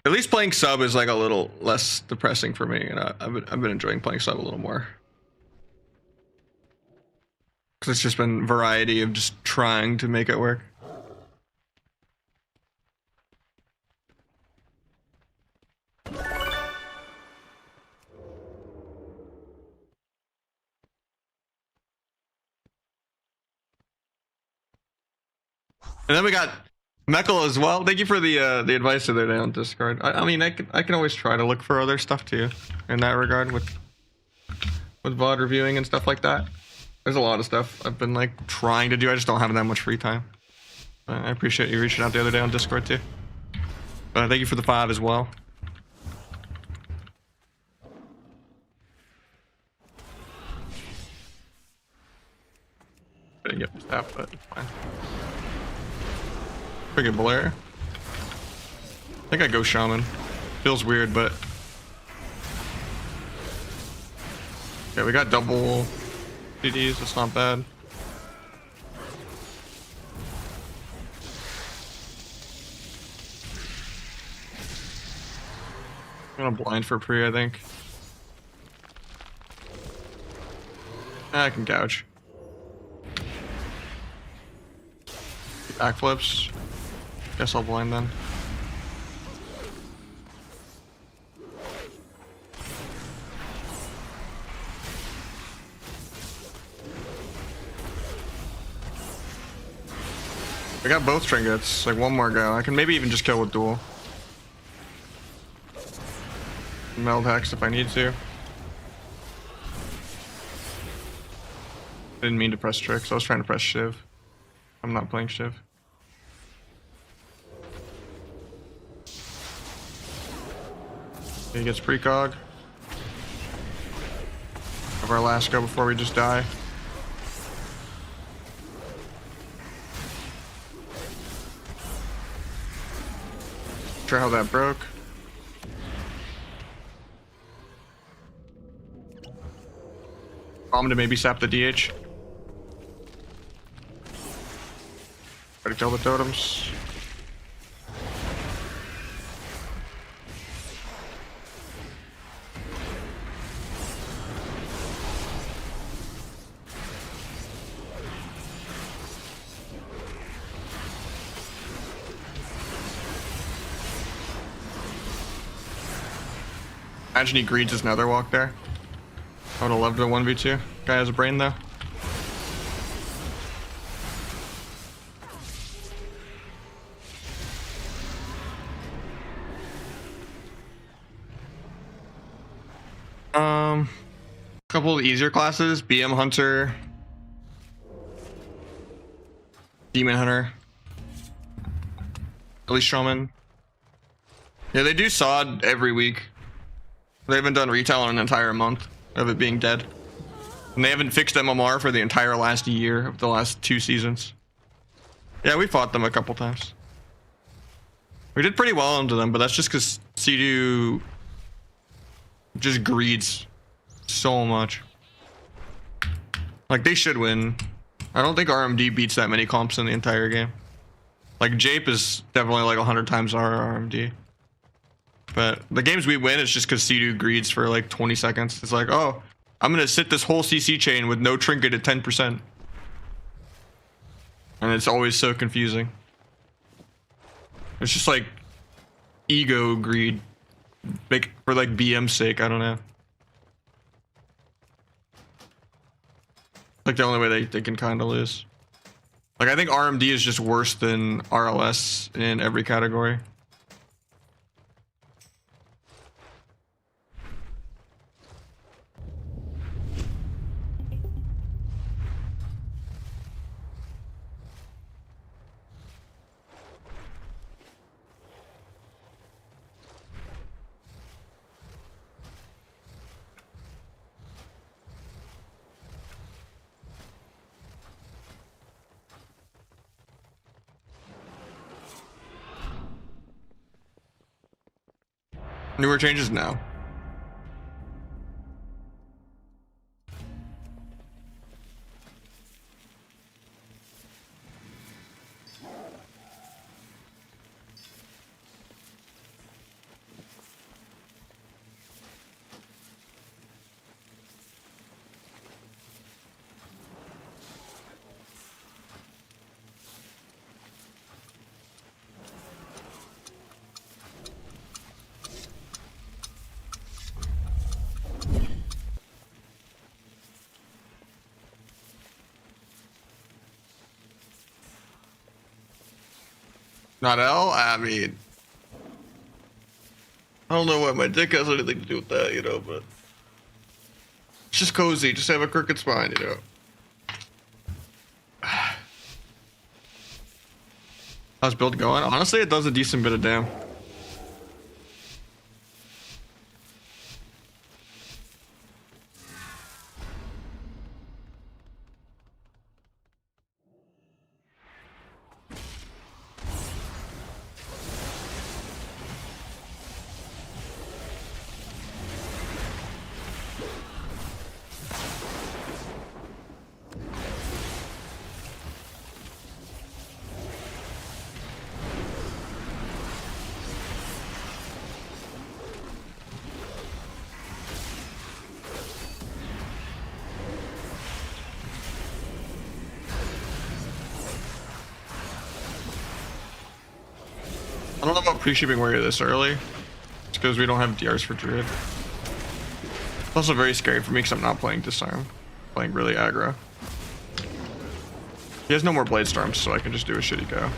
At least playing sub is like a little less depressing for me, and I've been enjoying playing sub a little more. Because it's just been variety of just trying to make it work. And then we got Meckle as well. Thank you for the advice the other day on Discord. I mean, I can always try to look for other stuff too, in that regard with VOD reviewing and stuff like that. There's a lot of stuff I've been like trying to do. I just don't have that much free time. I appreciate you reaching out the other day on Discord too. Thank you for the 5 as well. Didn't get that, but it's fine. Friggin' Blair. I think I go Shaman. Feels weird, but... Yeah, we got double CDs, that's not bad. I'm gonna blind for pre, I think. I can gouge. Backflips. Guess I'll blind then. I got both trinkets, like one more go. I can maybe even just kill with duel. Meld hex if I need to. I didn't mean to press tricks, I was trying to press Shiv. I'm not playing Shiv. He gets precog. Of our last go before we just die. Sure how that broke. Bomb to maybe sap the DH. Try to kill the totems. Imagine he greeds his nether walk there. I would have loved a 1v2. Guy has a brain though. Couple of easier classes, BM Hunter, Demon Hunter, at least Shaman. Yeah, they do SOD every week. They haven't done retail in an entire month of it being dead. And they haven't fixed MMR for the entire last year of the last 2 seasons. Yeah, we fought them a couple times. We did pretty well into them, but that's just because Sea-Doo just greeds so much. Like, they should win. I don't think RMD beats that many comps in the entire game. Like, Jape is definitely like 100 times our RMD. But the games we win, it's just because Sea-Doo greeds for like 20 seconds. It's like, oh, I'm going to sit this whole CC chain with no trinket at 10%. And it's always so confusing. It's just like ego greed. Like, for like BM's sake, I don't know. Like the only way they can kind of lose. Like, I think RMD is just worse than RLS in every category. Newer changes now. Not L? I mean, I don't know why my dick has anything to do with that, you know, but it's just cozy. Just have a crooked spine, you know. How's build going? Honestly, it does a decent bit of damn. I don't know about pre-shipping warrior this early. It's because we don't have DRs for Druid. It's also very scary for me because I'm not playing Disarm. Playing really aggro. He has no more Blade Storms, so I can just do a shitty go.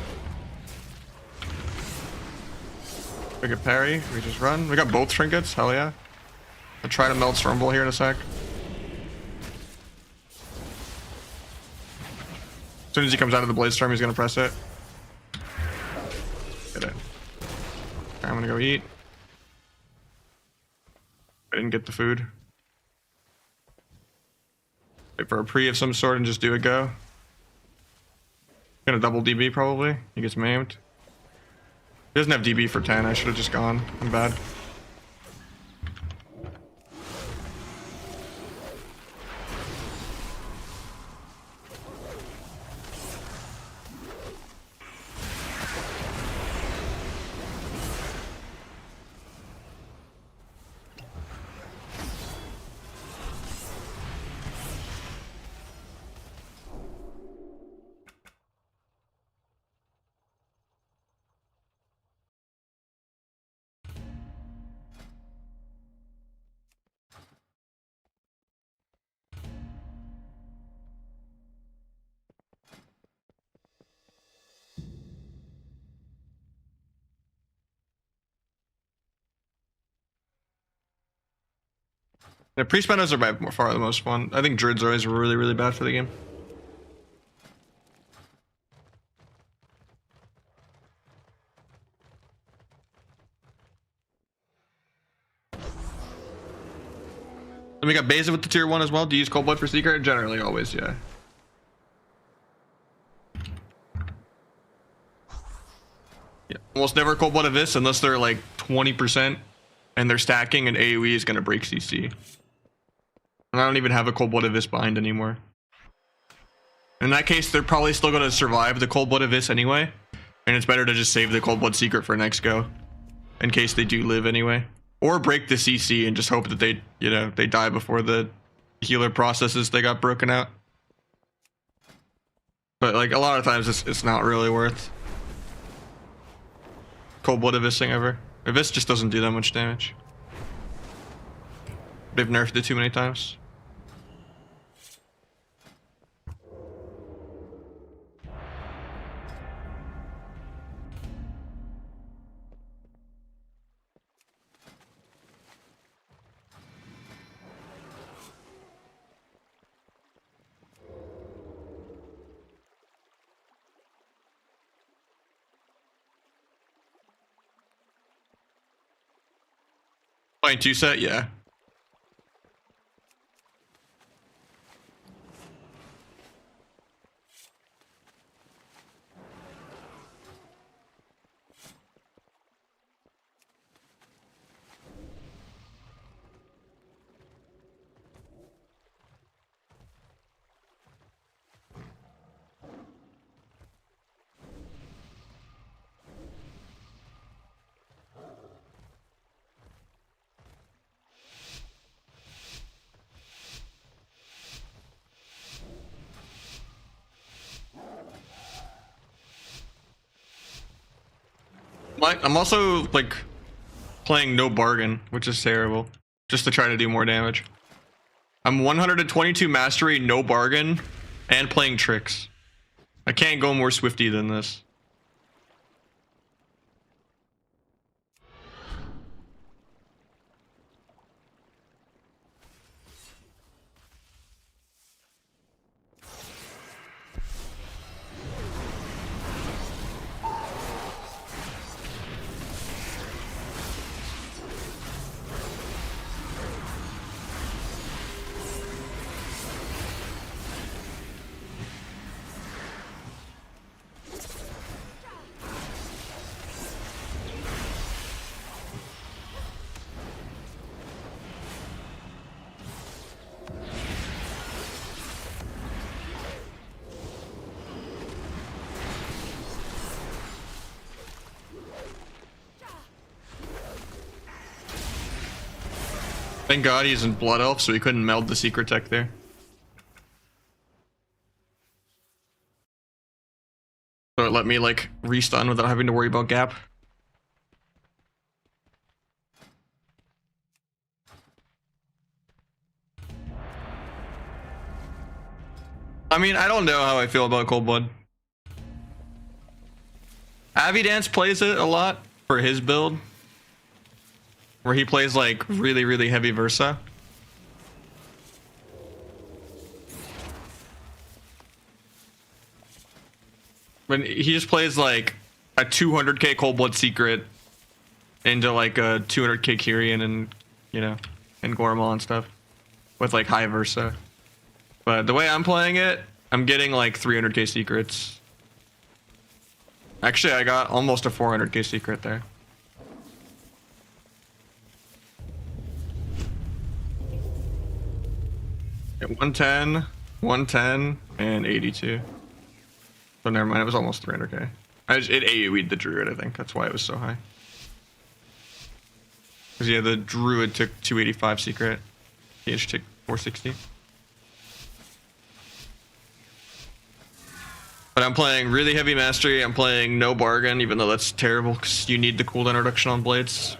We get parry, we just run. We got both trinkets, hell yeah. I'll try to melt Stormbolt here in a sec. As soon as he comes out of the Blade Storm, he's gonna press it. Get it. Okay, I'm gonna go eat. I didn't get the food. Wait for a pre of some sort and just do a go. Gonna double DB probably. He gets maimed. He doesn't have DB for 10. I should have just gone. I'm bad. The priest metas are by far the most fun. I think druids are always really, really bad for the game. And we got Beza with the tier 1 as well. Do you use Cold Blood for Secret? Generally, always, yeah. Yeah, almost never Cold Blood of this unless they're like 20% and they're stacking and AoE is going to break CC. And I don't even have a Cold Blood Abyss bind anymore. In that case, they're probably still going to survive the Cold Blood Abyss anyway. And it's better to just save the Cold Blood Secret for next go. In case they do live anyway. Or break the CC and just hope that they, you know, they die before the healer processes they got broken out. But like a lot of times it's not really worth Cold Blood Abyssing ever. Abyss just doesn't do that much damage. They've nerfed it too many times. Playing 2 set, yeah. I'm also like playing no bargain, which is terrible, just to try to do more damage. I'm 122 mastery, no bargain, and playing tricks. I can't go more swifty than this. Thank God he's in Blood Elf, so he couldn't meld the secret tech there. So it let me like restun without having to worry about gap. I mean, I don't know how I feel about Cold Blood. Avidance plays it a lot for his build, where he plays like really heavy Versa. But he just plays like a 200k Cold Blood Secret into like a 200k Kyrian and, you know, and Gormal and stuff with like high Versa. But the way I'm playing it, I'm getting like 300k Secrets. Actually, I got almost a 400k Secret there. At 110, 110, and 82. So never mind, it was almost 300k. It AoE'd the Druid, I think. That's why it was so high. Because yeah, the Druid took 285 Secret. PH took 460. But I'm playing really heavy Mastery. I'm playing no Bargain, even though that's terrible because you need the cooldown reduction on Blades.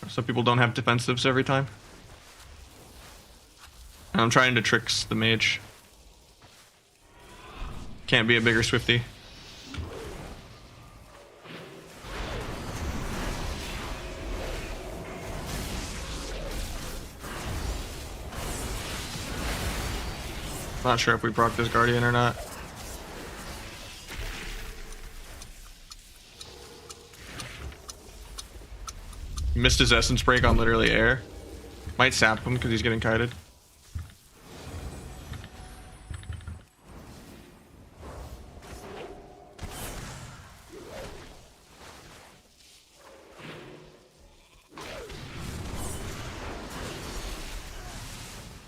Some people don't have defensives every time. And I'm trying to tricks the mage. Can't be a bigger Swifty. Not sure if we proc this Guardian or not. Missed his Essence Break on literally air. Might sap him because he's getting kited.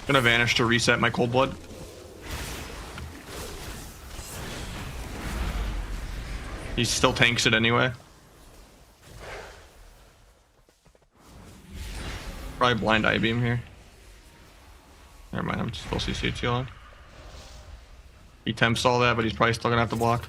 Gonna vanish to reset my Cold Blood. He still tanks it anyway. Probably blind eye beam here. Never mind, I'm still CC too long. He tempts all that, but he's probably still gonna have to block.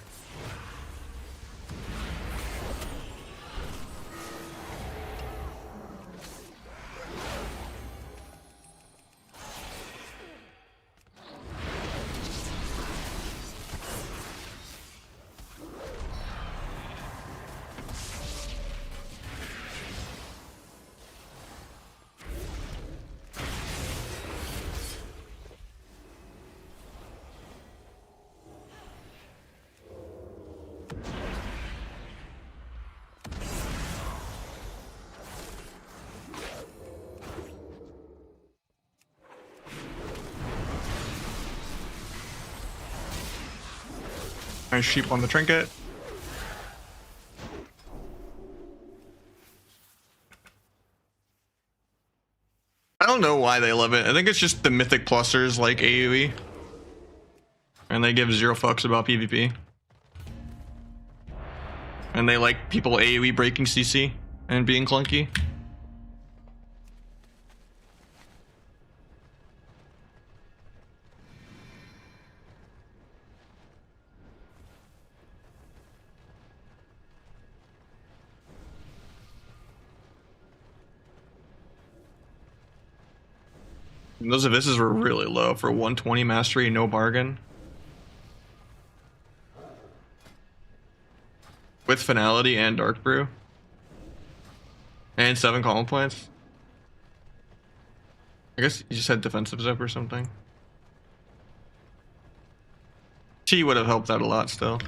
Nice sheep on the trinket. I don't know why they love it. I think it's just the mythic plusers like AoE. And they give zero fucks about PvP. And they like people AoE breaking CC and being clunky. Those Abysses were really low for 120 Mastery, no Bargain. With Finality and Dark Brew. And 7 Calm Plants. I guess you just had Defensives up or something. T would have helped out a lot still.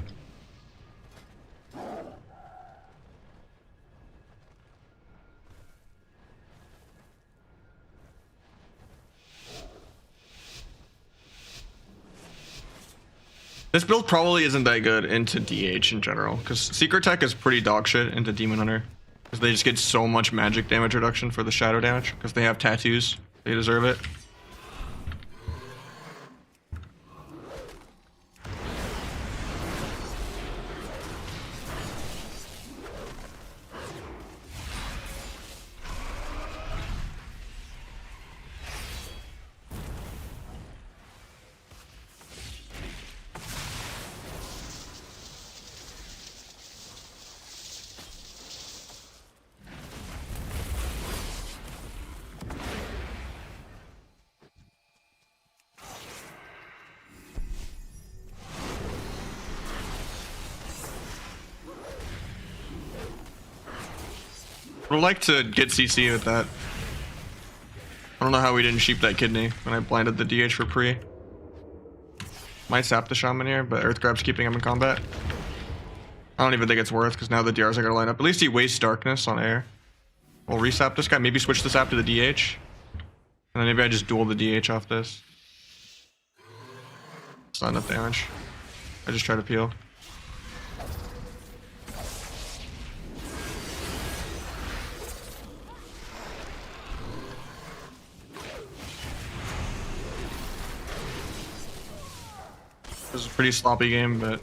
This build probably isn't that good into DH in general, because Secret Tech is pretty dog shit into Demon Hunter. Because they just get so much magic damage reduction for the shadow damage, because they have tattoos. They deserve it. I would like to get CC with that. I don't know how we didn't sheep that kidney when I blinded the DH for pre. Might sap the shaman here, but Earth Grab's keeping him in combat. I don't even think it's worth, because now the DRs are going to line up. At least he wastes darkness on air. We'll resap this guy, maybe switch the sap to the DH. And then maybe I just duel the DH off this. It's not enough damage. I just try to peel. This is a pretty sloppy game, but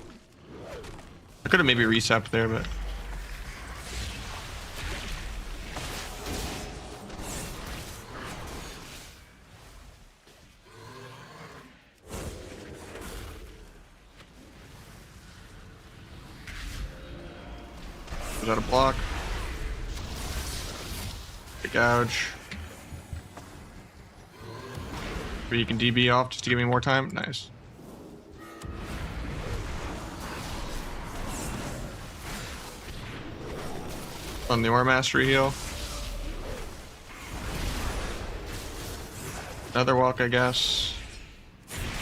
I could have maybe resapped there, but was that a block? The gouge. Maybe you can DB off just to give me more time. Nice. On the Aura Mastery heal. Another walk, I guess.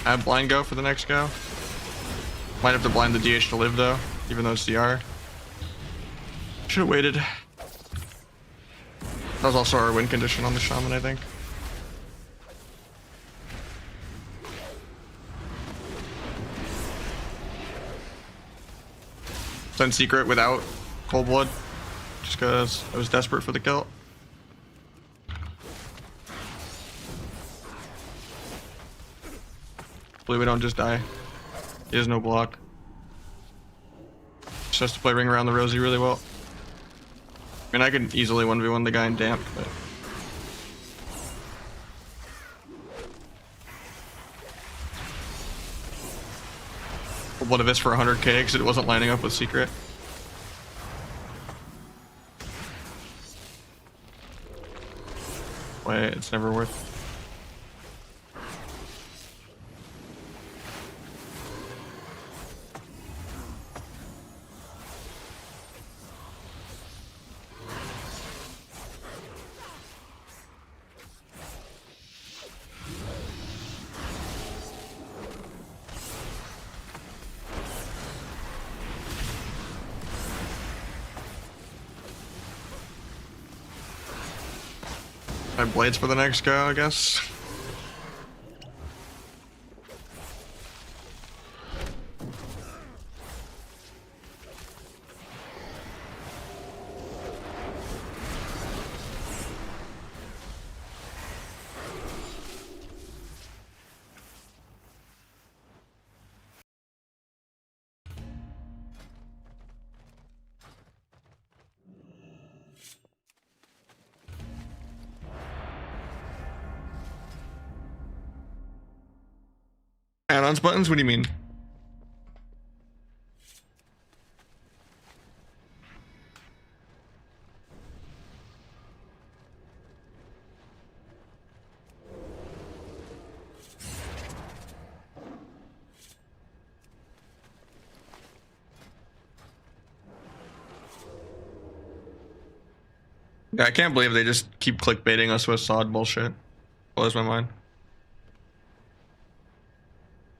Add blind go for the next go. Might have to blind the DH to live though, even though it's DR. Should have waited. That was also our win condition on the shaman, I think. Send secret without cold blood. Just because I was desperate for the kill. Hopefully we don't just die. He has no block. Just has to play Ring Around the Rosie really well. I mean, I could easily 1v1 the guy in Damp, but... Blood Abyss for 100k because it wasn't lining up with secret. Wait, it's never worth. I have blades for the next go, I guess. Add-ons buttons? What do you mean? Yeah, I can't believe they just keep clickbaiting us with sod bullshit. Blows my mind.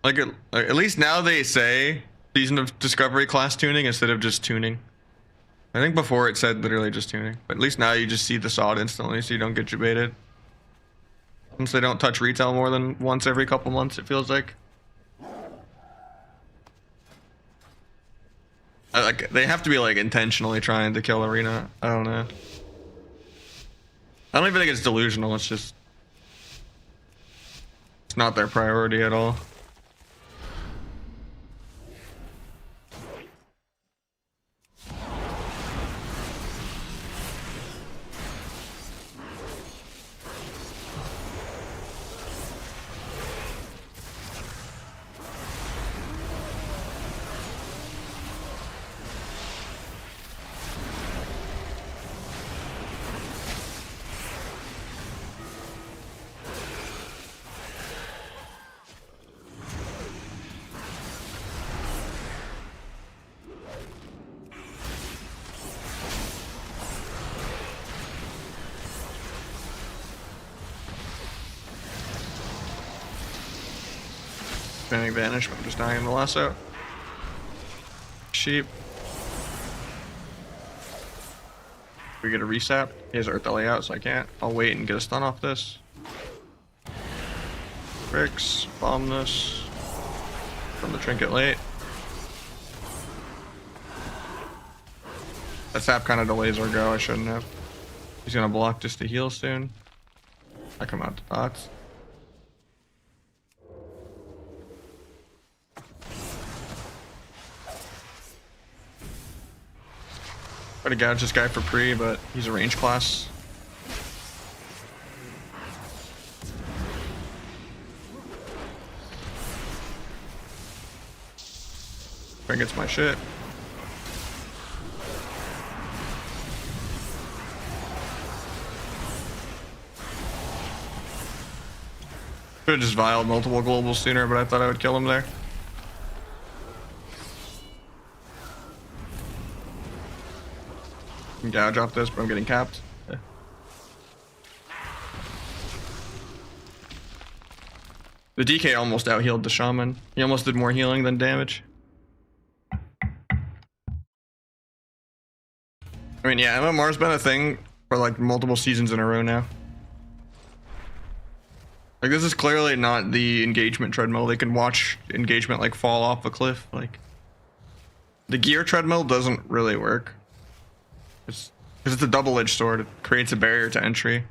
Like, at least now they say Season of Discovery class tuning instead of just tuning. I think before it said literally just tuning. But at least now you just see the sod instantly so you don't get debated. Since they don't touch retail more than once every couple months, it feels like. Like, they have to be like intentionally trying to kill Arena. I don't know. I don't even think it's delusional, it's just... It's not their priority at all. Banning Vanish, but I'm just dying in the lasso. Sheep. We get a resap. He has Earth Ellie out, so I can't. I'll wait and get a stun off this. Bricks, bomb this. From the trinket late. That sap kind of delays our go, I shouldn't have. He's gonna block just to heal soon. I come out to pots. Try to gouge this guy for pre, but he's a range class. Bring gets my shit. Could've just vialed multiple globals sooner, but I thought I would kill him there. Can gouge off this, but I'm getting capped. Yeah. The DK almost out healed the shaman. He almost did more healing than damage. I mean, yeah, MMR's been a thing for like multiple seasons in a row now. Like, this is clearly not the engagement treadmill. They can watch engagement like fall off a cliff. Like, the gear treadmill doesn't really work. It's because it's a double-edged sword. It creates a barrier to entry.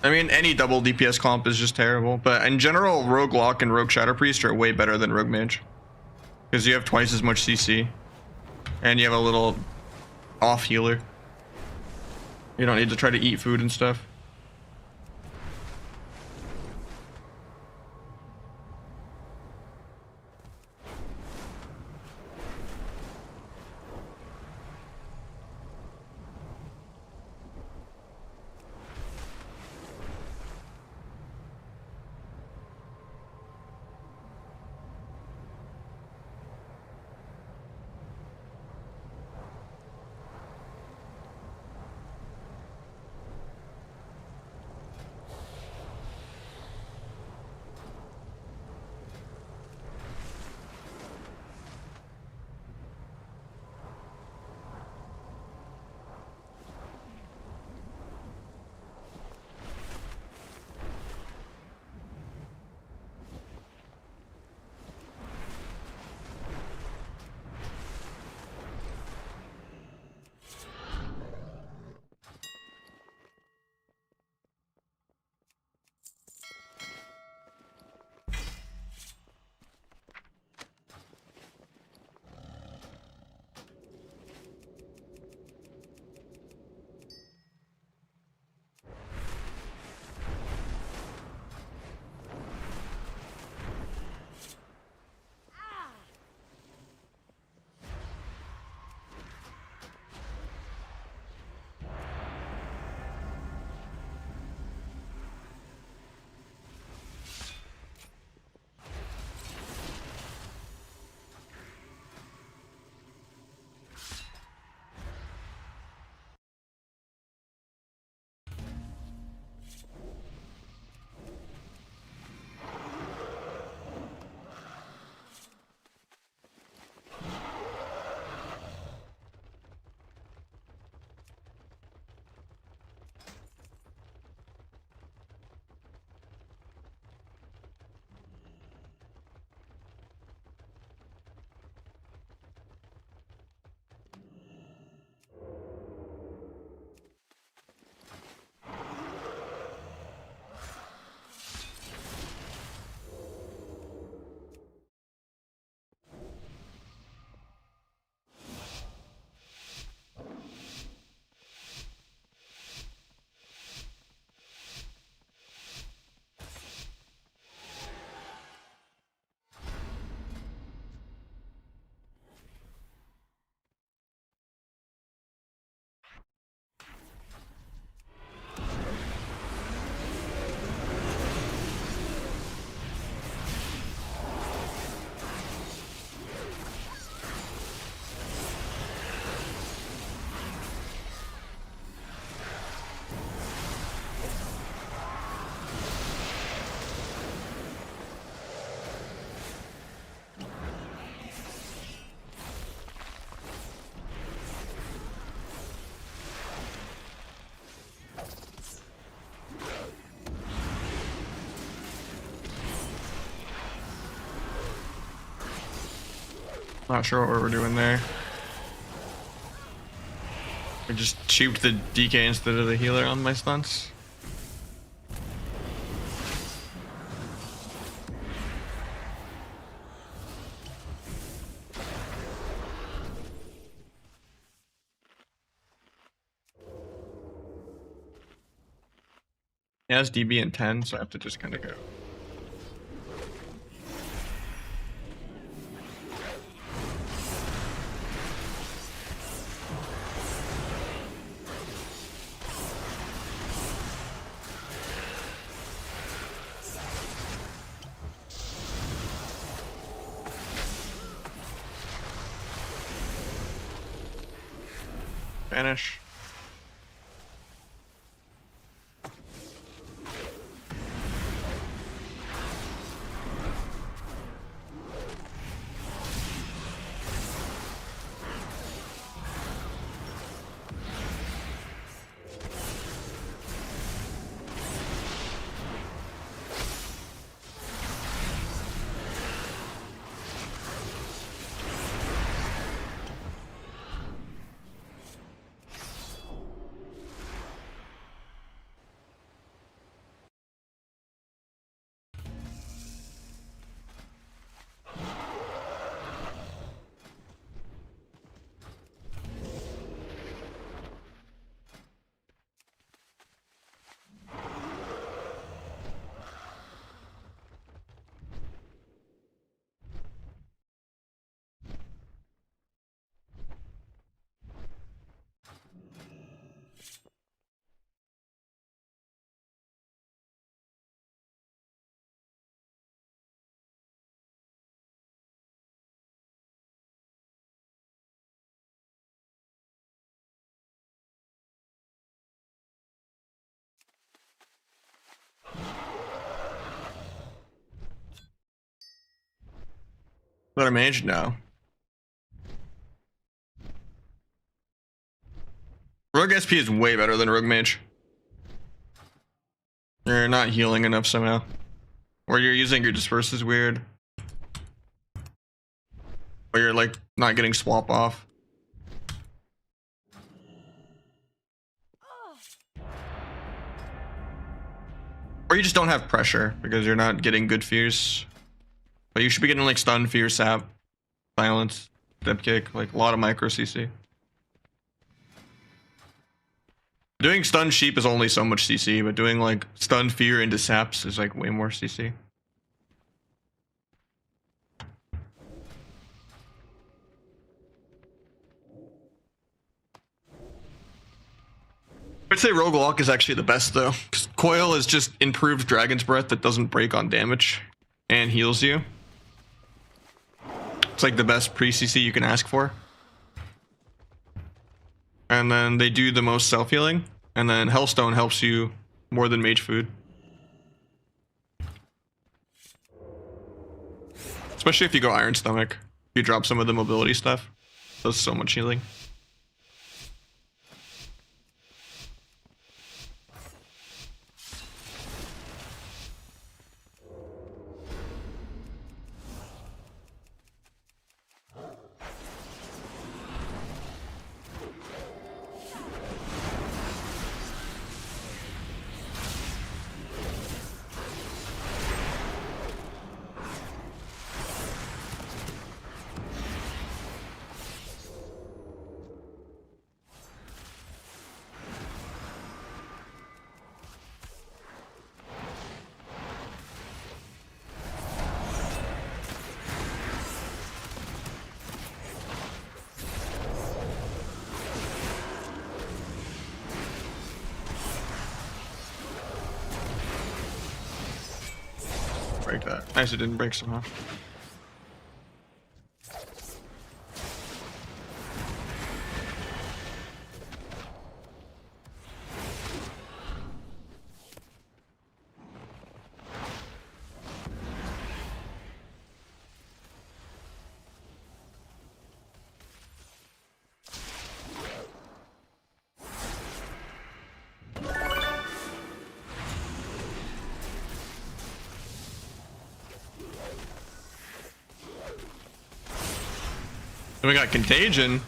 I mean, any double DPS comp is just terrible. But in general, Rogue Lock and Rogue Shadow Priest are way better than Rogue Mage. Because you have twice as much CC. And you have a little off healer. You don't need to try to eat food and stuff. Not sure what we're doing there. I just shoot the DK instead of the healer on my stunts. He has DB in 10, so I have to just kind of go. Vanish. Better mage? No. Rogue SP is way better than Rogue Mage. You're not healing enough somehow. Or you're using your disperse is weird. Or you're like not getting swap off. Or you just don't have pressure because you're not getting good fears. But you should be getting like stun, fear, sap, silence, step kick, like a lot of micro CC. Doing stun sheep is only so much CC, but doing like stun, fear into saps is like way more CC. I'd say Roguelocke is actually the best though, because Coil is just improved Dragon's Breath that doesn't break on damage and heals you. It's like the best pre-CC you can ask for. And then they do the most self-healing, and then Hellstone helps you more than Mage Food. Especially if you go Iron Stomach, you drop some of the mobility stuff. Does so much healing. Break that. Nice, it didn't break somehow. Then we got Contagion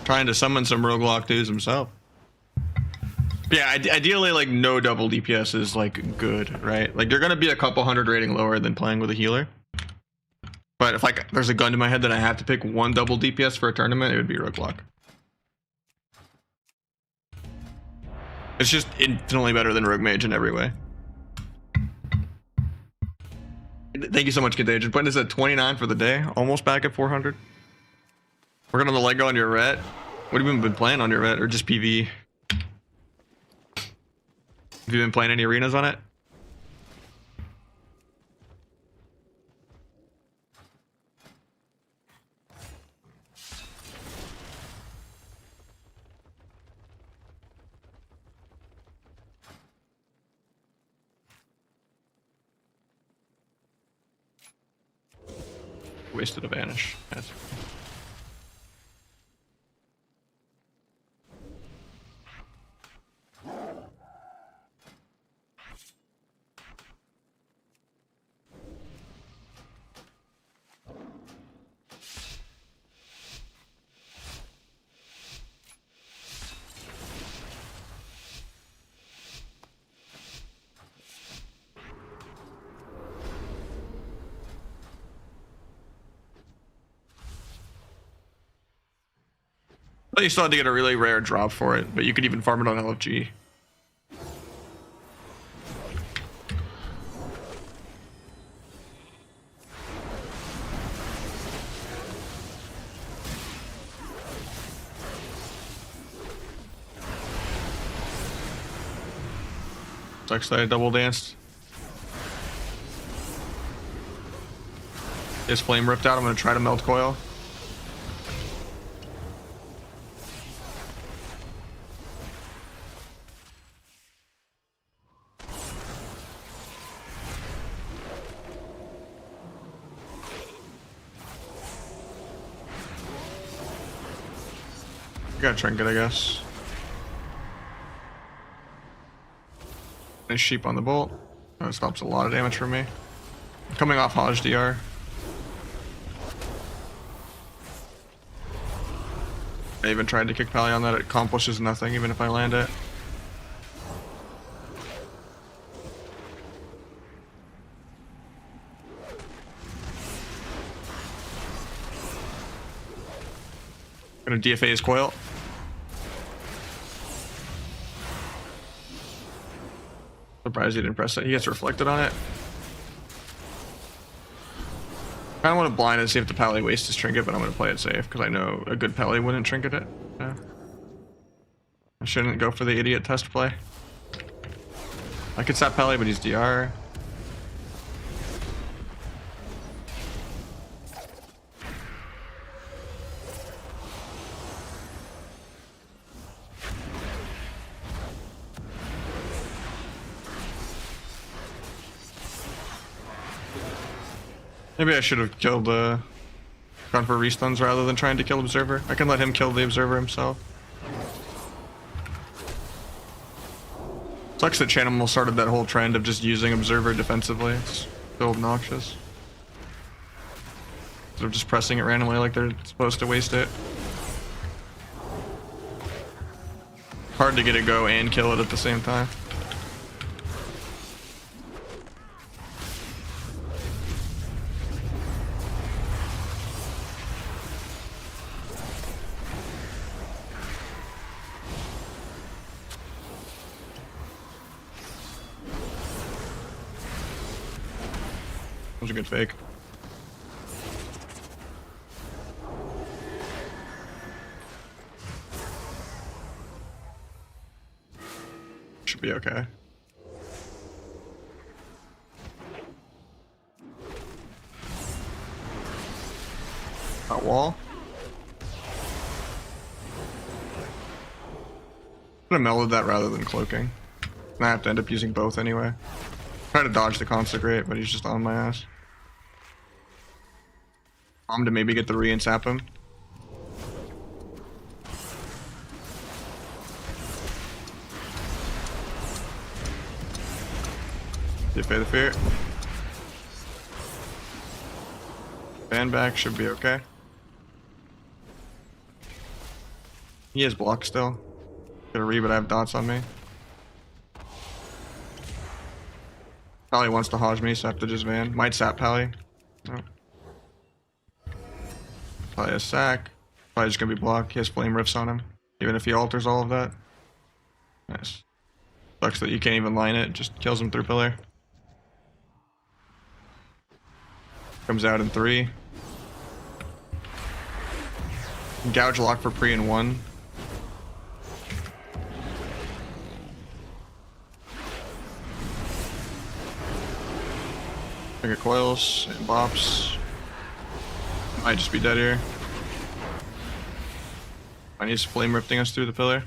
trying to summon some Roguelock dudes himself. But yeah, ideally, like, no double DPS is like good, right? Like, you're gonna be a couple hundred rating lower than playing with a healer. But if like there's a gun to my head that I have to pick one double DPS for a tournament, it would be Roguelock. It's just infinitely better than Rogue Mage in every way. Thank you so much, Contagion. Putting us at 29 for the day, almost back at 400. Working on the Lego on your ret. What have you been playing on your ret, or just PvE? Have you been playing any arenas on it? Wasted a vanish. That's okay. You still had to get a really rare drop for it, but you could even farm it on LFG. Sucks that I double danced. His flame ripped out. I'm gonna try to melt coil. Got a trinket, I guess. Nice sheep on the bolt. That stops a lot of damage from me. Coming off Hodge DR. I even tried to kick Pally on that. It accomplishes nothing even if I land it. Gonna DFA his coil. Surprised he didn't press it. He gets reflected on it. I don't want to blind and see if the Pally wastes his trinket, but I'm going to play it safe because I know a good Pally wouldn't trinket it. Yeah. I shouldn't go for the idiot test play. I could sap Pally, but he's DR. Maybe I should have killed, gone for restuns rather than trying to kill Observer. I can let him kill the Observer himself. Sucks that Chanimal started that whole trend of just using Observer defensively. It's so obnoxious. Instead of just pressing it randomly like they're supposed to waste it. Hard to get it go and kill it at the same time. That was a good fake. Should be okay. That wall. I'm gonna mellowed that rather than cloaking. And I have to end up using both anyway. Try to dodge the Consecrate, but he's just on my ass. I'm to maybe get the re and sap him. DFA the fear. Fan back should be okay. He has block still. Gonna read, but I have dots on me. Pally wants to Hodge me, so I have to just van. Might sap Pally. No. Pally has sack. Probably just gonna be blocked. He has flame riffs on him. Even if he alters all of that. Nice. Sucks that you can't even line it. Just kills him through pillar. Comes out in 3. Gouge lock for pre in 1. Finger coils and bops. Might just be dead here. I need flame rifting us through the pillar.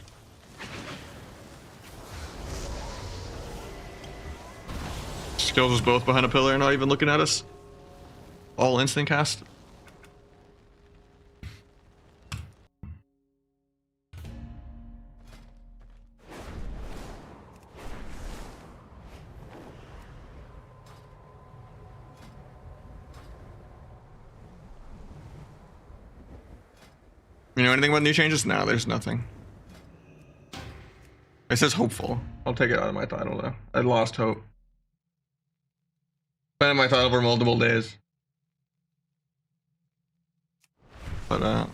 Skills us both behind a pillar, not even looking at us. All instant cast. You know anything about new changes? No, there's nothing. It says hopeful. I'll take it out of my title though. I lost hope. Been in my title for multiple days. But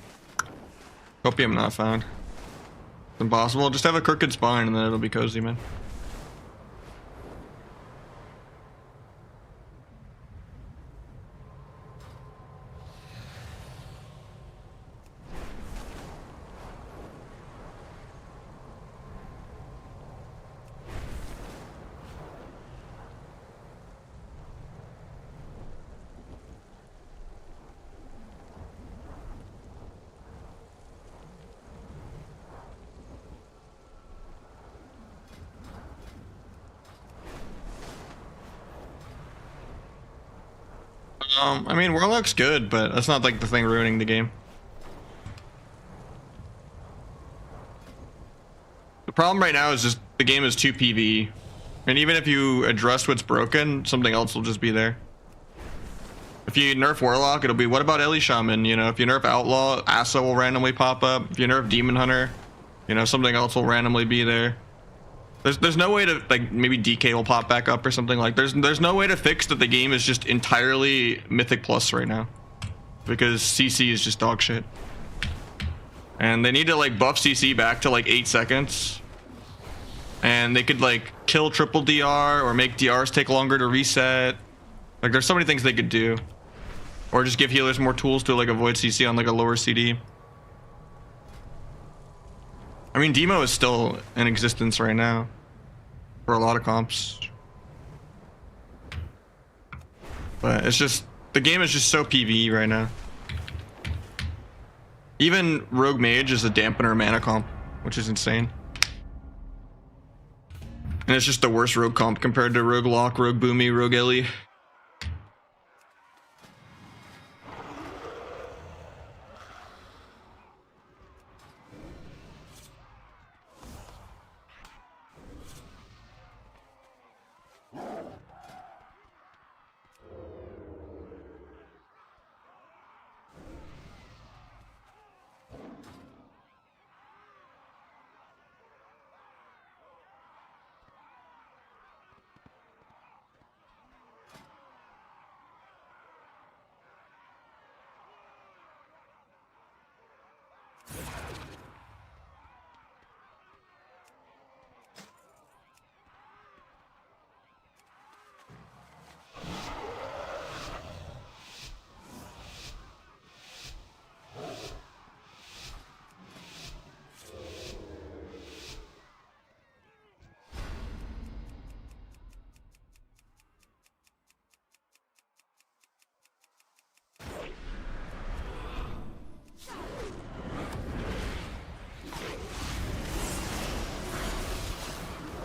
Copium not found. It's impossible. Just have a crooked spine and then it'll be cozy, man. I mean, Warlock's good, but that's not like the thing ruining the game. The problem right now is just the game is too PvE. And even if you address what's broken, something else will just be there. If you nerf Warlock, it'll be, what about Ellie Shaman? You know, if you nerf Outlaw, Asa will randomly pop up. If you nerf Demon Hunter, you know, something else will randomly be there. There's no way to, like, maybe DK will pop back up or something. Like, there's no way to fix that the game is just entirely Mythic Plus right now. Because CC is just dog shit. And they need to, like, buff CC back to, like, 8 seconds. And they could, like, kill triple DR or make DRs take longer to reset. Like, there's so many things they could do. Or just give healers more tools to, like, avoid CC on, like, a lower CD. I mean, Demo is still in existence right now. For a lot of comps. But it's just, the game is just so PvE right now. Even Rogue Mage is a dampener mana comp, which is insane. And it's just the worst rogue comp compared to Rogue Lock, Rogue Boomy, Rogue Ellie.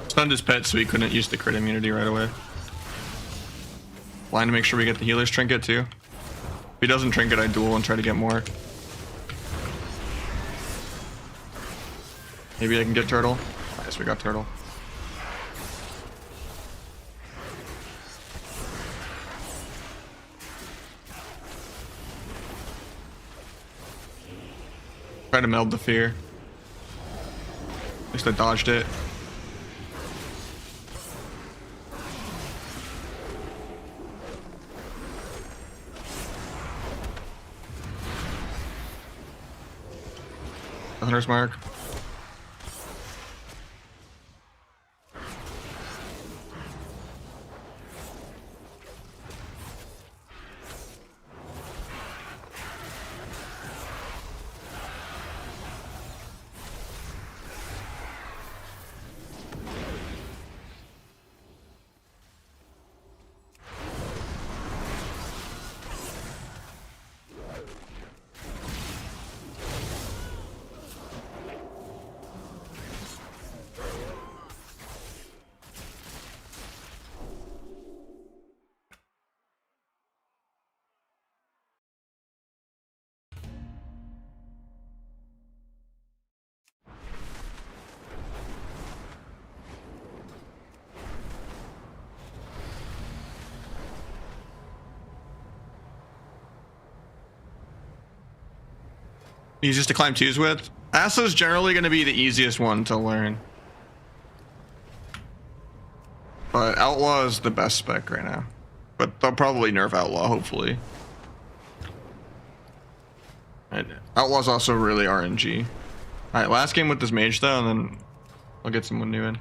Stunned his pet so he couldn't use the crit immunity right away. Blind to make sure we get the healer's trinket too. If he doesn't trinket, I duel and try to get more. Maybe I can get turtle. Nice, we got turtle. Try to meld the fear. least I dodged it. Hunter's mark. Easiest to climb twos with. Asa is generally going to be the easiest one to learn. But Outlaw is the best spec right now. But they'll probably nerf Outlaw, hopefully. And Outlaw's also really RNG. Alright, last game with this mage though, and then I'll get someone new in.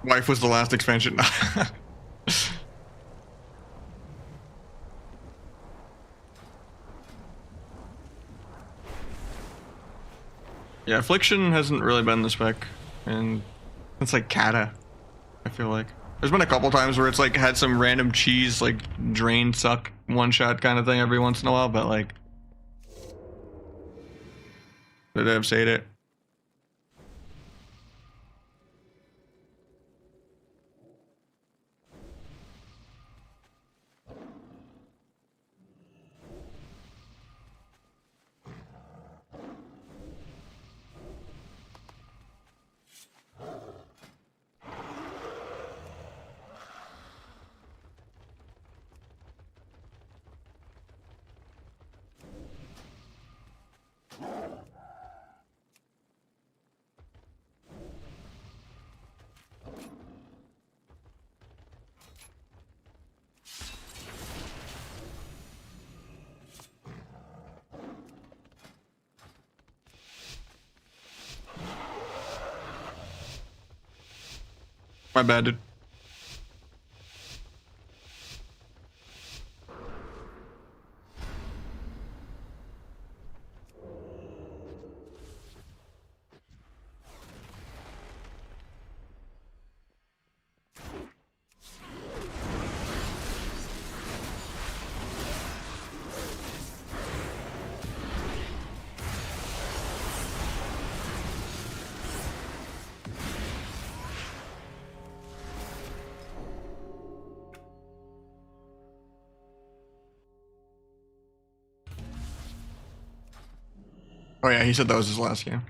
Wife was the last expansion. Yeah, Affliction hasn't really been the spec, and it's like Kata, I feel like. There's been a couple times where it's like had some random cheese, like drain suck one shot kind of thing every once in a while, but like the devs hate it. My bad, dude. Oh yeah, he said that was his last game.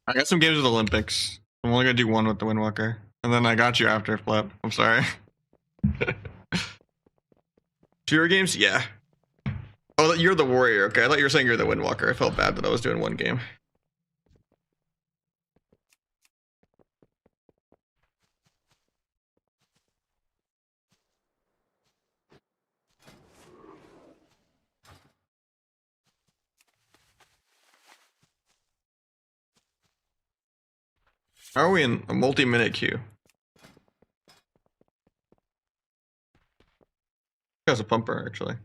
I got some games with Olympics. I'm only gonna do one with the Windwalker. And then I got you after, Flip. I'm sorry. Fewer games? Yeah. Oh, you're the warrior. Okay, I thought you were saying you're the Windwalker. I felt bad that I was doing one game. How are we in a multi-minute queue? Has a pumper, actually.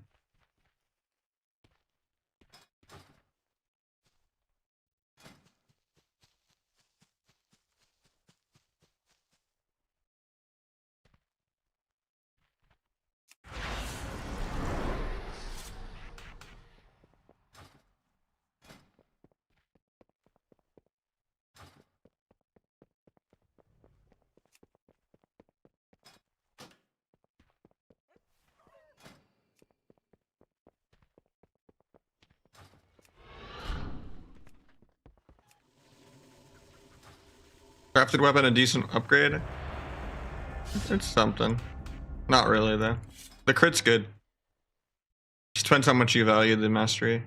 Crafted weapon, a decent upgrade? It's something. Not really, though. The crit's good. Depends how much you value the mastery.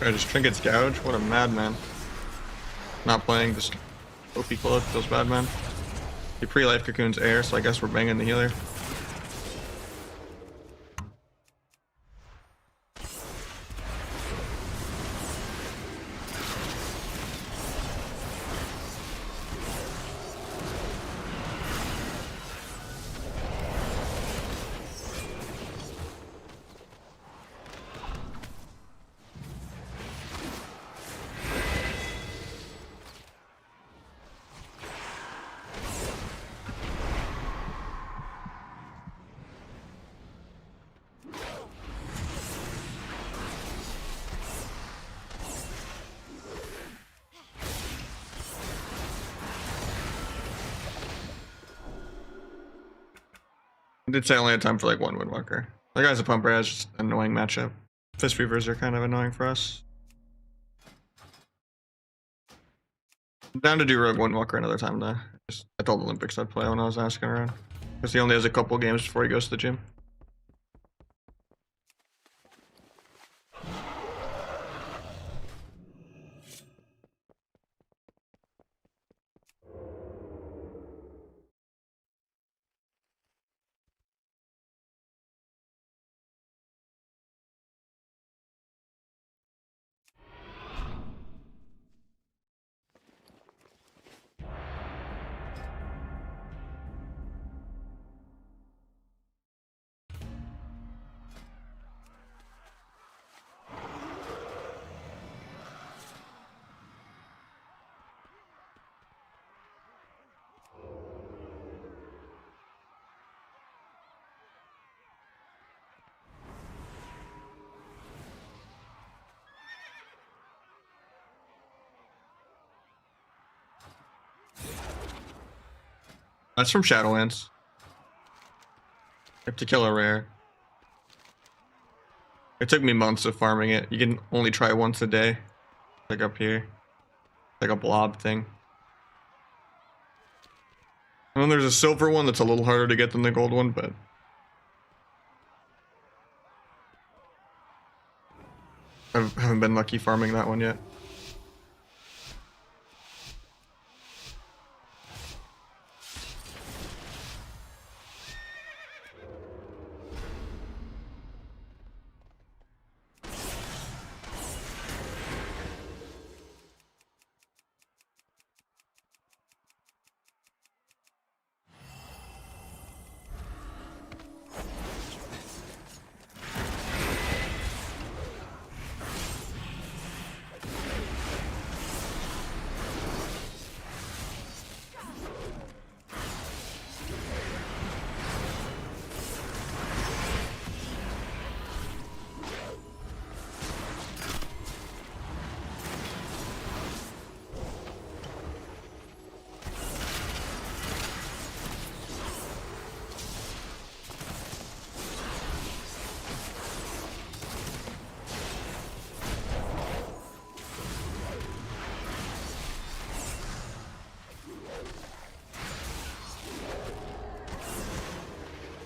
I just Trinket's Gouge? What a madman. Not playing, just OP Cloak, feels bad, man. He pre-life cocoons air, so I guess we're banging the healer. I did say I only had time for like one Windwalker. That guy's a pumper, has just an annoying matchup. Fist Reavers are kind of annoying for us. I'm down to do Rogue Windwalker another time though. I told Olympics I'd play when I was asking around. Because he only has a couple games before he goes to the gym. That's from Shadowlands. You have to kill a rare. It took me months of farming it. You can only try once a day. Like up here. Like a blob thing. And then there's a silver one that's a little harder to get than the gold one, but haven't been lucky farming that one yet.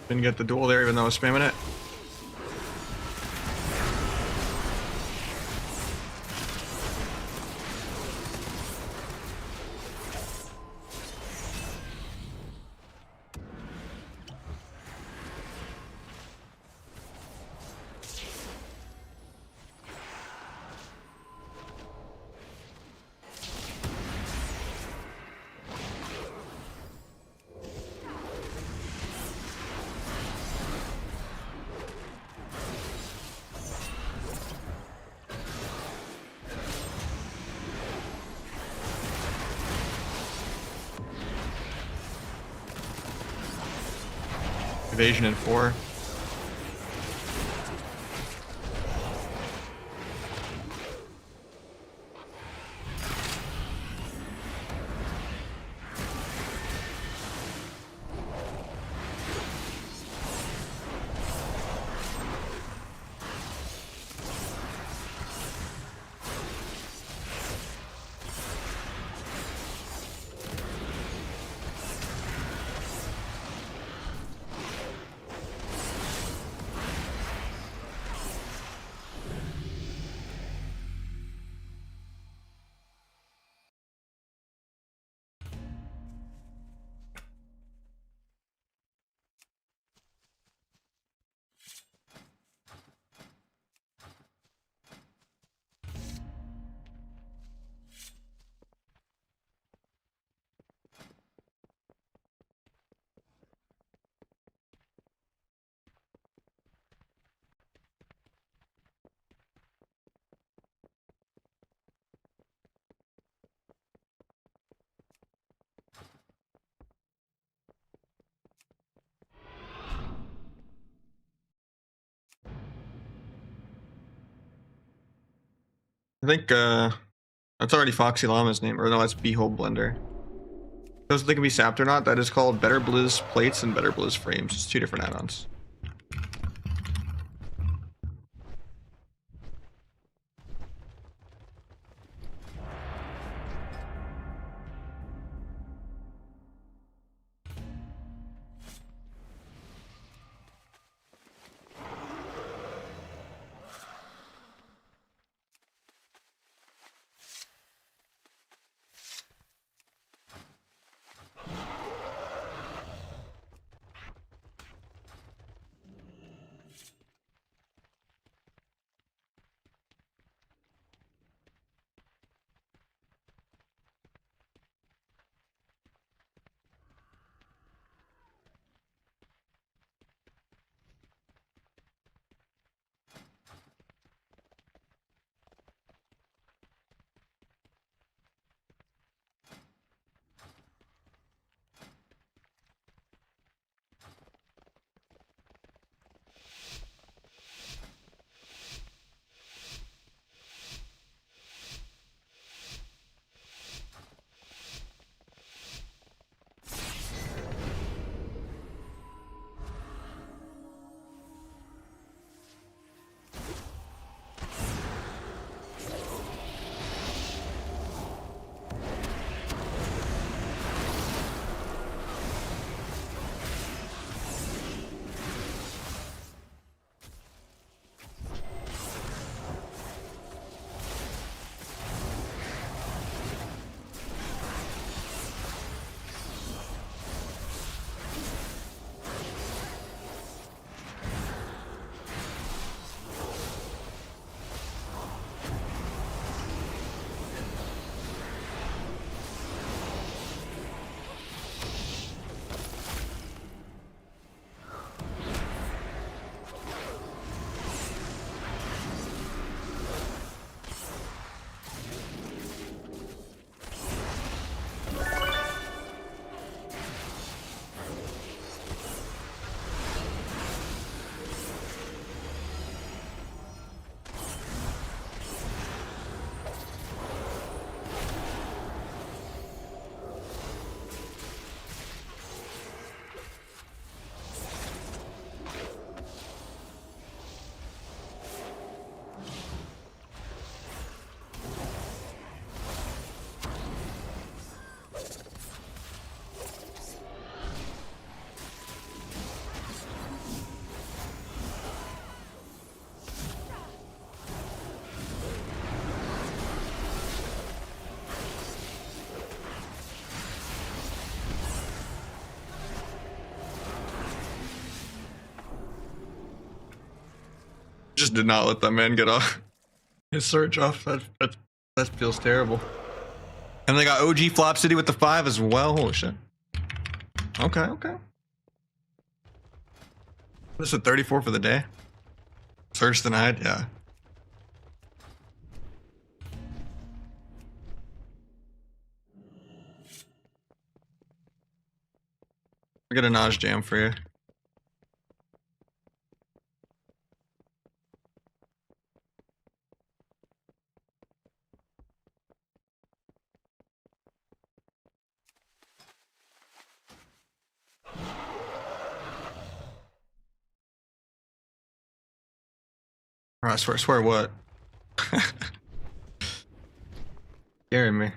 Didn't get the duel there even though I was spamming it. Evasion in 4. I think that's already Foxy Llama's name, or no, that's Behold Blender. Those they can be sapped or not. That is called Better Blizz Plates and Better Blizz Frames. It's 2 different add-ons. Just did not let that man get off his search off. That feels terrible. And they got OG Flop City with the 5 as well. Holy shit. Okay, okay. This is 34 for the day. Search denied, yeah. I got a Naj jam for you. I swear what? Scaring me.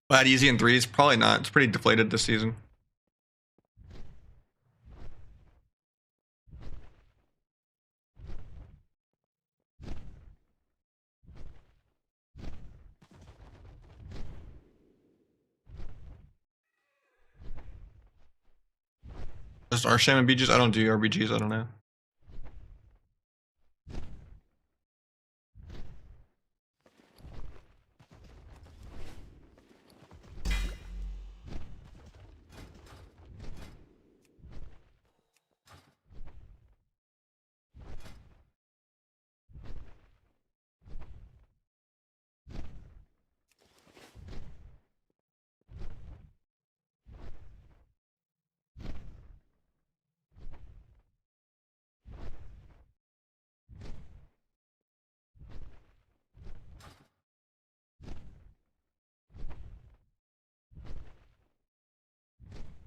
Bad easy in 3s? Probably not. It's pretty deflated this season. Just Arsham and BGs? I don't do RBGs, I don't know.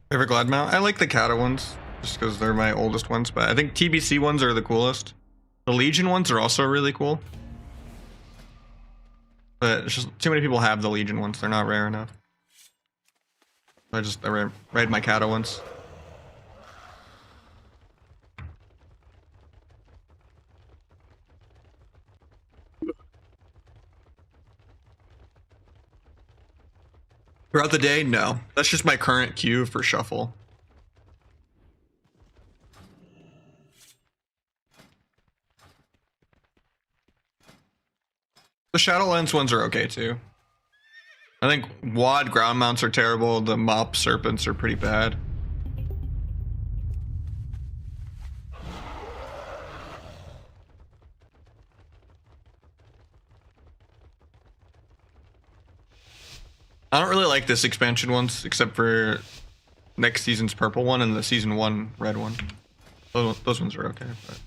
Favorite Glad mount? I like the Kata ones, just because they're my oldest ones, but I think TBC ones are the coolest. The Legion ones are also really cool. But it's just too many people have the Legion ones, they're not rare enough. I ride my Kata ones. Throughout the day, no. That's just my current queue for shuffle. The Shadowlands ones are okay too. I think WAD ground mounts are terrible. The Mop Serpents are pretty bad. I don't really like this expansion ones, except for next season's purple one and the season 1 red one. Those ones are okay, but...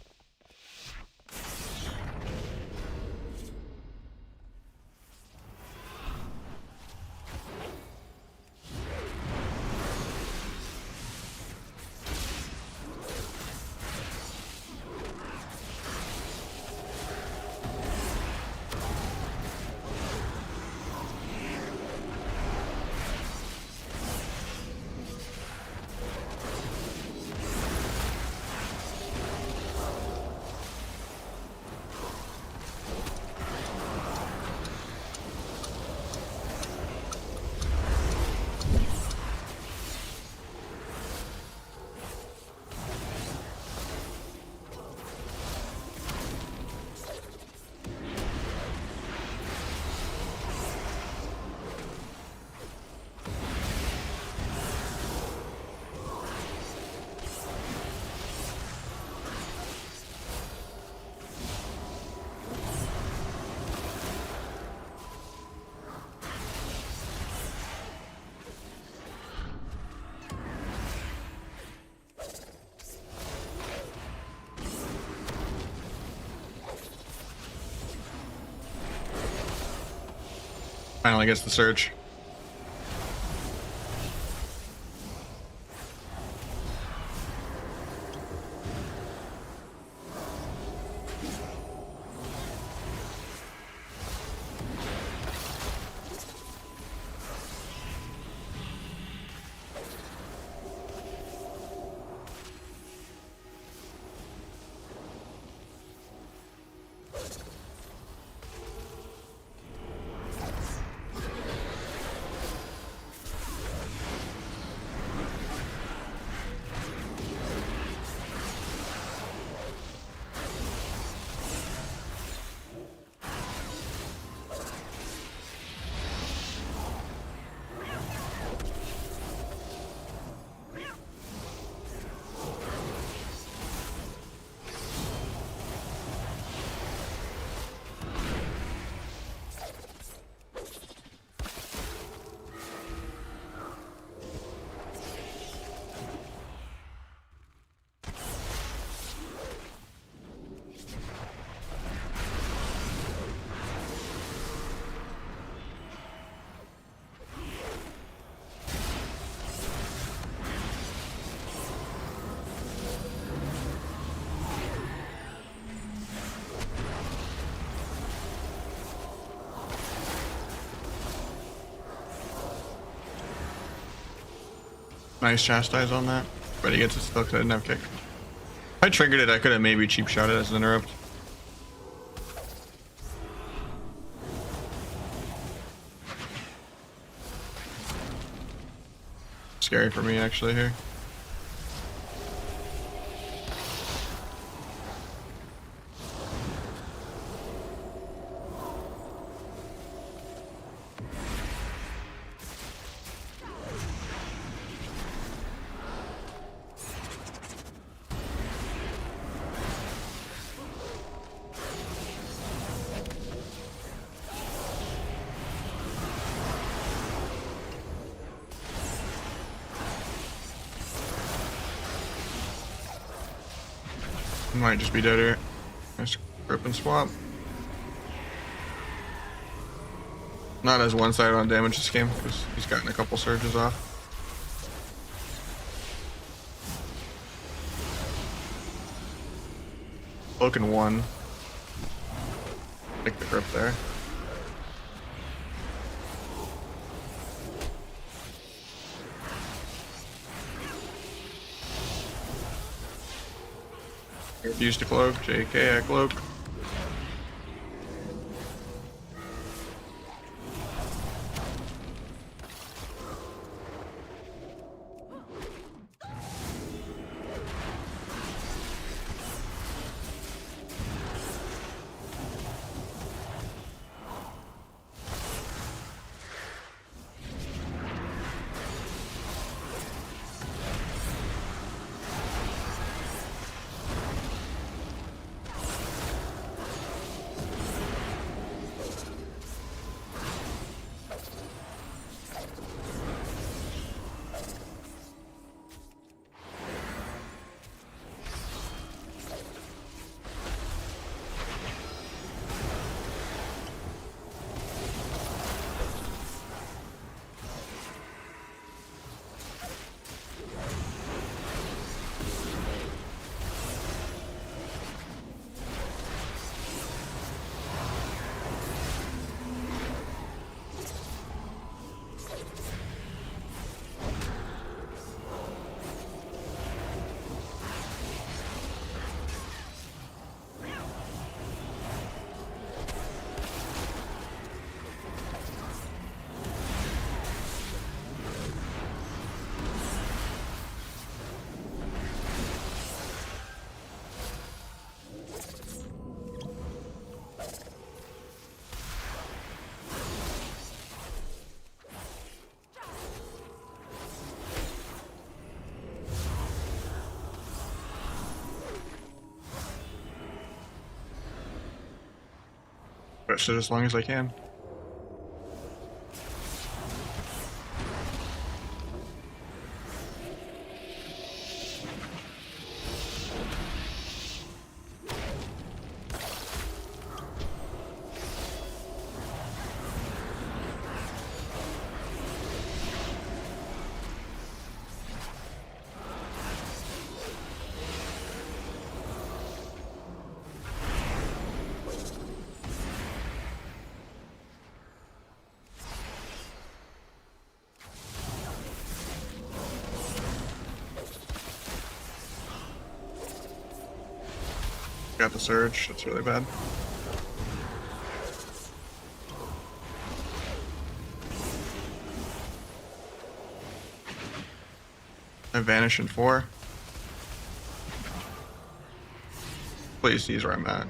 Finally gets the search. Nice chastise on that. But he gets it still because I didn't have kick. If I triggered it, I could have maybe cheap shot it as an interrupt. Scary for me actually here. Might just be dead here. Nice grip and swap. Not as one-sided on damage this game because he's gotten a couple surges off. Broken one. Take the grip there. Refuse to cloak, JK, I cloak. But sit as long as I can. Got the surge, that's really bad. I vanish in 4. Please, these where I'm at.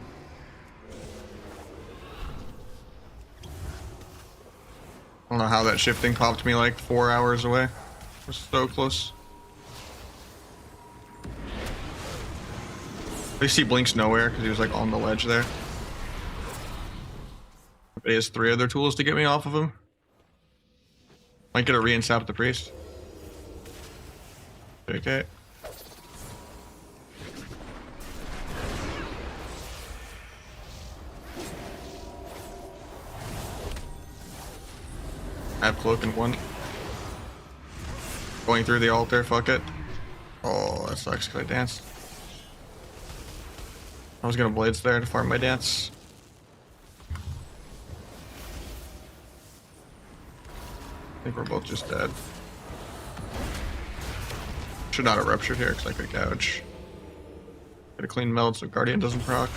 I don't know how that shifting popped me like 4 hours away. It was so close. At least he blinks nowhere because he was like on the ledge there. But he has 3 other tools to get me off of him. Might get a re-insap the priest. Okay. I have cloak in 1. Going through the altar, fuck it. Oh, that sucks because I danced. I was gonna blades there to farm my dance. I think we're both just dead. Should not have ruptured here because I could gouge. Get a clean meld so Guardian doesn't proc.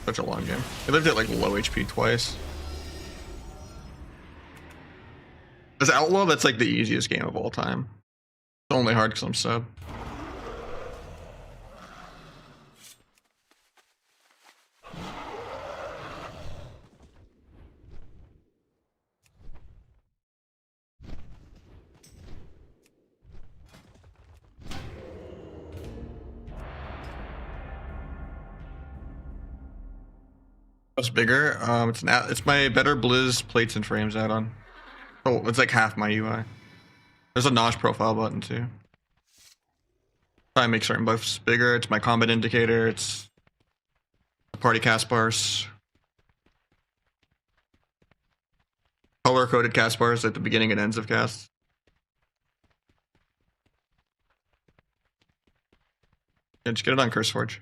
Such a long game. He lived at like low HP twice. As Outlaw, that's like the easiest game of all time. It's only hard because I'm sub. What's bigger? It's my Better Blizz plates and frames add-on. Oh, it's like half my UI. There's a notch profile button too. I make certain buffs bigger. It's my combat indicator. It's the party cast bars. Color-coded cast bars at the beginning and ends of casts. Yeah, just get it on CurseForge.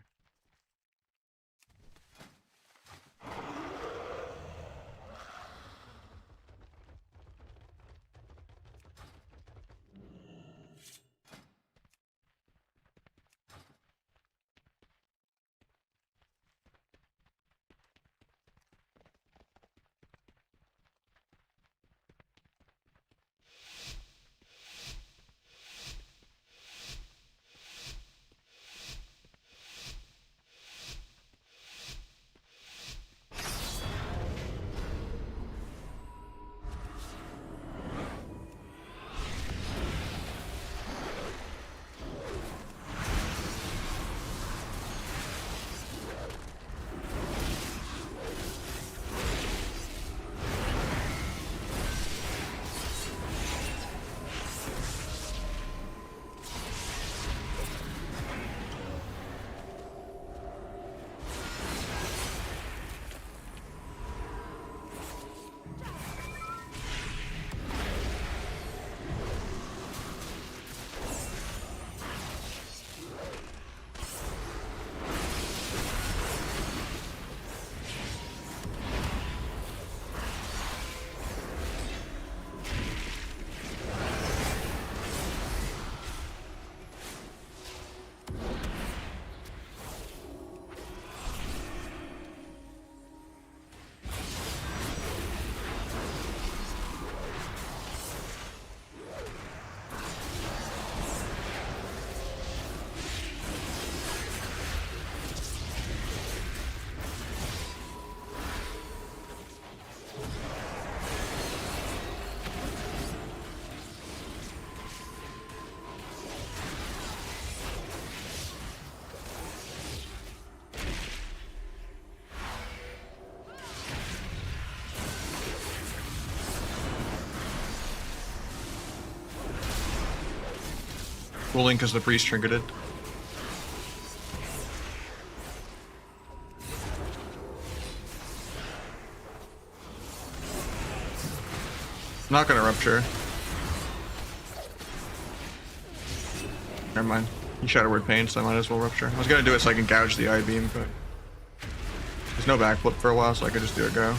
Cooling because the priest triggered it. Not gonna rupture. Never mind. He Shadow Word Pain, so I might as well rupture. I was gonna do it so I can gouge the eye beam, but there's no backflip for a while, so I could just do a go.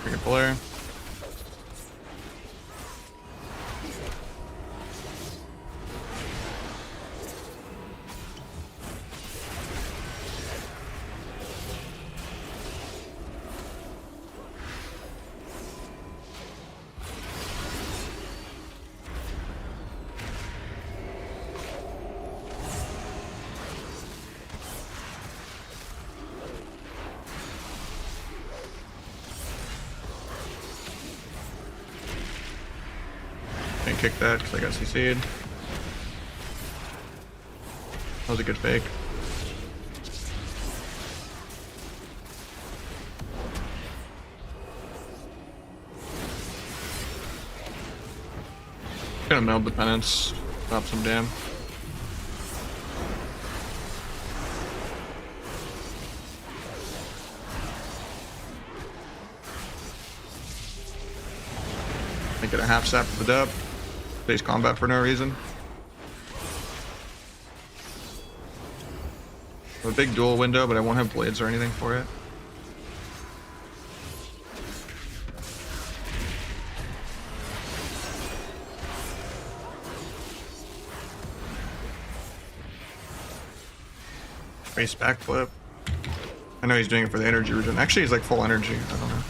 Freaking flare. Can't kick that because I got CC'd. That was a good fake. Gonna meld the penance, stop some dam. Make it a half sap for the dub. Space combat for no reason. A big dual window, but I won't have blades or anything for it. Face backflip. I know he's doing it for the energy regen. Actually, he's like full energy. I don't know.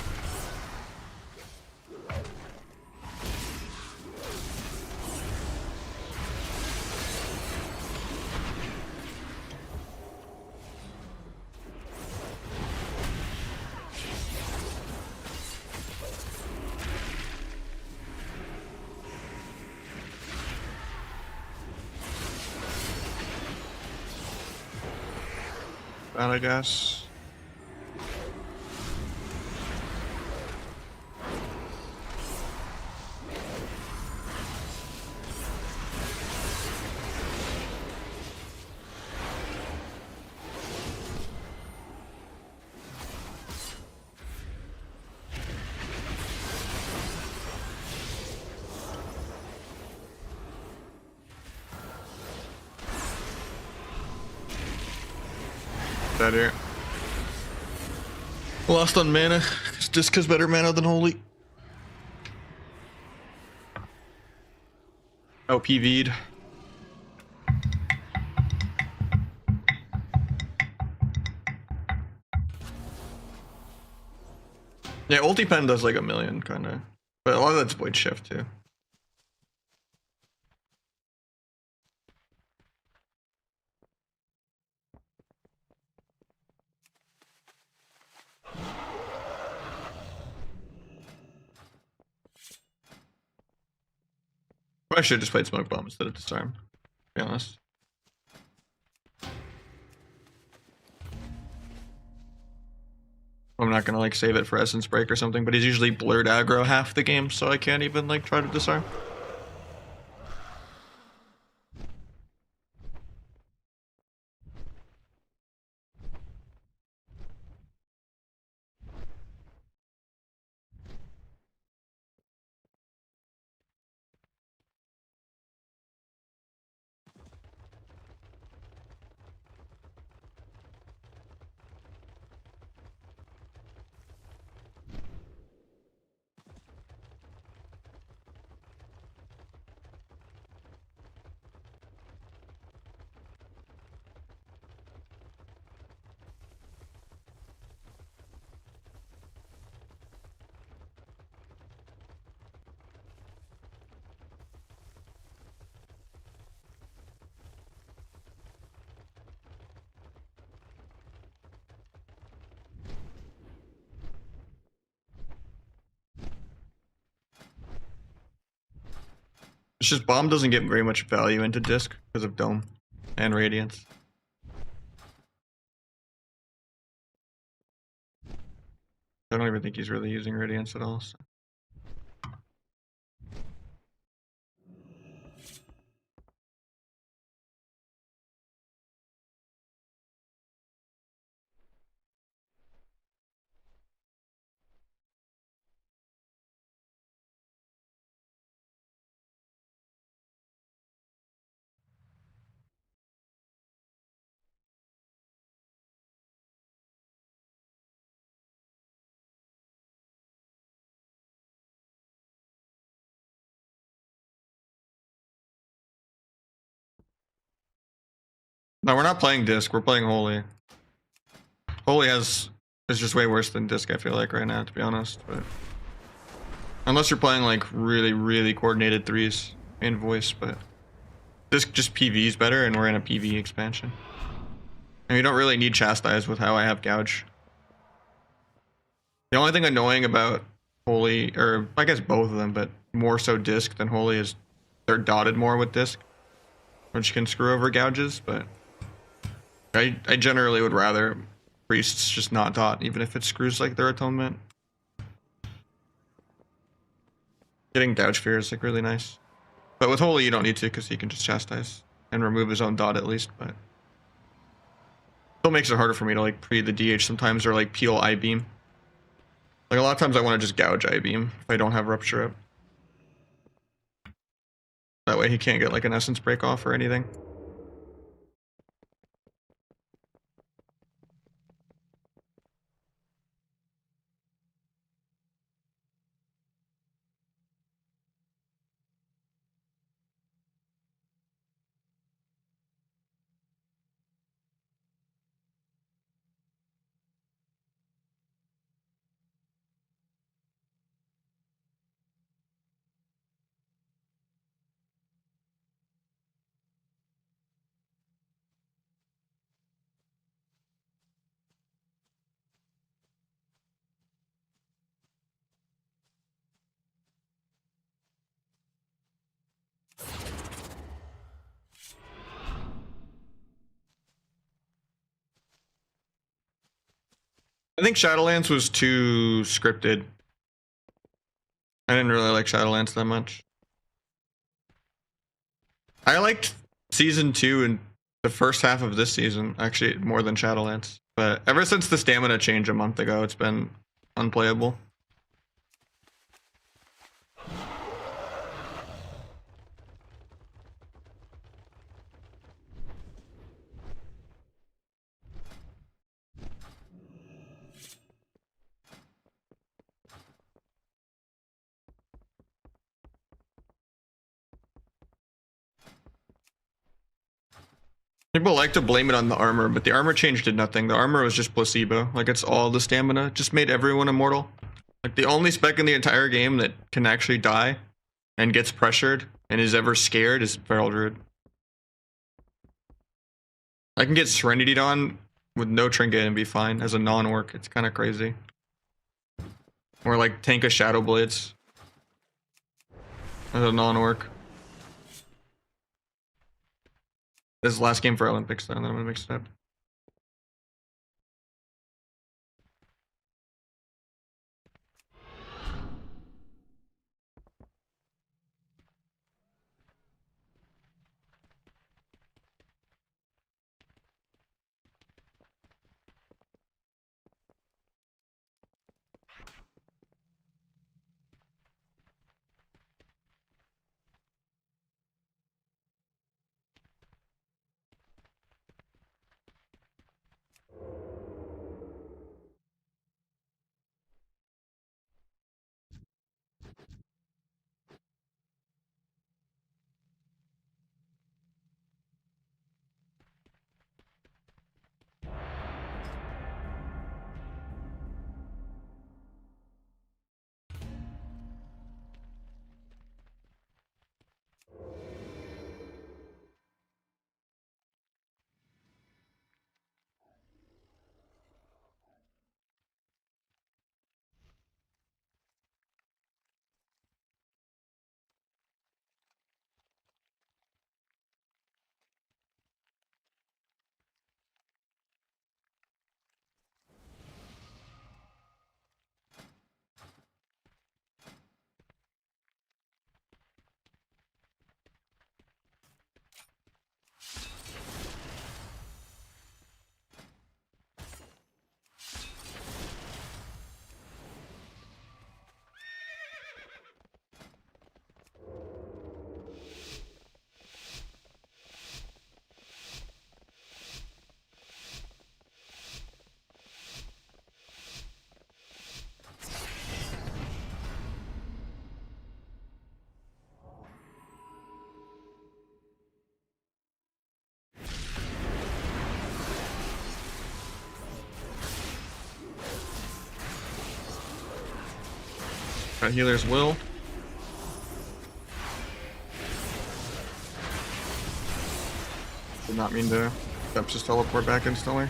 That, I guess. That here. Lost on mana. Just because better mana than Holy. Oh, PV'd. Yeah, ulti pen does like a million, kind of. But a lot of that's Void Shift too. I should have just played Smoke Bomb instead of Disarm, to be honest. I'm not gonna like save it for Essence Break or something, but he's usually blurred aggro half the game, so I can't even like try to disarm. It's just Bomb doesn't get very much value into Disc because of Dome and Radiance. I don't even think he's really using Radiance at all. So. No, we're not playing Disc. We're playing Holy. Holy is just way worse than Disc, I feel like, right now, to be honest. But unless you're playing like really, really coordinated threes in voice, but Disc just PV's better, and we're in a PV expansion. And you don't really need Chastise with how I have Gouge. The only thing annoying about Holy, or I guess both of them, but more so Disc than Holy, is they're dotted more with Disc, which can screw over Gouges, but I generally would rather Priests just not dot, even if it screws like their Atonement. Getting Gouge Fear is like really nice. But with Holy you don't need to, because he can just Chastise and remove his own dot at least, but still makes it harder for me to like pre the DH sometimes, or like peel I-Beam. Like a lot of times I want to just gouge I-Beam if I don't have Rupture up. That way he can't get like an essence break off or anything. I think Shadowlands was too scripted. I didn't really like Shadowlands that much. I liked season 2 and the first half of this season, actually, more than Shadowlands. But ever since the stamina change a month ago, it's been unplayable. People like to blame it on the armor, but the armor change did nothing. The armor was just placebo. Like, it's all the stamina. Just made everyone immortal. Like, the only spec in the entire game that can actually die and gets pressured and is ever scared is Feral Druid. I can get Serenity'd on with no trinket and be fine as a non-orc. It's kind of crazy. Or like tank a Shadow Blades as a non-orc. This is the last game for Olympics, though, and then I'm gonna mix it up. Got Healer's Will. Did not mean to just teleport back instantly.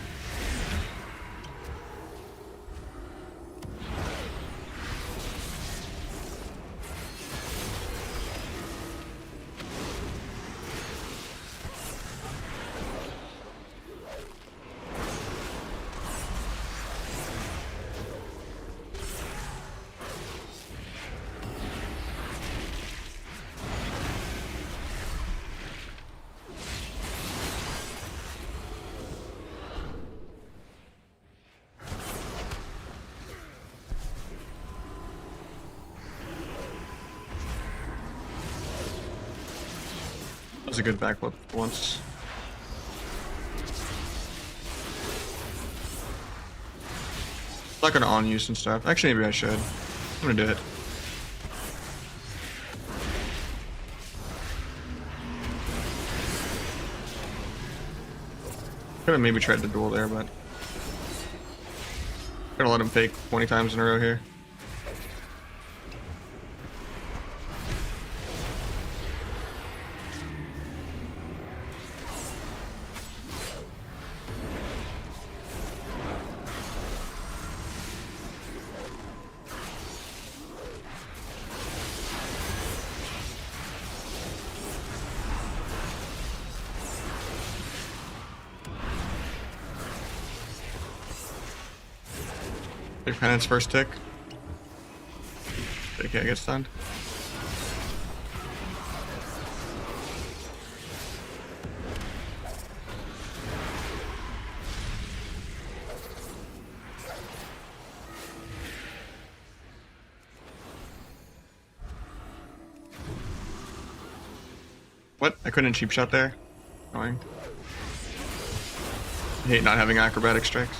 It's a good backflip once. I'm not gonna on use and stuff. Actually, maybe I should. I'm gonna do it. Could have maybe tried to duel there, but gonna let him fake 20 times in a row here. Big penance first tick. Okay, I get stunned. What? I couldn't cheap shot there? Annoying. I hate not having acrobatic strikes.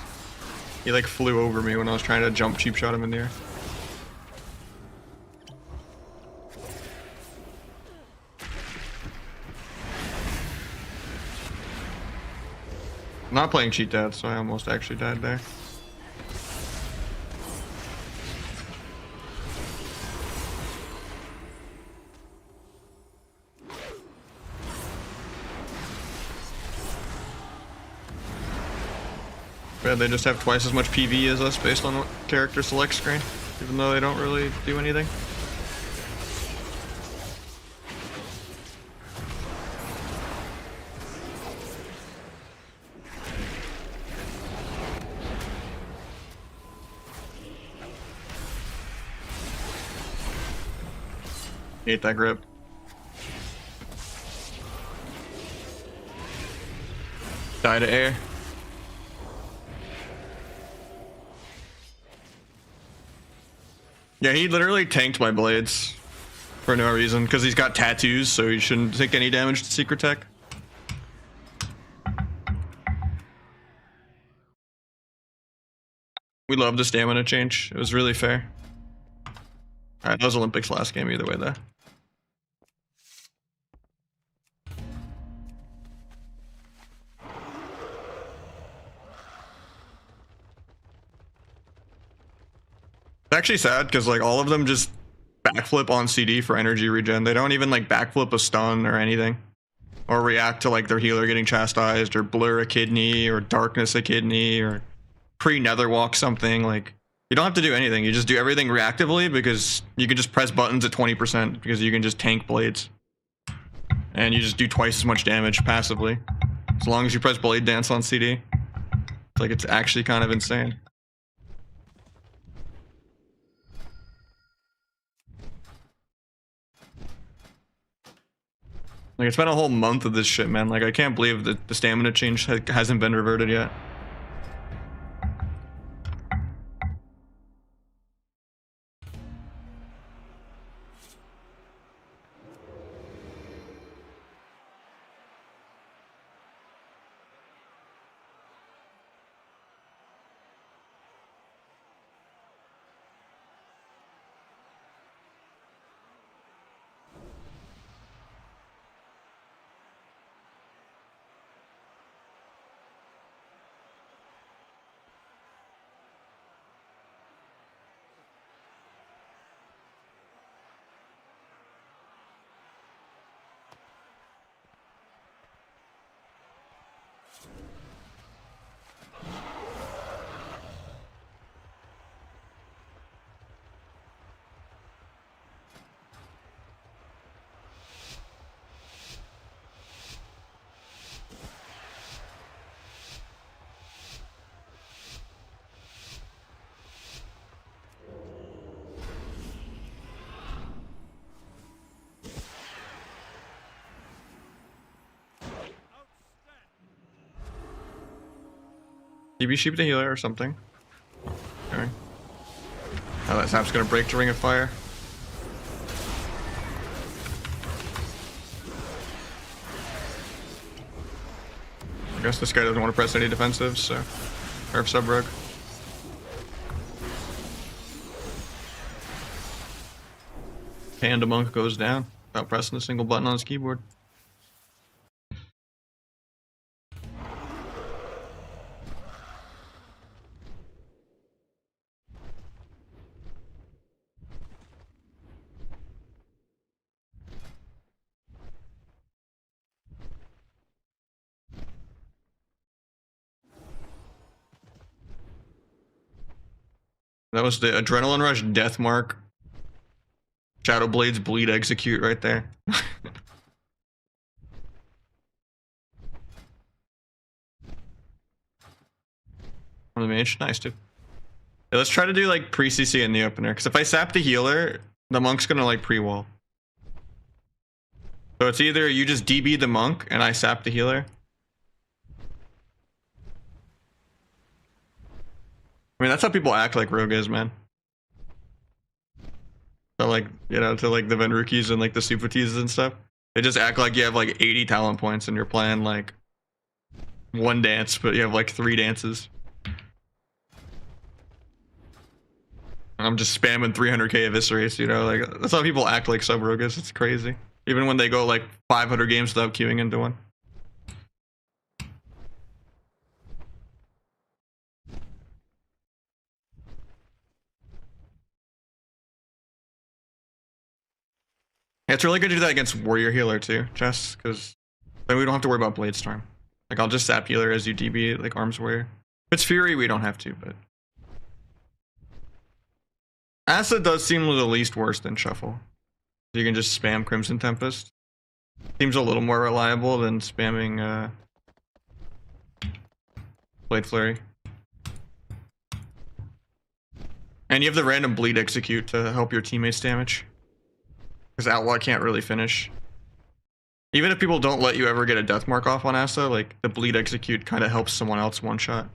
He like flew over me when I was trying to jump cheap shot him in the air. I'm not playing cheat dad, so I almost actually died there. Yeah, they just have twice as much PV as us based on what character select screen, even though they don't really do anything. Hate that grip. Die to air. Yeah, he literally tanked my blades for no reason because he's got tattoos, so he shouldn't take any damage to secret tech. We love the stamina change. It was really fair. Alright, that was Olympics last game either way though. It's actually sad because like all of them just backflip on CD for energy regen. They don't even like backflip a stun or anything. Or react to like their healer getting chastised or blur a kidney or darkness a kidney or pre-nether walk something. Like you don't have to do anything. You just do everything reactively because you can just press buttons at 20% because you can just tank blades. And you just do twice as much damage passively. As long as you press blade dance on CD. It's like it's actually kind of insane. Like, it's been a whole month of this shit, man. Like, I can't believe that the stamina change hasn't been reverted yet. DB sheep the healer or something. Okay. Now that sap's gonna break to Ring of Fire. I guess this guy doesn't want to press any defensives, so Earth sub rogue. Panda Monk goes down without pressing a single button on his keyboard. That was the Adrenaline Rush Death Mark. Shadow Blades Bleed Execute right there. On the mage, nice dude. Yeah, let's try to do like pre-CC in the opener, because if I sap the healer, the monk's gonna like pre-wall. So it's either you just DB the monk and I sap the healer. I mean, that's how people act like Rogue is, man. So like, you know, to like the Venrukis and like the Supatis and stuff. They just act like you have like 80 talent points and you're playing like one dance, but you have like 3 dances. I'm just spamming 300k eviscerates, you know, like that's how people act like sub Rogue is. It's crazy. Even when they go like 500 games without queuing into one. Yeah, it's really good to do that against Warrior Healer too, Jess, because then we don't have to worry about Blade Storm. Like I'll just sap healer as you DB like Arms Warrior. If it's Fury, we don't have to, but Asa does seem the least worse than Shuffle. You can just spam Crimson Tempest. Seems a little more reliable than spamming Blade Flurry. And you have the random Bleed Execute to help your teammates damage. Because Outlaw can't really finish. Even if people don't let you ever get a death mark off on Asa, like the Bleed Execute kind of helps someone else one shot.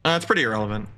It's pretty irrelevant.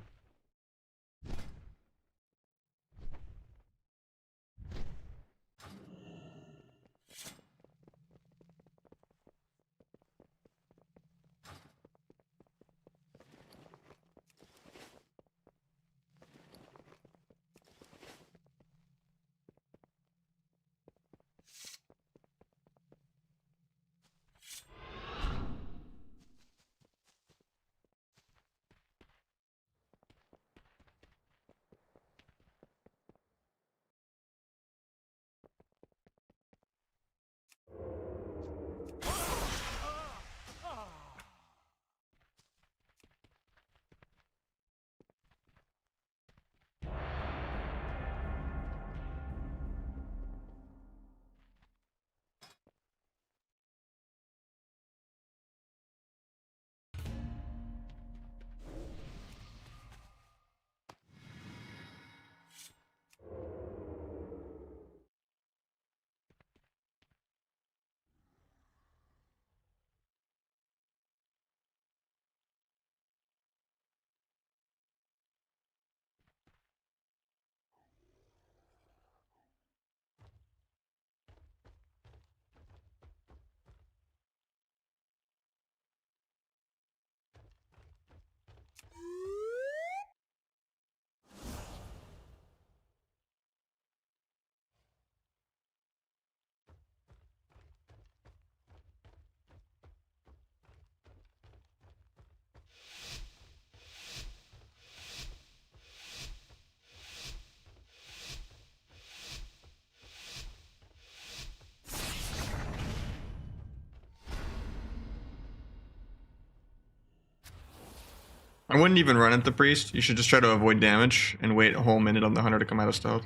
I wouldn't even run at the priest. You should just try to avoid damage and wait a whole minute on the hunter to come out of stealth.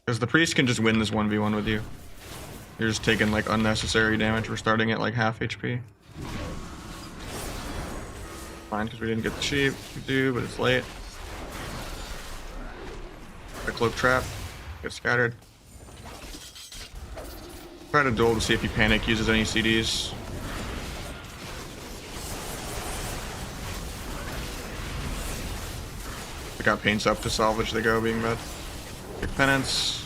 Because the priest can just win this 1v1 with you. You're just taking like unnecessary damage. We're starting at like half HP. Fine, because we didn't get the sheep. We do, but it's late. The cloak trap. Get scattered. Try to duel to see if he panic uses any CDs. I got paints up to salvage the go being bad. Kick penance.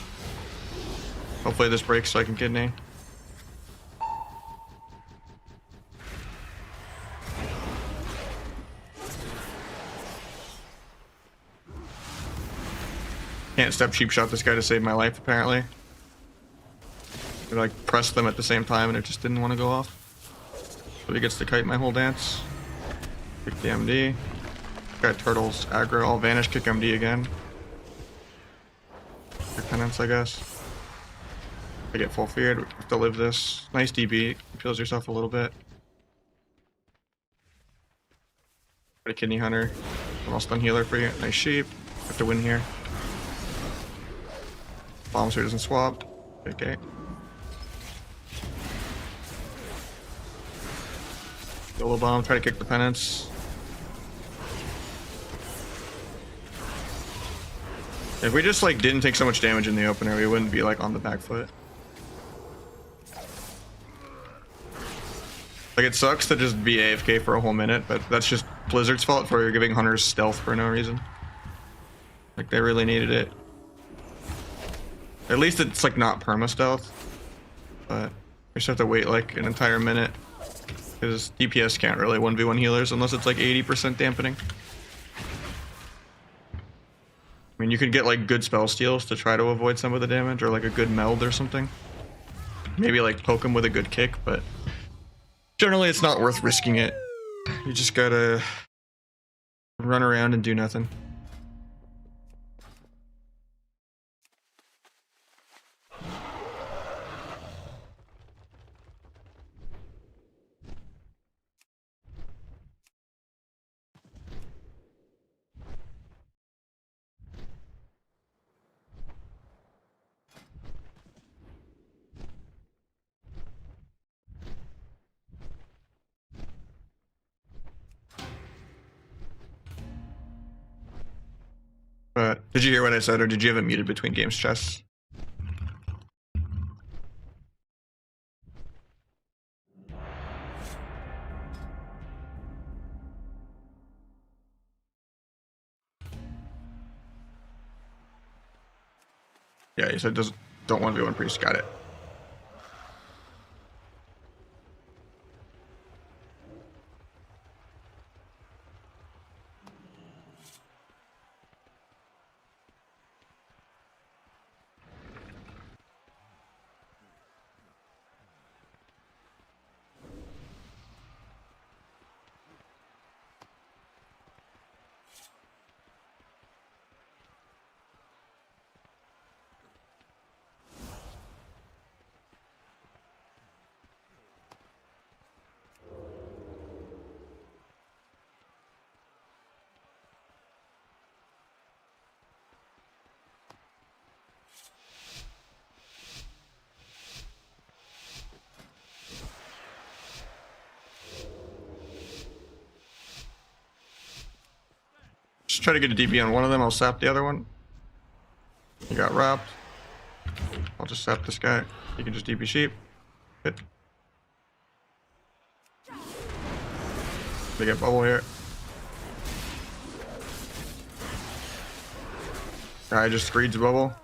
Hopefully this breaks so I can kidney. Can't step cheap shot this guy to save my life, apparently. I like pressed them at the same time and it just didn't want to go off. So he gets to kite my whole dance. Kick the MD. Got turtles aggro. I'll vanish kick MD again. Kick penance, I guess. I get full feared. We have to live this. Nice DB. Feels yourself a little bit. Got a kidney hunter. I'm all stun healer for you. Nice sheep. Have to win here. Bomb so he doesn't swap. Okay. Solo bomb, try to kick the penance. If we just like didn't take so much damage in the opener, we wouldn't be like on the back foot. Like it sucks to just be AFK for a whole minute, but that's just Blizzard's fault for giving hunters stealth for no reason. Like they really needed it. At least it's like not perma stealth, but we just have to wait like an entire minute because DPS can't really 1v1 healers unless it's like 80% dampening. I mean, you could get like good spell steals to try to avoid some of the damage, or like a good meld or something. Maybe like poke him with a good kick, but generally it's not worth risking it. You just gotta run around and do nothing. But did you hear what I said, or did you have it muted between games, Chess? Yeah, you said don't 1v1 priest. Got it. Just try to get a DB on one of them. I'll sap the other one. You got wrapped. I'll just sap this guy. You can just DB sheep. Hit. They get bubble here. Guy just reads bubble.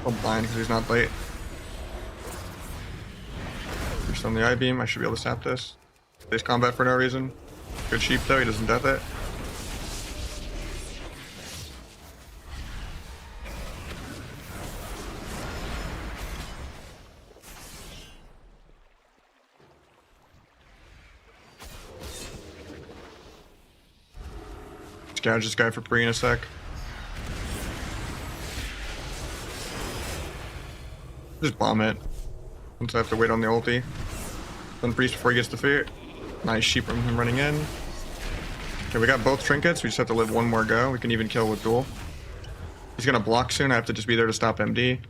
I'm blind because he's not late. Just on the I-beam, I should be able to sap this. Base combat for no reason. Good sheep though, he doesn't death it. Gouge this guy for free in a sec. Just bomb it. Once I have to wait on the ulti. Then priest before he gets the fear. Nice sheep from him running in. Okay, we got both trinkets. We just have to live one more go. We can even kill with duel. He's gonna block soon. I have to just be there to stop MD.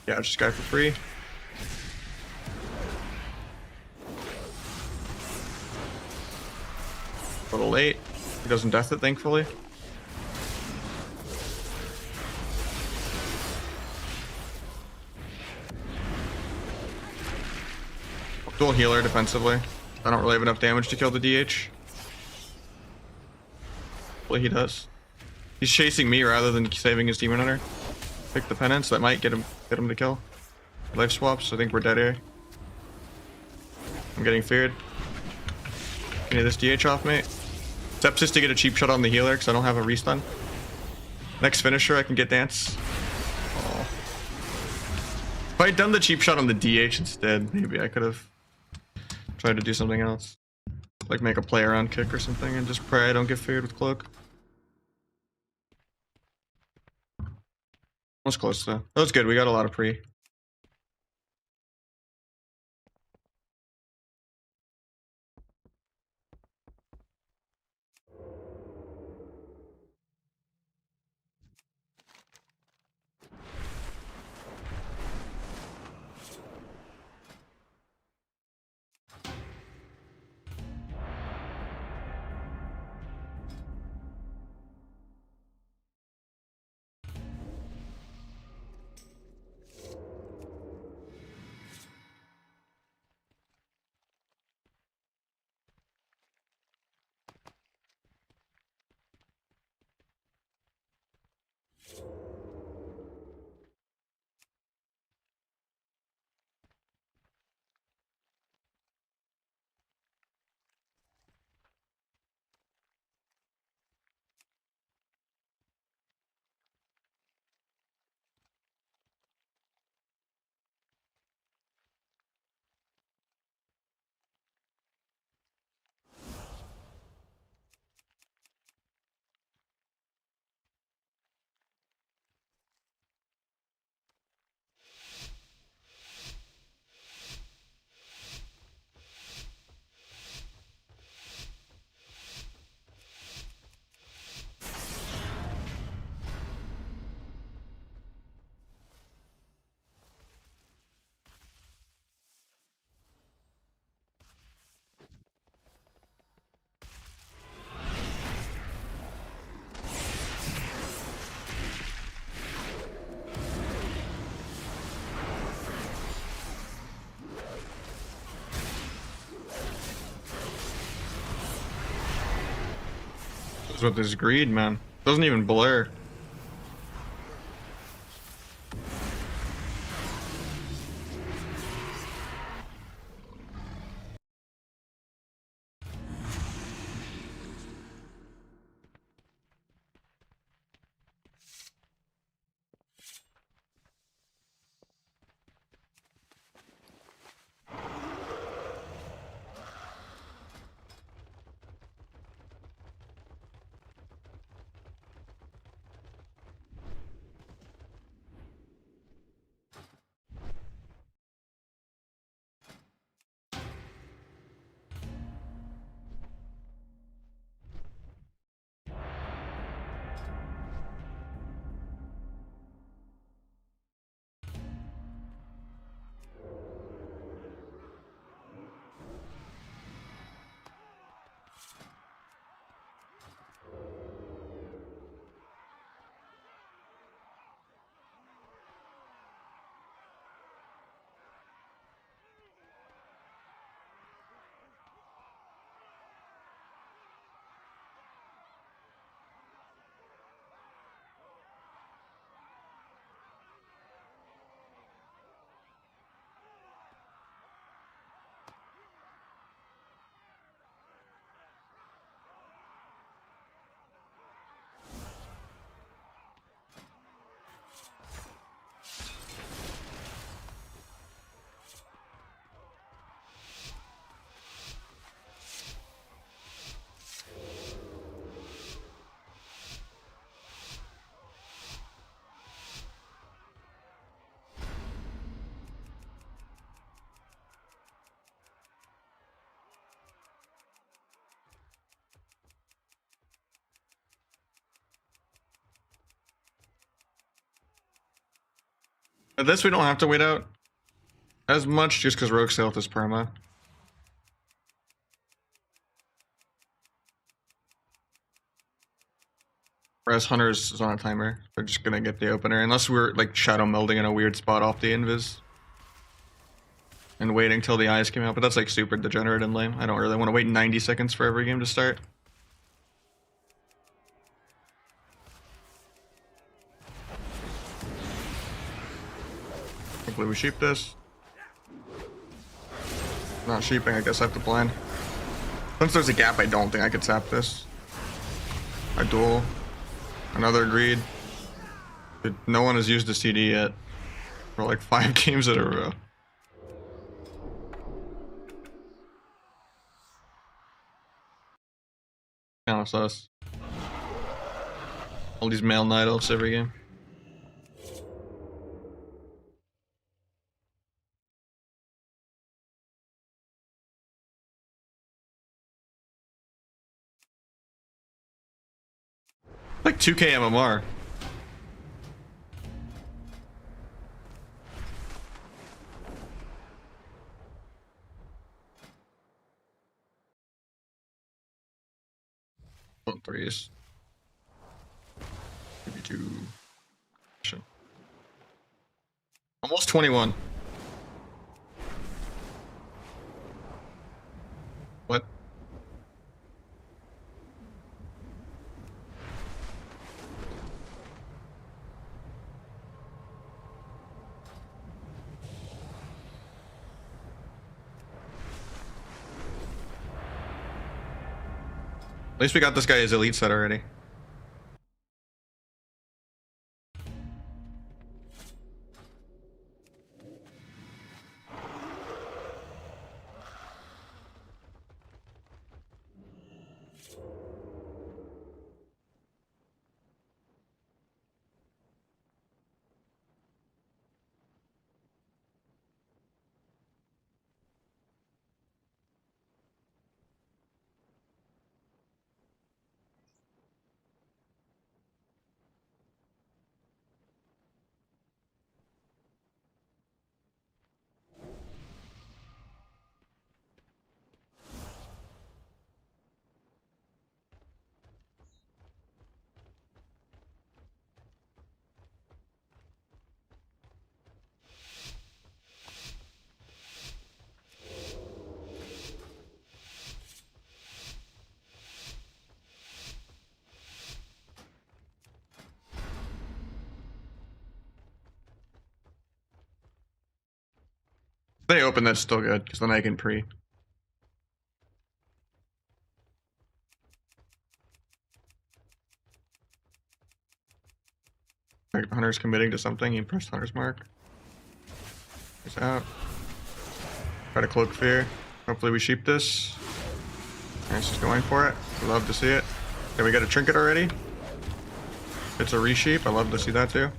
Yeah, just guy for free. A little late. He doesn't death it, thankfully. Dual healer defensively. I don't really have enough damage to kill the DH. Well, he does. He's chasing me rather than saving his demon hunter. Pick the penance, that might get him to kill. Life swaps, I think we're dead here. I'm getting feared. Can you get this DH off, mate? Sepsis to get a cheap shot on the healer because I don't have a restun. Next finisher, I can get dance. Oh. If I had done the cheap shot on the DH instead, maybe I could have tried to do something else. Like make a play around kick or something and just pray I don't get feared with cloak. Was close though. That was good. We got a lot of pre. With this greed, man. Doesn't even blur. At this, we don't have to wait out as much just because Rogue Stealth is perma. Whereas Hunters is on a timer. They're just gonna get the opener. Unless we're like shadow melding in a weird spot off the invis. And waiting till the eyes came out. But that's like super degenerate and lame. I don't really want to wait 90 seconds for every game to start. Hopefully we sheep this. Not sheeping, I guess I have to blind. Since there's a gap, I don't think I could tap this. I duel. Another greed. Dude, no one has used a CD yet. For like 5 games in a row. Kind of sus. All these male night elves every game. Like 2k MMR. Threes. Maybe 2. Almost 21. What? At least we got this guy his elite set already. If they open, that's still good, because then I can pre. Right, Hunter's committing to something. He pressed Hunter's mark. He's out. Try to cloak fear. Hopefully we sheep this. Nice, just going for it. Love to see it. Okay, we got a trinket already. It's a resheep. I love to see that too.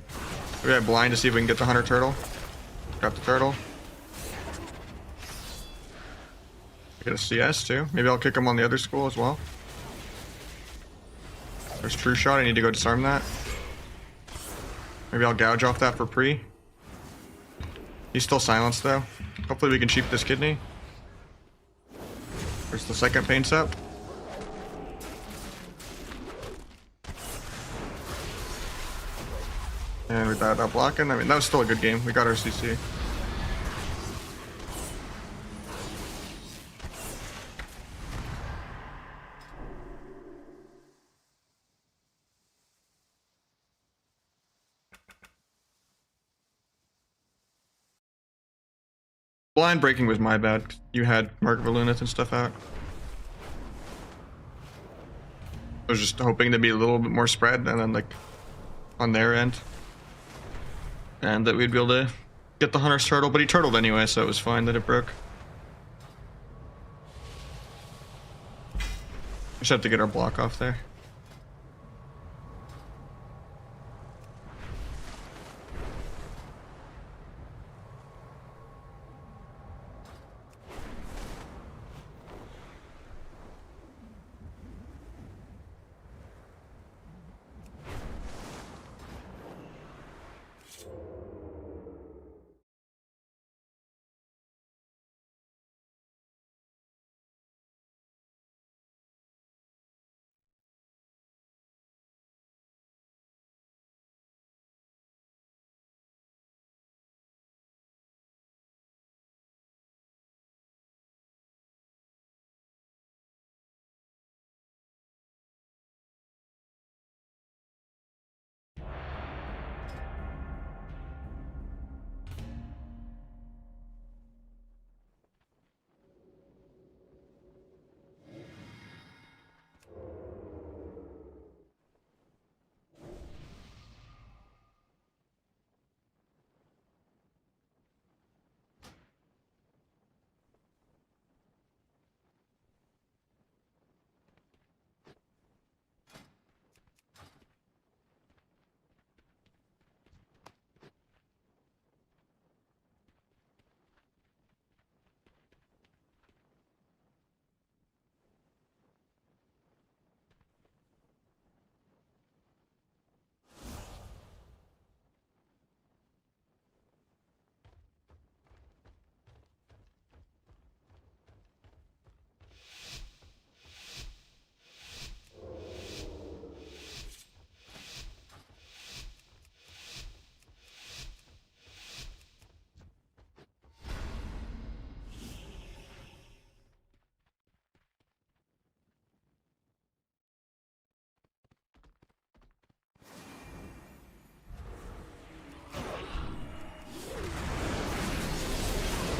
We got blind to see if we can get the Hunter turtle. Got the turtle. We got a CS too. Maybe I'll kick him on the other school as well. There's True Shot. I need to go disarm that. Maybe I'll gouge off that for pre. He's still silenced though. Hopefully we can sheep this kidney. There's the second pain set. And we died out blocking. I mean, that was still a good game. We got our CC. Blind breaking was my bad. You had Mark of Lunith and stuff out. I was just hoping to be a little bit more spread and then like on their end. And that we'd be able to get the Hunter's turtle, but he turtled anyway, so it was fine that it broke. Just have to get our block off there.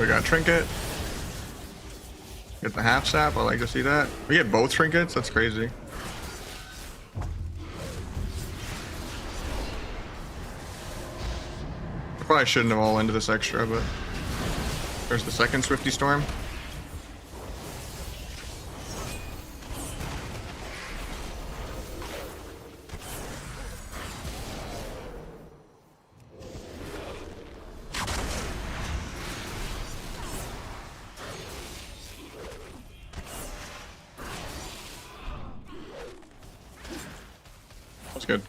We got trinket. Get the half sap. I like to see that. We get both trinkets. That's crazy. Probably shouldn't have all into this extra, but there's the second Swifty Storm. That's good.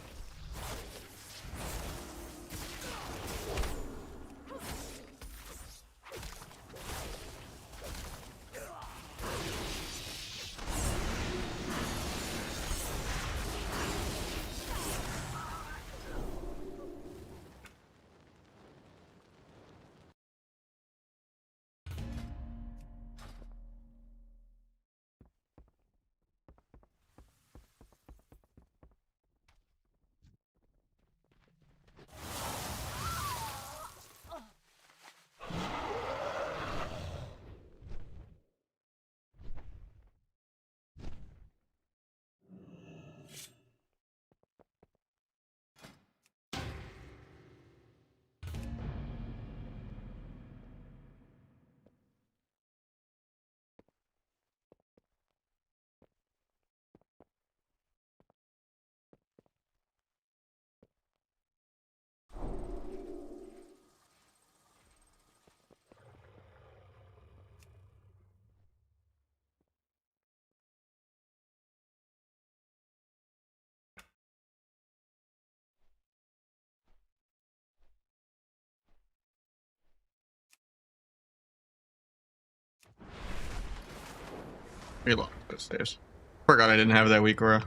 Reload those stairs. Forgot I didn't have that weak aura.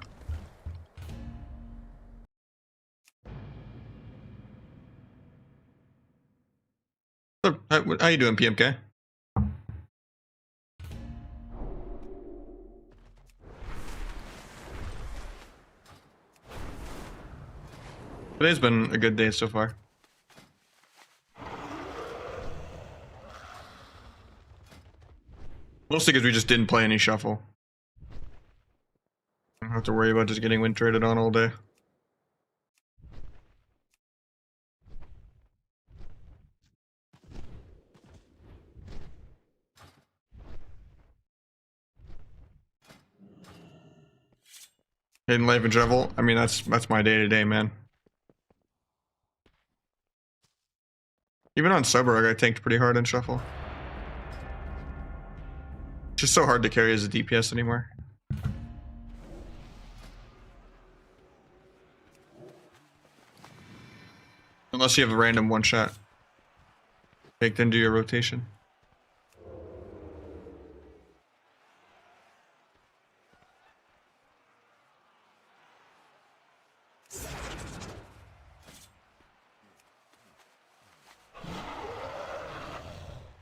So, how you doing, PMK? Today's been a good day so far. Mostly because we just didn't play any shuffle. I don't have to worry about just getting win traded on all day. Hidden life and travel. I mean, that's my day to day, man. Even on Subarug, I tanked pretty hard in shuffle. It's just so hard to carry as a DPS anymore. Unless you have a random one shot baked into your rotation.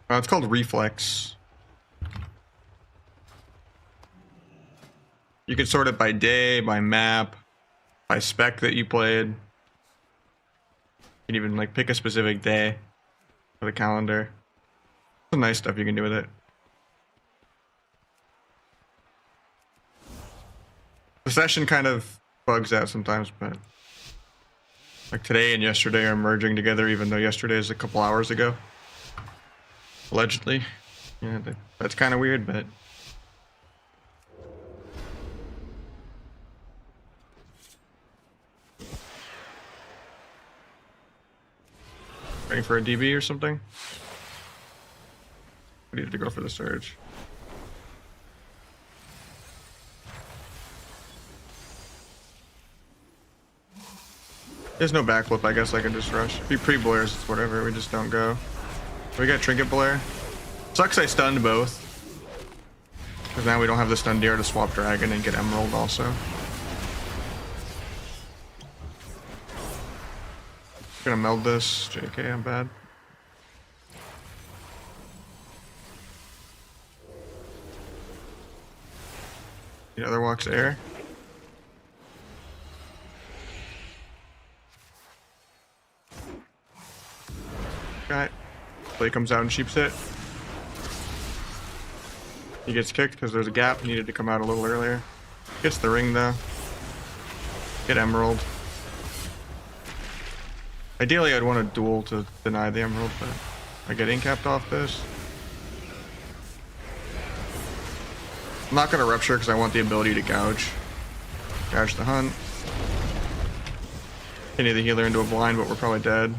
It's called Reflex. You can sort it by day, by map, by spec that you played. You can even like pick a specific day for the calendar. Some nice stuff you can do with it. The session kind of bugs out sometimes, but like today and yesterday are merging together, even though yesterday is a couple hours ago. Allegedly. Yeah, that's kind of weird, but waiting for a DB or something? We needed to go for the surge. There's no backflip, I guess I can just rush. If he pre-blares, it's whatever, we just don't go. We got Trinket Blare. Sucks I stunned both. Because now we don't have the stun DR to swap Dragon and get Emerald also. Gonna meld this. JK, I'm bad. The other walks air. Got it. Play comes out and sheeps it. He gets kicked because there's a gap. He needed to come out a little earlier. Gets the ring though. Get emerald. Ideally, I'd want a duel to deny the emerald, but I get incapped off this. I'm not gonna rupture because I want the ability to gouge. Gouge the hunt. Continue the healer into a blind, but we're probably dead.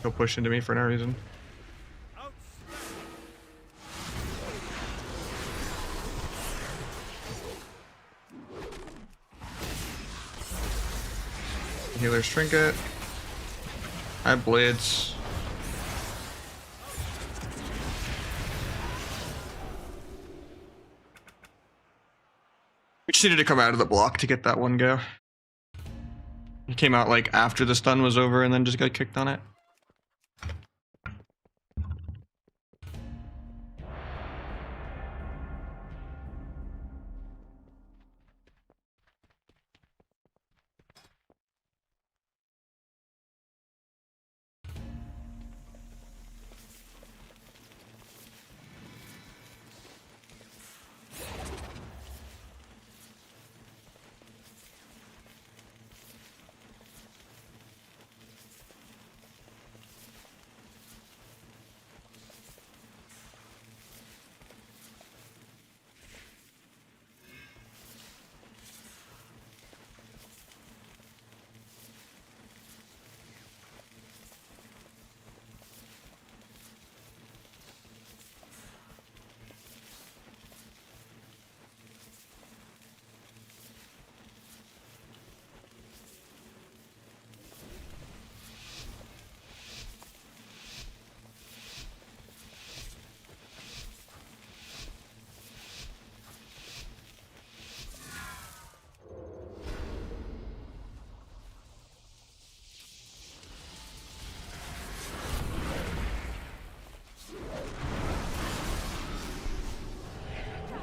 He'll push into me for no reason. Healer's trinket. I have blades. We just needed to come out of the block to get that one go. He came out like after the stun was over and then just got kicked on it.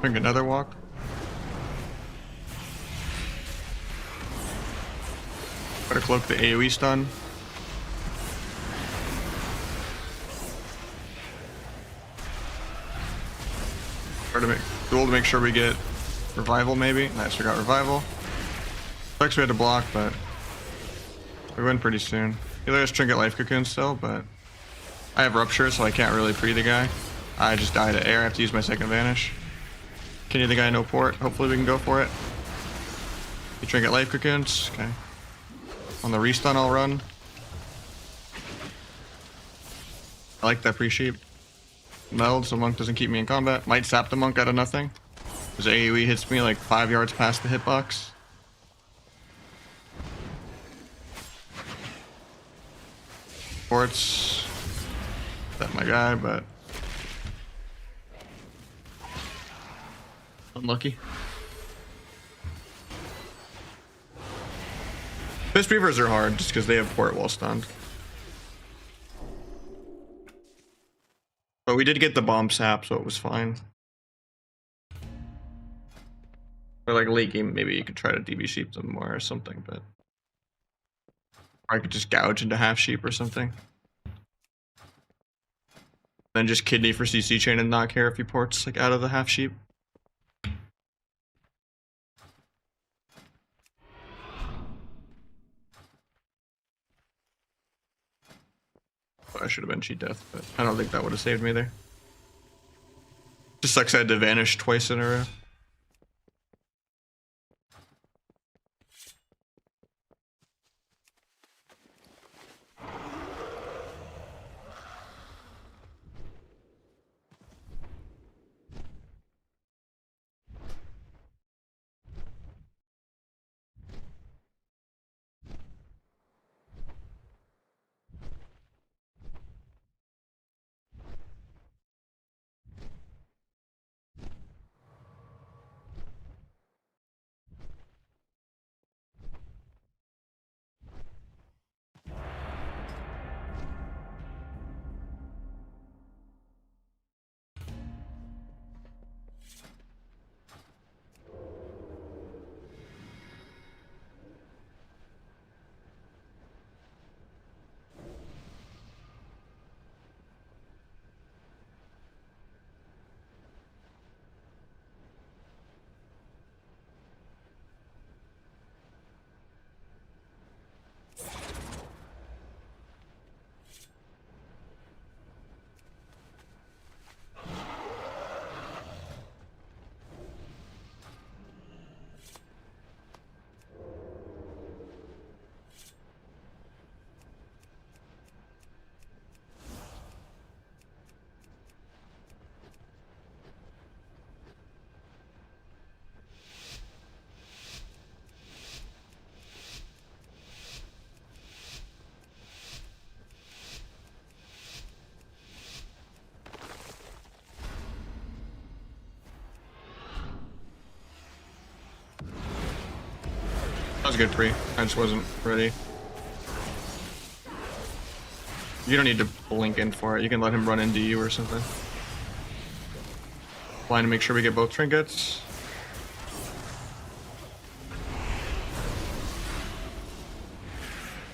Bring another walk. Better cloak the AoE stun. Try to make duel to make sure we get revival maybe. Nice, we got revival. Sucks we had to block, but we win pretty soon. Healer has trinket life cocoon still, but I have rupture, so I can't really pre the guy. I just die to air. I have to use my second vanish. Can you the guy no port? Hopefully we can go for it. You trinket life cocoons. Okay. On the restun I'll run. I like that pre-sheep. Meld so monk doesn't keep me in combat. Might sap the monk out of nothing. His AoE hits me like 5 yards past the hitbox. Ports. That my guy, but unlucky. Fist Reavers are hard just because they have port while stunned. But we did get the bomb sap, so it was fine. Or like late game, maybe you could try to DB sheep them more or something, but or I could just gouge into half sheep or something. Then just kidney for CC chain and not care if he ports like out of the half sheep. I should have been cheat death, but I don't think that would have saved me there. Just sucks I had to vanish twice in a row. good pre. I just wasn't ready. You don't need to blink in for it. You can let him run into you or something. Line to make sure we get both trinkets.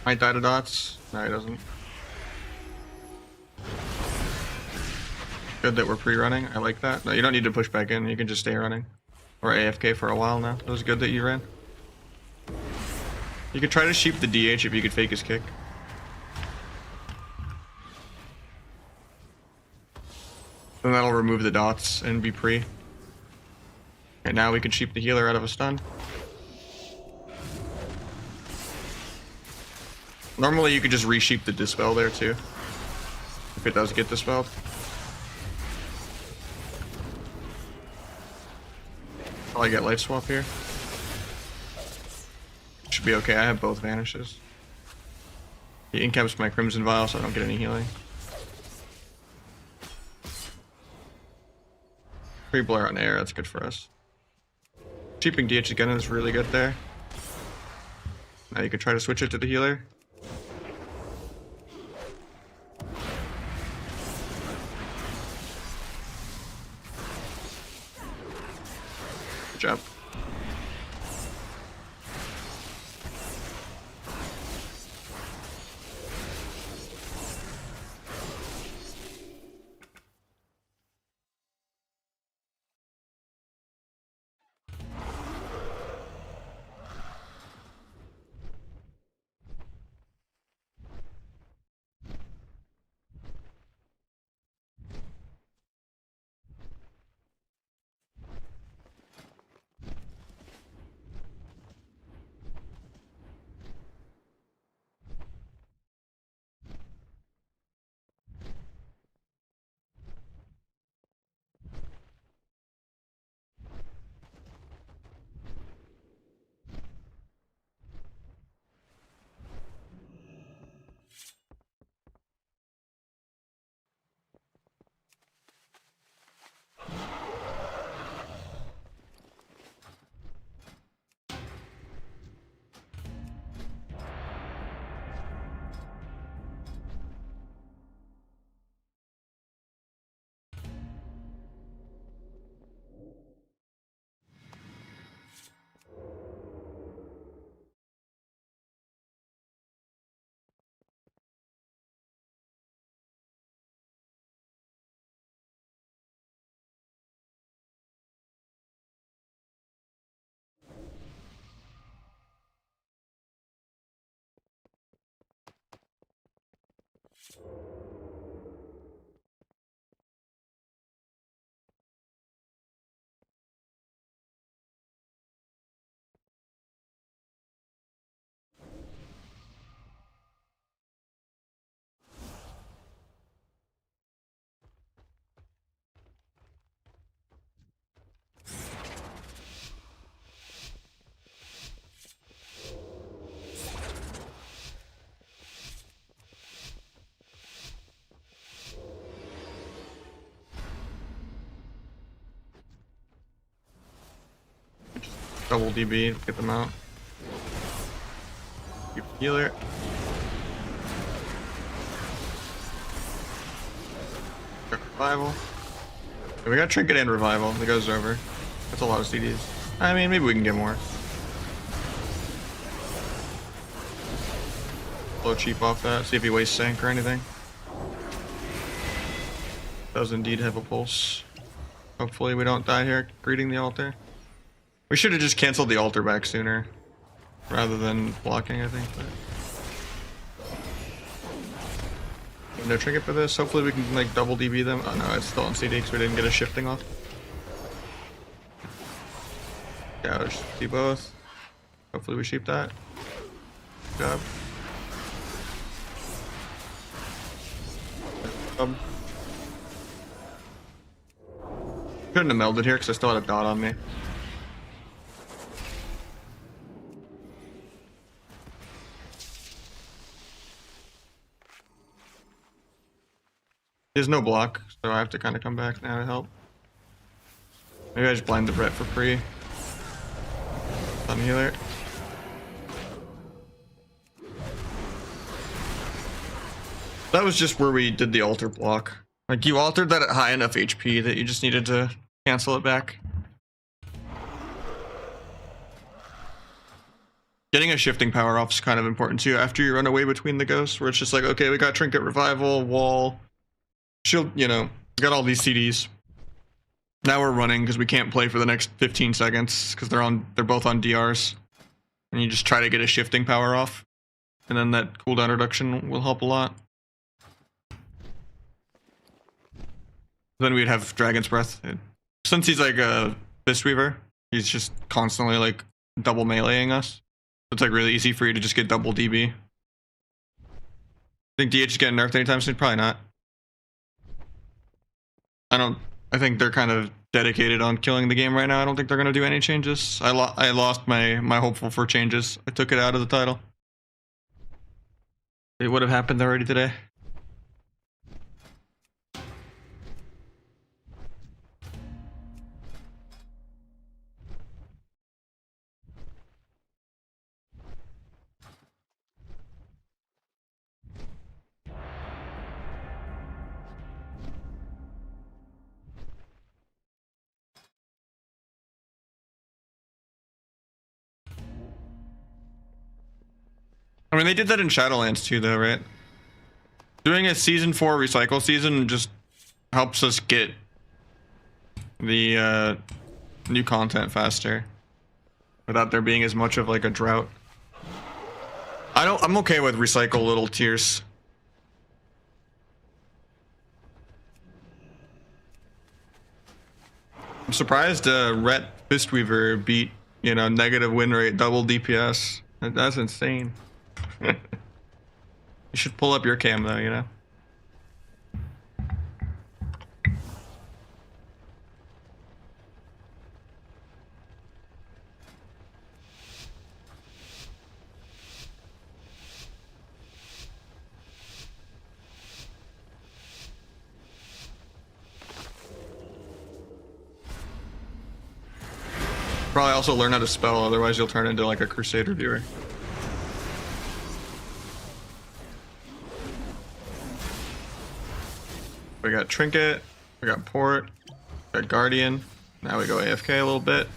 Might die to dots. No, he doesn't. Good that we're pre-running. I like that. No, you don't need to push back in. You can just stay running. Or AFK for a while now. It was good that you ran. You could try to sheep the DH if you could fake his kick. Then that'll remove the dots and be pre. Okay, now we can sheep the healer out of a stun. Normally you could just resheep the dispel there too. If it does get dispelled. Probably get life swap here. Should be okay, I have both vanishes. He incaps my Crimson Vial so I don't get any healing. Free Blur on air, that's good for us. Cheaping DH again is really good there. Now you can try to switch it to the healer. Good job. Double DB, get them out. Keep healer. Revival. Okay, we got Trinket and Revival. It goes over. That's a lot of CDs. I mean, maybe we can get more. Blow cheap off that. See if he wastes sync or anything. Does indeed have a pulse. Hopefully we don't die here greeting the altar. We should have just canceled the altar back sooner, rather than blocking, I think. But no trinket for this. Hopefully we can like double DB them. Oh no, it's still on CD because we didn't get a shifting off. Yeah, let's see both. Hopefully we sheep that. Good job. Couldn't have melded here because I still had a dot on me. There's no block, so I have to kind of come back now to help. Maybe I just blind the Brett for free. Stun healer. That was just where we did the altar block. Like, you altered that at high enough HP that you just needed to cancel it back. Getting a shifting power off is kind of important too after you run away between the ghosts, where it's just like, okay, we got Trinket Revival, Wall, Shield, you know, got all these CDs. Now we're running because we can't play for the next 15 seconds because they're both on DRs. And you just try to get a shifting power off. And then that cooldown reduction will help a lot. Then we'd have Dragon's Breath. Since he's like a Fistweaver, he's just constantly like double meleeing us. It's like really easy for you to just get double DB. Think DH is getting nerfed anytime soon? Probably not. I think they're kind of dedicated on killing the game right now. I don't think they're going to do any changes. I lost my hopeful for changes. I took it out of the title. It would have happened already today. I mean, they did that in Shadowlands too, though, right? Doing a Season 4 recycle season just helps us get the new content faster without there being as much of like a drought. I'm okay with recycle little tiers. I'm surprised Ret Fistweaver beat, you know, negative win rate, double DPS. That's insane. You should pull up your cam though, you know? Probably also learn how to spell, otherwise you'll turn into like a Crusader viewer. We got Trinket, we got Port, we got Guardian. Now we go AFK a little bit.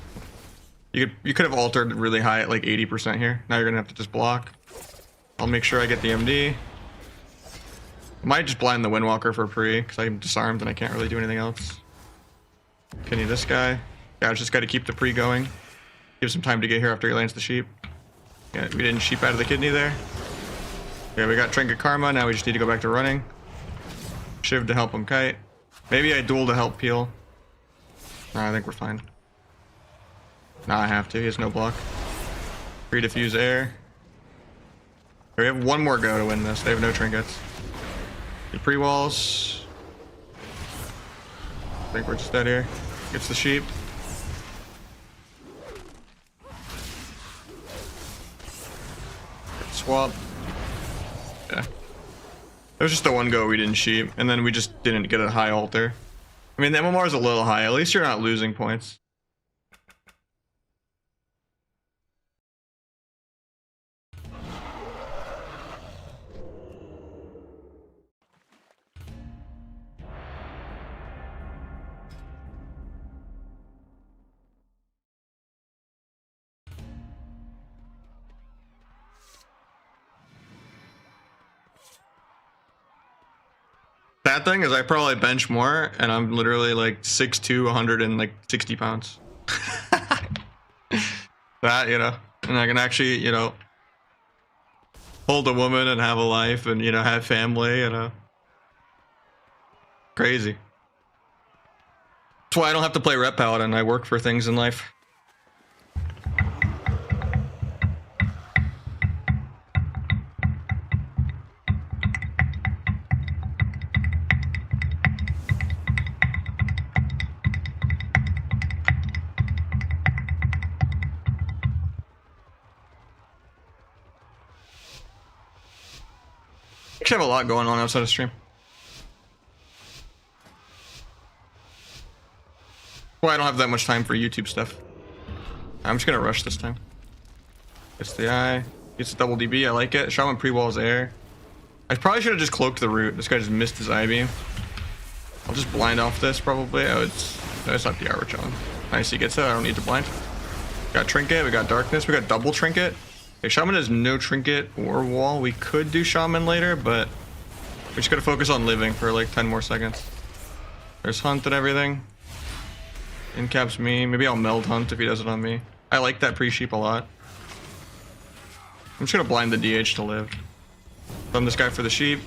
You could have altered really high at like 80% here. Now you're gonna have to just block. I'll make sure I get the MD. I might just blind the Windwalker for pre because I'm disarmed and I can't really do anything else. Kenny this guy. Yeah, I just got to keep the pre going. Give some time to get here after he lands the sheep. Yeah, we didn't sheep out of the kidney there. Yeah, we got Trinket Karma. Now we just need to go back to running. Shiv to help him kite. Maybe I duel to help peel. Nah, I think we're fine. Nah, I have to. He has no block. Free diffuse air. We have one more go to win this. They have no trinkets. The pre-walls. I think we're just dead here. Gets the sheep. Swap. Yeah. It was just the one go we didn't sheep, and then we just didn't get a high altar. I mean, the MMR is a little high. At least you're not losing points. Bad thing is I probably bench more, and I'm literally like 6'2", 160 pounds. That, you know, and I can actually, you know, hold a woman and have a life and, you know, have family, you know. Crazy. That's why I don't have to play Rep Paladin. I work for things in life. I have a lot going on outside of stream. Well, I don't have that much time for YouTube stuff. I'm just gonna rush this time. Gets the eye. Gets the double DB. I like it. Shaman pre-walls air. I probably should have just cloaked the root. This guy just missed his I-beam. I'll just blind off this probably. Oh, it's not the armor challenge. Nice, he gets it. I don't need to blind. Got trinket, we got darkness, we got double trinket. Okay, shaman has no trinket or wall. We could do shaman later, but we're just gonna focus on living for like 10 more seconds. There's hunt and everything. Incaps me. Maybe I'll meld hunt if he does it on me. I like that pre-sheep a lot. I'm just gonna blind the DH to live. Thumb this guy for the sheep.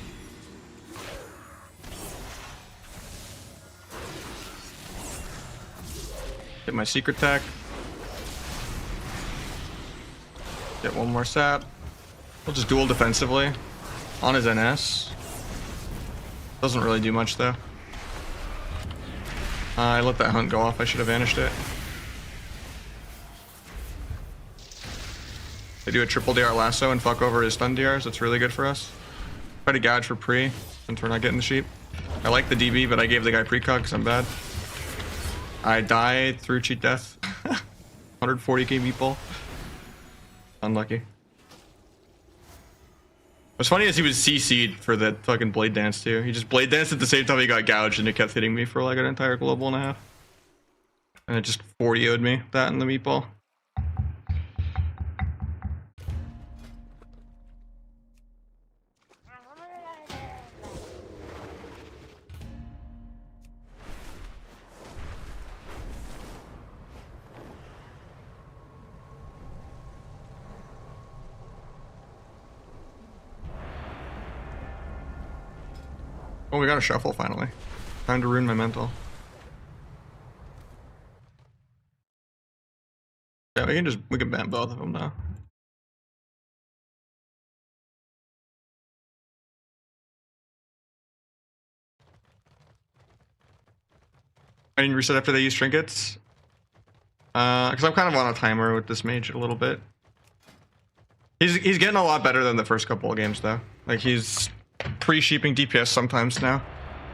Get my secret tech. Get one more sap. We'll just duel defensively on his NS. Doesn't really do much though. I let that hunt go off. I should have vanished it. They do a triple DR lasso and fuck over his stun DRs. That's really good for us. Try to gouge for pre since we're not getting the sheep. I like the DB, but I gave the guy precog because I'm bad. I died through cheat death. 140k meatball. Unlucky. What's funny is he was CC'd for that fucking blade dance too. He just blade danced at the same time he got gouged and it kept hitting me for like an entire global and a half. And it just 40-0'd me, that and the meatball. Oh, we got a shuffle finally. Time to ruin my mental. Yeah, we can ban both of them now. I didn't reset after they use trinkets. Because I'm kind of on a timer with this mage a little bit. He's getting a lot better than the first couple of games though. Like he's pre-sheeping DPS sometimes now,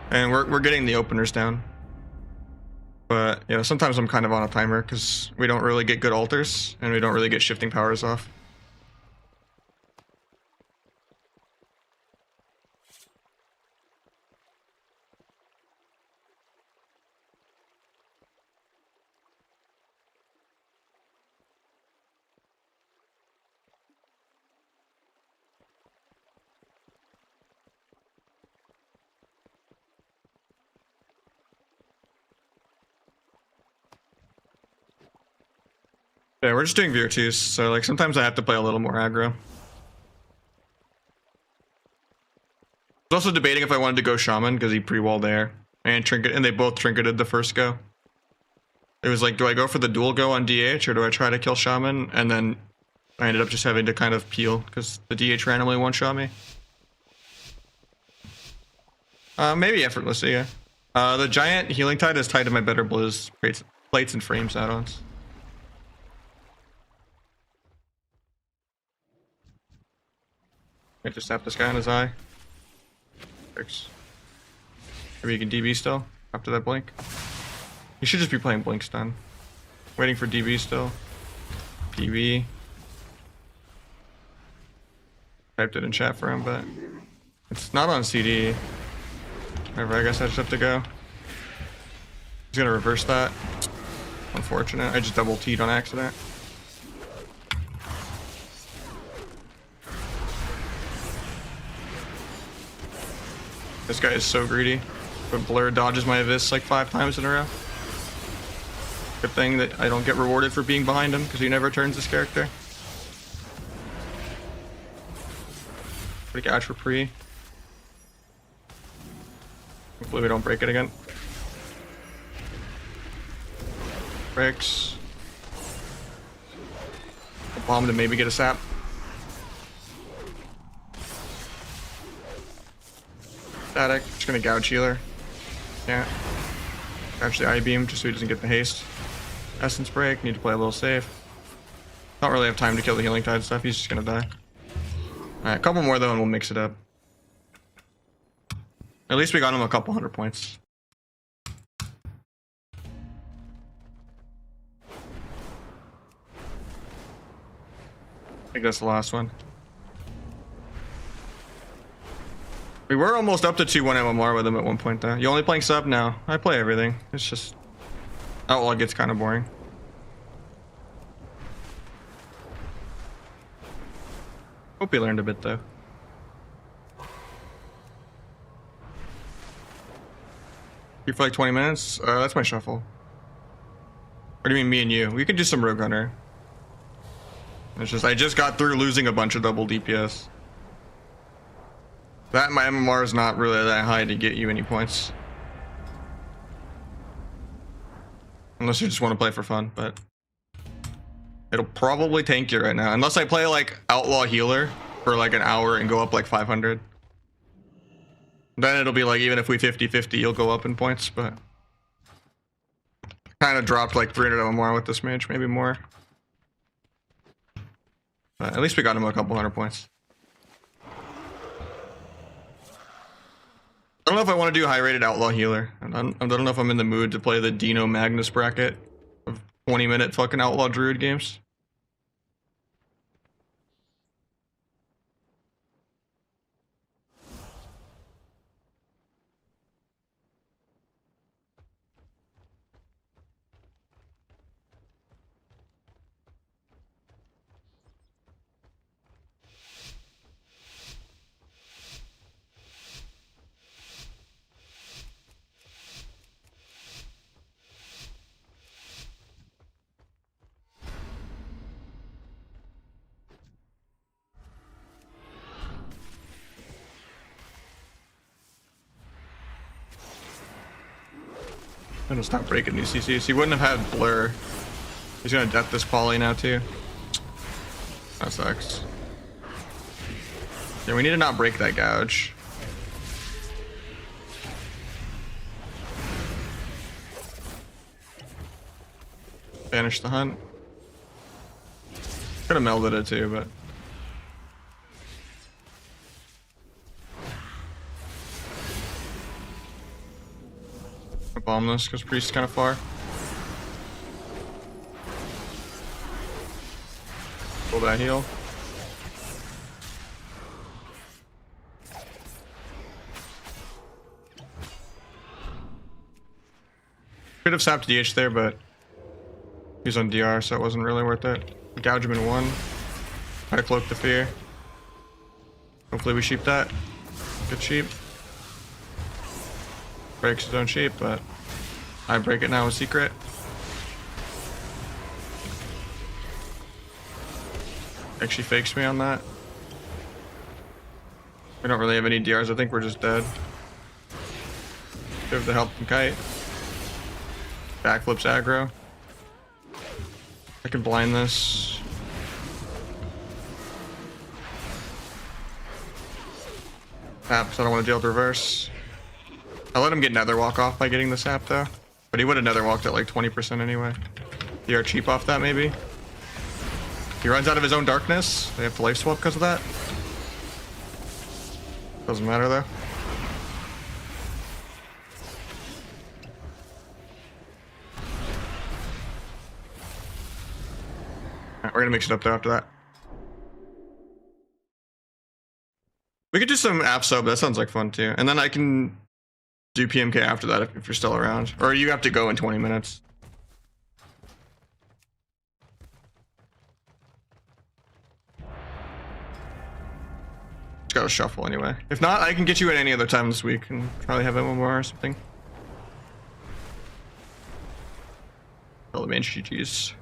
and we're getting the openers down. But you know, sometimes I'm kind of on a timer because we don't really get good altars and we don't really get shifting powers off. Yeah, we're just doing Virtus, so like sometimes I have to play a little more aggro. I was also debating if I wanted to go Shaman because he pre-walled there and Trinket, and they both trinketed the first go. It was like, do I go for the dual go on DH or do I try to kill Shaman? And then I ended up just having to kind of peel because the DH randomly one-shot me. Maybe effortlessly, yeah. The giant healing tide is tied to my better blizz plates and frames add-ons. I just tap this guy on his eye. Works. Maybe you can DB still after that blink. You should just be playing blink stun. Waiting for DB still. DB. Typed it in chat for him, but it's not on CD. Whatever, I guess I just have to go. He's gonna reverse that. Unfortunate. I just double T'd on accident. This guy is so greedy. But Blur dodges my Abyss like 5 times in a row. Good thing that I don't get rewarded for being behind him because he never turns his character. Pretty gouge for pre. Hopefully we don't break it again. Breaks. Bomb to maybe get a sap. Static. Just gonna gouge healer. Yeah. Gouge the I-beam just so he doesn't get the haste. Essence break. Need to play a little safe. Don't really have time to kill the healing tide stuff. He's just gonna die. Alright, a couple more though and we'll mix it up. At least we got him a couple 100 points. I think that's the last one. We were almost up to 2-1 MMR with him at one point though. You only playing sub? No, I play everything. It's just Outlaw gets kind of boring. Hope he learned a bit though. You for like 20 minutes? That's my shuffle. What do you mean me and you? We could do some Rogue Hunter. It's just I just got through losing a bunch of double DPS. That my MMR is not really that high to get you any points. Unless you just want to play for fun, but it'll probably tank you right now. Unless I play like Outlaw Healer for like an hour and go up like 500. Then it'll be like even if we 50-50, you'll go up in points, but kind of dropped like 300 MMR with this mage, maybe more. But at least we got him a couple hundred points. I don't know if I want to do high rated Outlaw Healer. I don't know if I'm in the mood to play the Dino Magnus bracket of 20-minute fucking Outlaw Druid games. I'm gonna stop breaking new CCs. He wouldn't have had Blur. He's gonna death this poly now too. That sucks. Yeah, we need to not break that gouge. Banish the hunt. Could have melded it too, but I'll bomb this because priest's kind of far. Pull that heal. Could have sapped DH there, but he's on DR, so it wasn't really worth it. Gouge him in one. Try to cloak the fear. Hopefully we sheep that. Good sheep. Breaks his own sheep, but I break it now with secret. Actually fakes me on that. We don't really have any DRs. I think we're just dead. Give the help from Kite. Backflips aggro. I can blind this. Perhaps I don't want to deal with reverse. I let him get nether walk off by getting the sap though. But he would have nether walked at like 20% anyway. DR cheap off that maybe. He runs out of his own darkness. They have to life swap because of that. Doesn't matter though. Alright, we're gonna mix it up though after that. We could do some app sub, that sounds like fun too. And then I can do PMK after that if you're still around. Or you have to go in 20 minutes. Just gotta shuffle anyway. If not, I can get you at any other time this week and probably have MMR or something. All the main GGs.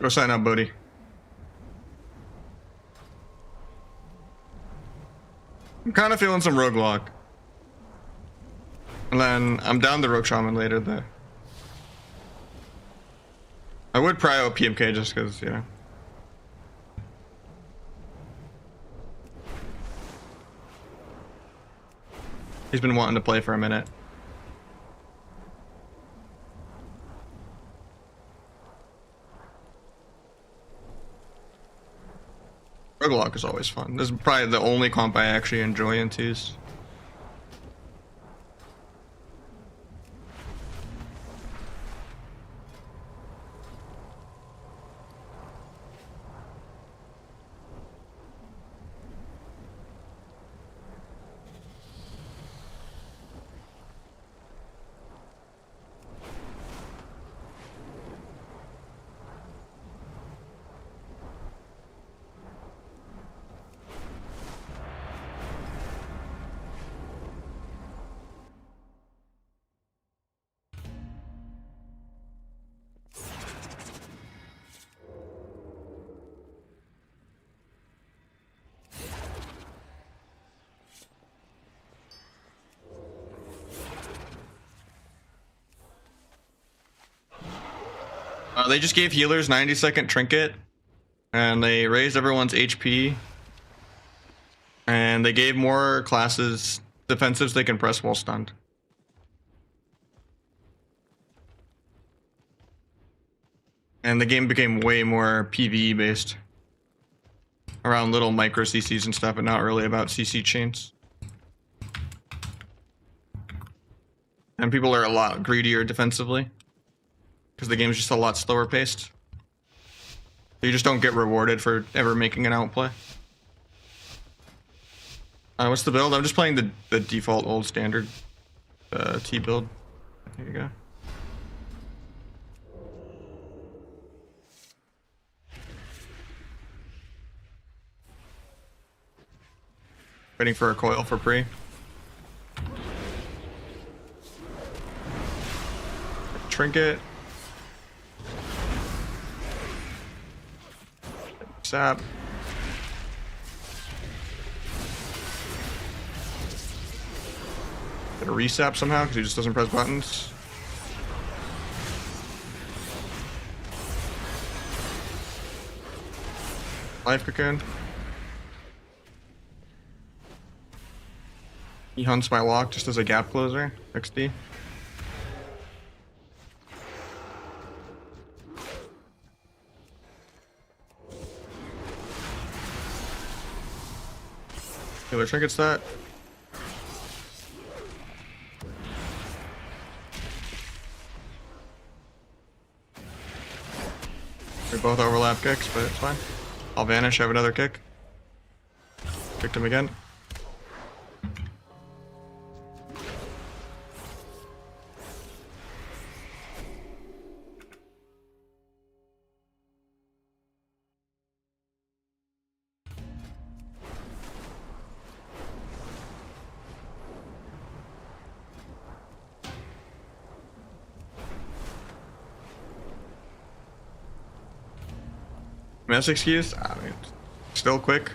Go sign up, buddy. I'm kind of feeling some roguelike. And then I'm down the Rogue Shaman later though. I would prio PMK just because, you know. He's been wanting to play for a minute. Roguelike is always fun. This is probably the only comp I actually enjoy in twos. They just gave healers 90-second trinket, and they raised everyone's HP, and they gave more classes defensives they can press while stunned. And the game became way more PvE based around little micro CCs and stuff, but not really about CC chains. And people are a lot greedier defensively because the game is just a lot slower paced. You just don't get rewarded for ever making an outplay. What's the build? I'm just playing the default old standard T build. Here you go. Waiting for a coil for pre. Trinket. Sap. Get a resap somehow because he just doesn't press buttons. Life cocoon. He hunts my lock just as a gap closer. XD. Healer trinkets that. They both overlap kicks, but it's fine. I'll vanish, have another kick. Kicked him again. Mess excuse? I mean, still quick.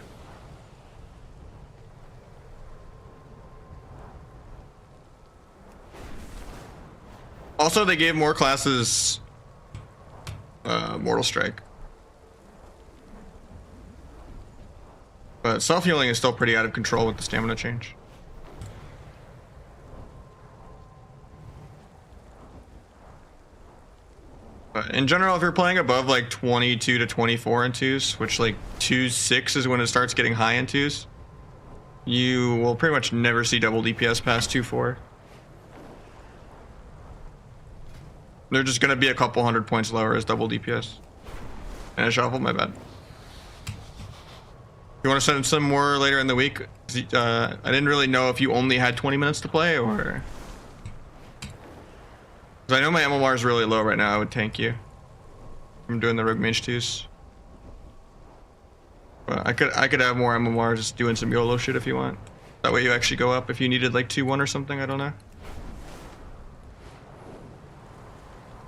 Also, they gave more classes Mortal Strike. But self-healing is still pretty out of control with the stamina change. But in general, if you're playing above like 22 to 24 in twos, which like 2-6 is when it starts getting high in twos, you will pretty much never see double DPS past 2-4. They're just going to be a couple hundred points lower as double DPS. And I shuffled, my bad. You want to send some more later in the week? I didn't really know if you only had 20 minutes to play or... Because I know my MMR is really low right now. I would tank you. I'm doing the Rogue Mage 2s. But I could have more MMR just doing some YOLO shit if you want. That way you actually go up if you needed like 2-1 or something. I don't know.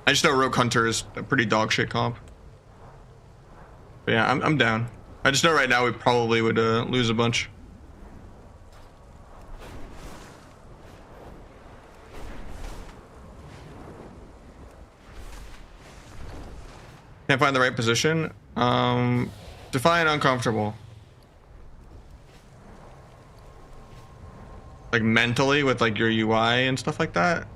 I just know Rogue Hunter is a pretty dog shit comp. But yeah, I'm down. I just know right now we probably would lose a bunch. Can't find the right position. Define uncomfortable. Like mentally with like your UI and stuff like that.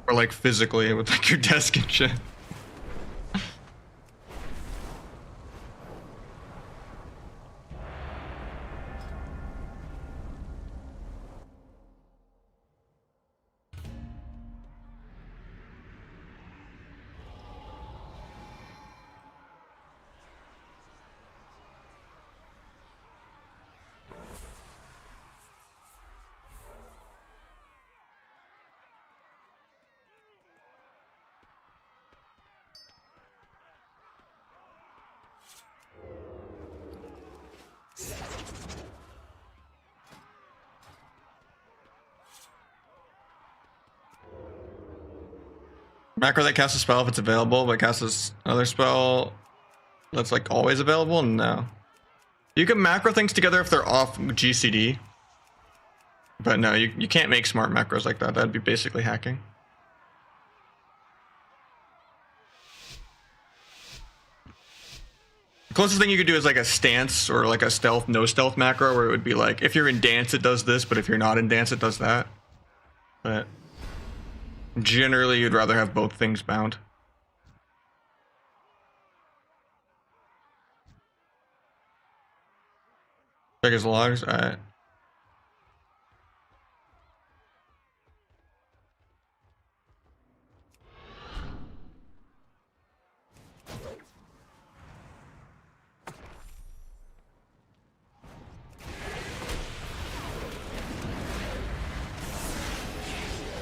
Or like physically with like your desk and shit. Macro that casts a spell if it's available, but casts another spell that's like always available? No. You can macro things together if they're off GCD. But no, you can't make smart macros like that. That'd be basically hacking. The closest thing you could do is like a stance or like a stealth, no stealth macro where it would be like, if you're in dance, it does this, but if you're not in dance, it does that. But generally, you'd rather have both things bound. Check his logs. Alright.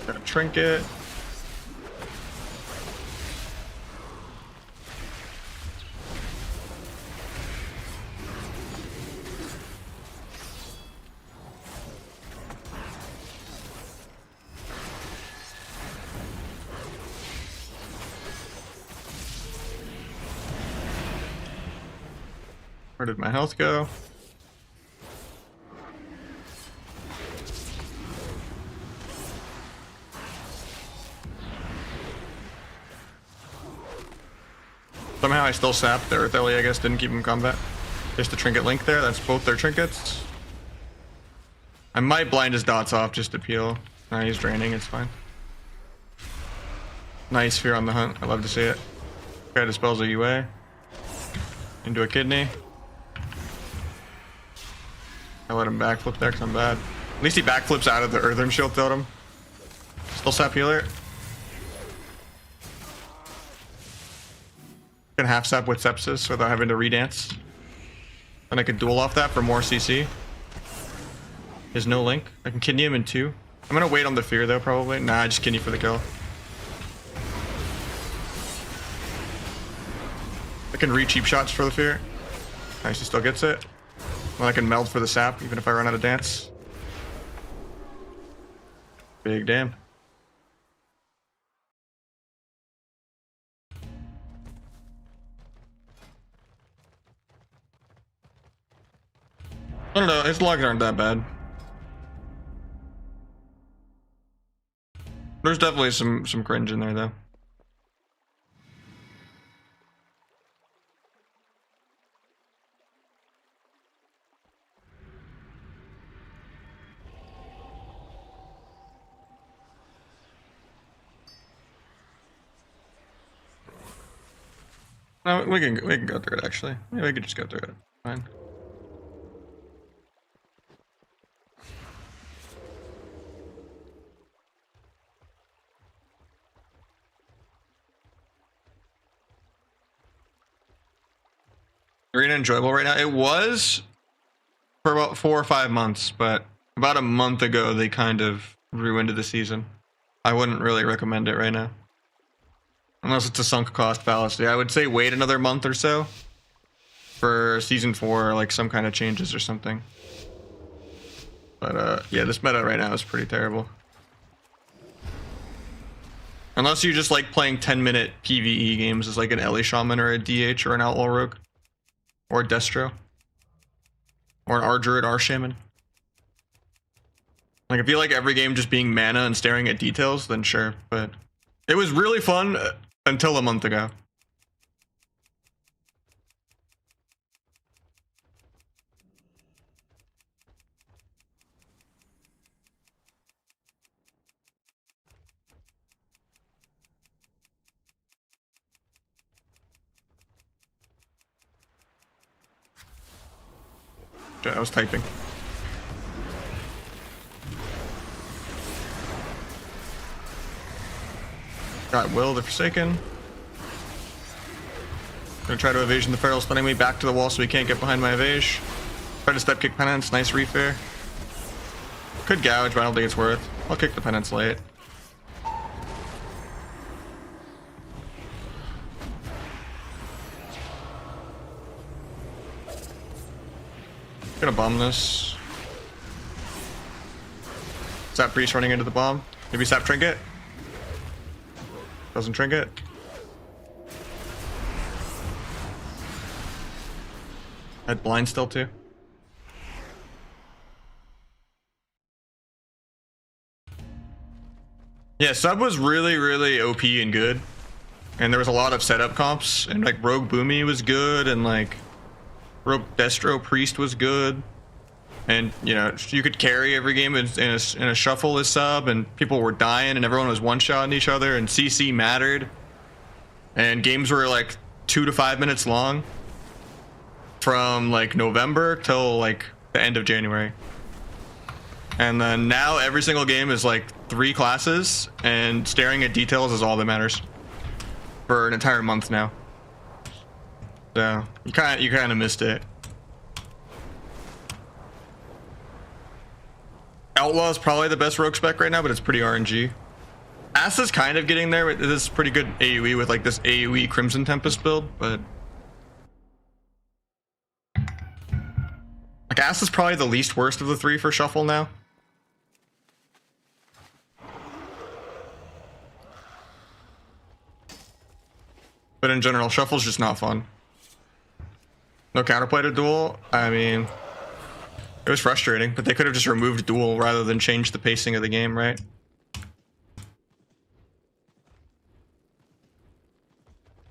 Got a trinket. Where did my health go? Somehow I still sapped the Earth Ellie, I guess, didn't keep him in combat. Just a trinket link there, that's both their trinkets. I might blind his dots off just to peel. Nah, he's draining, it's fine. Nice Fear on the Hunt, I love to see it. Guy dispels a UA. Into a kidney. I let him backflip there because I'm bad. At least he backflips out of the Earthen Shield Totem. Still sap healer. Can half sap with Sepsis without having to redance. And I could duel off that for more CC. There's no link. I can kidney him in 2. I'm gonna wait on the Fear though, probably. Nah, just kidney for the kill. I can re-cheap shots for the Fear. Nice, he still gets it. Well, I can meld for the sap, even if I run out of dance. Big damn. I don't know, his logs aren't that bad. There's definitely some cringe in there though. No, we can go through it actually. Yeah, we could just go through it. Fine. Arena enjoyable right now. It was for about 4 or 5 months, but about a month ago they kind of ruined the season. I wouldn't really recommend it right now. Unless it's a sunk cost fallacy. I would say wait another month or so for season 4, like some kind of changes or something. But yeah, this meta right now is pretty terrible. Unless you just like playing 10-minute PvE games as like an Ellie Shaman or a DH or an Outlaw Rogue. Or a Destro. Or an R-Druid R-Shaman. Like if you like every game just being mana and staring at details, then sure. But it was really fun until a month ago. I was typing. Got Will the Forsaken. Gonna try to evasion the Feral, stunning me back to the wall so he can't get behind my evasion. Try to step kick Penance, nice refair. Could gouge, but I don't think it's worth. I'll kick the Penance late. Gonna bomb this. Sap Priest running into the bomb. Maybe Sap Trinket. Doesn't Trinket. Had blind still too. Yeah, sub was really OP and good. And there was a lot of setup comps. And like Rogue Boomy was good, and like Rogue Destro Priest was good. And you know, you could carry every game in a shuffle as sub, and people were dying and everyone was one-shotting each other, and CC mattered. And games were like 2 to 5 minutes long from like November till like the end of January. And then now every single game is like 3 classes, and staring at details is all that matters for an entire month now. So you kind of missed it. Outlaw is probably the best rogue spec right now, but it's pretty RNG. Ass is kind of getting there. This is pretty good AoE with like this AoE Crimson Tempest build, but like Ass is probably the least worst of the 3 for shuffle now. But in general, shuffle's just not fun. No counterplay to duel. I mean, it was frustrating, but they could have just removed duel rather than change the pacing of the game, right?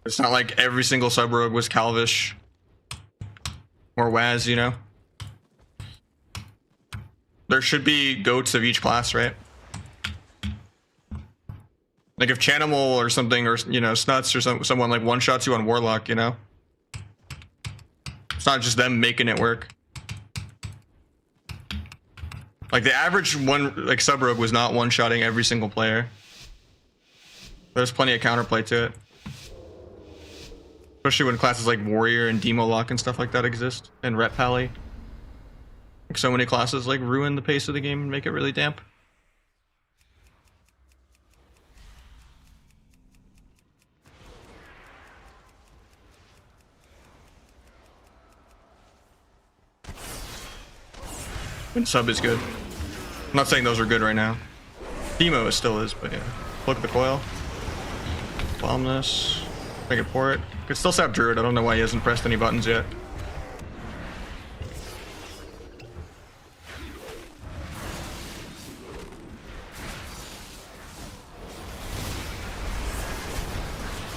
It's not like every single sub rogue was Calvish or Waz, you know? There should be goats of each class, right? Like if Chanimal or something, or you know, Snuts or someone like one-shots you on Warlock, you know? It's not just them making it work. Like the average like sub rogue was not one-shotting every single player. There's plenty of counterplay to it. Especially when classes like Warrior and Demo Lock and stuff like that exist, and Rep Pally. Like so many classes like ruin the pace of the game and make it really damp. And sub is good. I'm not saying those are good right now. Demo still is, but yeah. Look at the coil. Bomb this. Make it port. Could still sap Druid. I don't know why he hasn't pressed any buttons yet.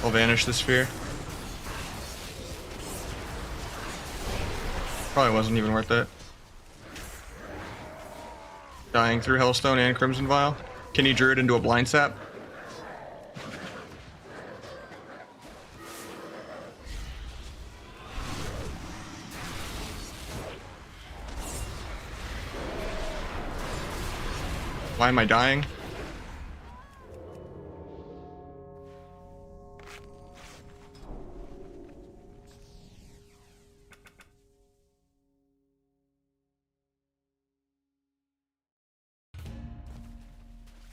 I'll vanish the sphere. Probably wasn't even worth it. Dying through Hellstone and Crimson Vial. Can you Druid into a blind sap? Why am I dying?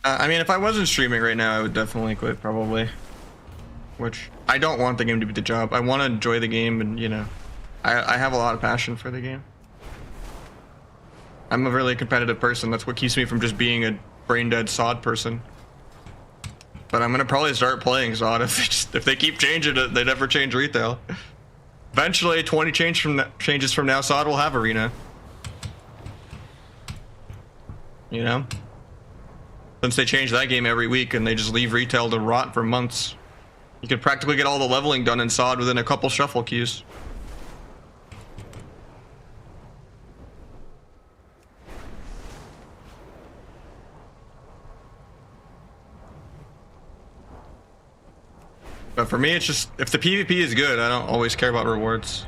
I mean, if I wasn't streaming right now, I would definitely quit, probably. Which, I don't want the game to be the job. I want to enjoy the game, and, you know, I have a lot of passion for the game. I'm a really competitive person. That's what keeps me from just being a brain-dead sod person. But I'm gonna probably start playing Zod if they keep changing it. They never change retail. Eventually, 20 changes from now, Zod will have arena. You know, since they change that game every week and they just leave retail to rot for months, you could practically get all the leveling done in Zod within a couple shuffle queues. But for me, it's just, if the PvP is good, I don't always care about rewards.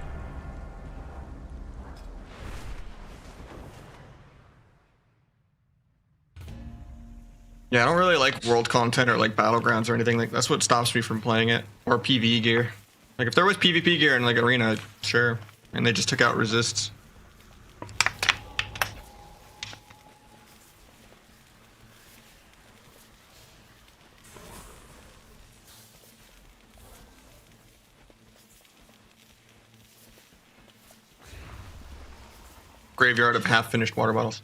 Yeah, I don't really like world content or like battlegrounds or anything. Like, that's what stops me from playing it. Or PvE gear. Like, if there was PvP gear in like arena, sure. And they just took out resists. Graveyard of half-finished water bottles.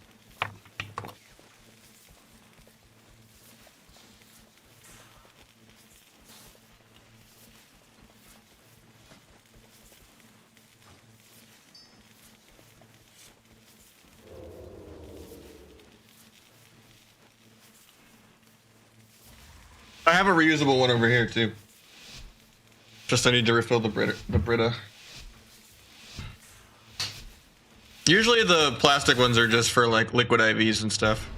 I have a reusable one over here too. Just I need to refill the Brita. Usually the plastic ones are just for like liquid IVs and stuff.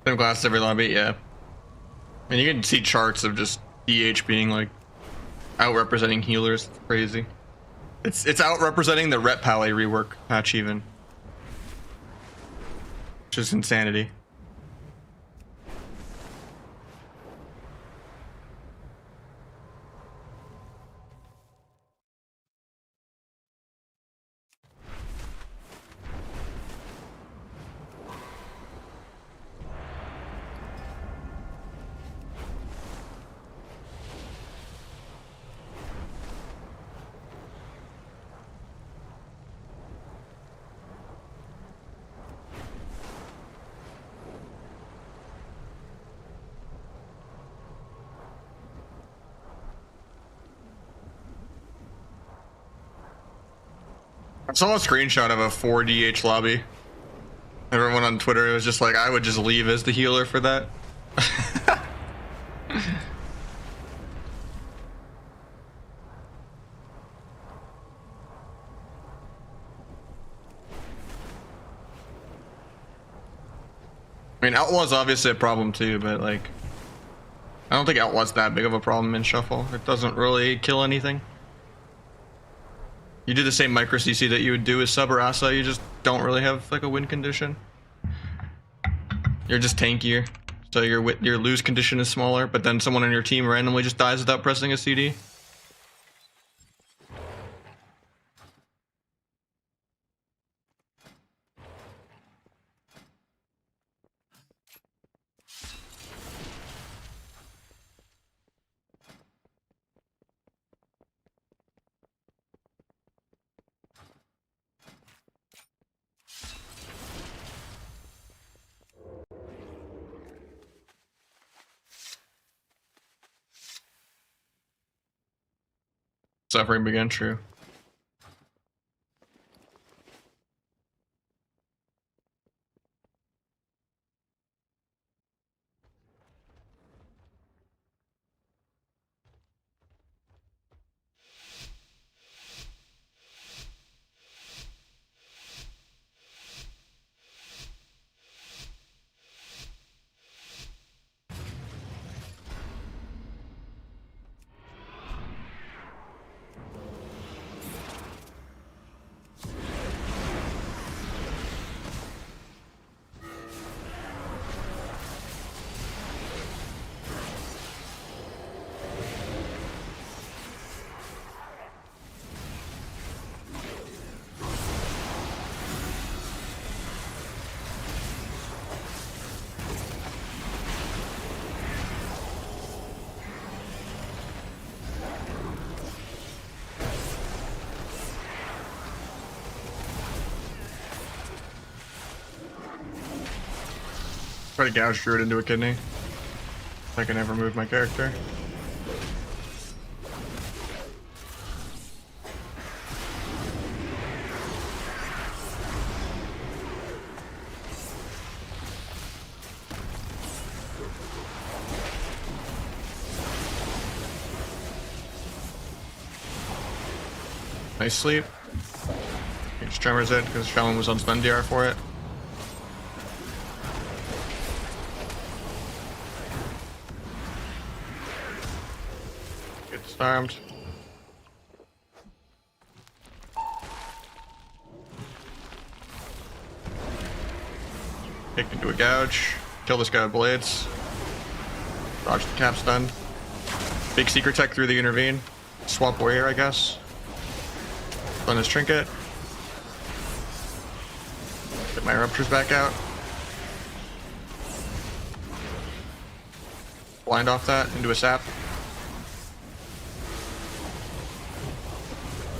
Same class every lobby, yeah. And you can see charts of just DH being like out representing healers. It's crazy. It's out representing the Rep Pally rework patch even. Which is insanity. I saw a screenshot of a 4DH lobby. Everyone on Twitter was just like, I would just leave as the healer for that. I mean, Outlaw's obviously a problem too, but like, I don't think Outlaw's that big of a problem in Shuffle. It doesn't really kill anything. You do the same micro CC that you would do with Sub or Asa, you just don't really have like a win condition. You're just tankier, so your lose condition is smaller, but then someone on your team randomly just dies without pressing a CD. Suffering began, true. Try to gouge Druid into a kidney. If I can ever move my character. Nice sleep. He just tremors it because Shaman was on stun DR for it. Get disarmed. Kick into a gouge. Kill this guy with blades. Dodge the cap stun. Big secret tech through the intervene. Swap warrior, I guess. Stun his trinket. Get my ruptures back out. Blind off that into a sap.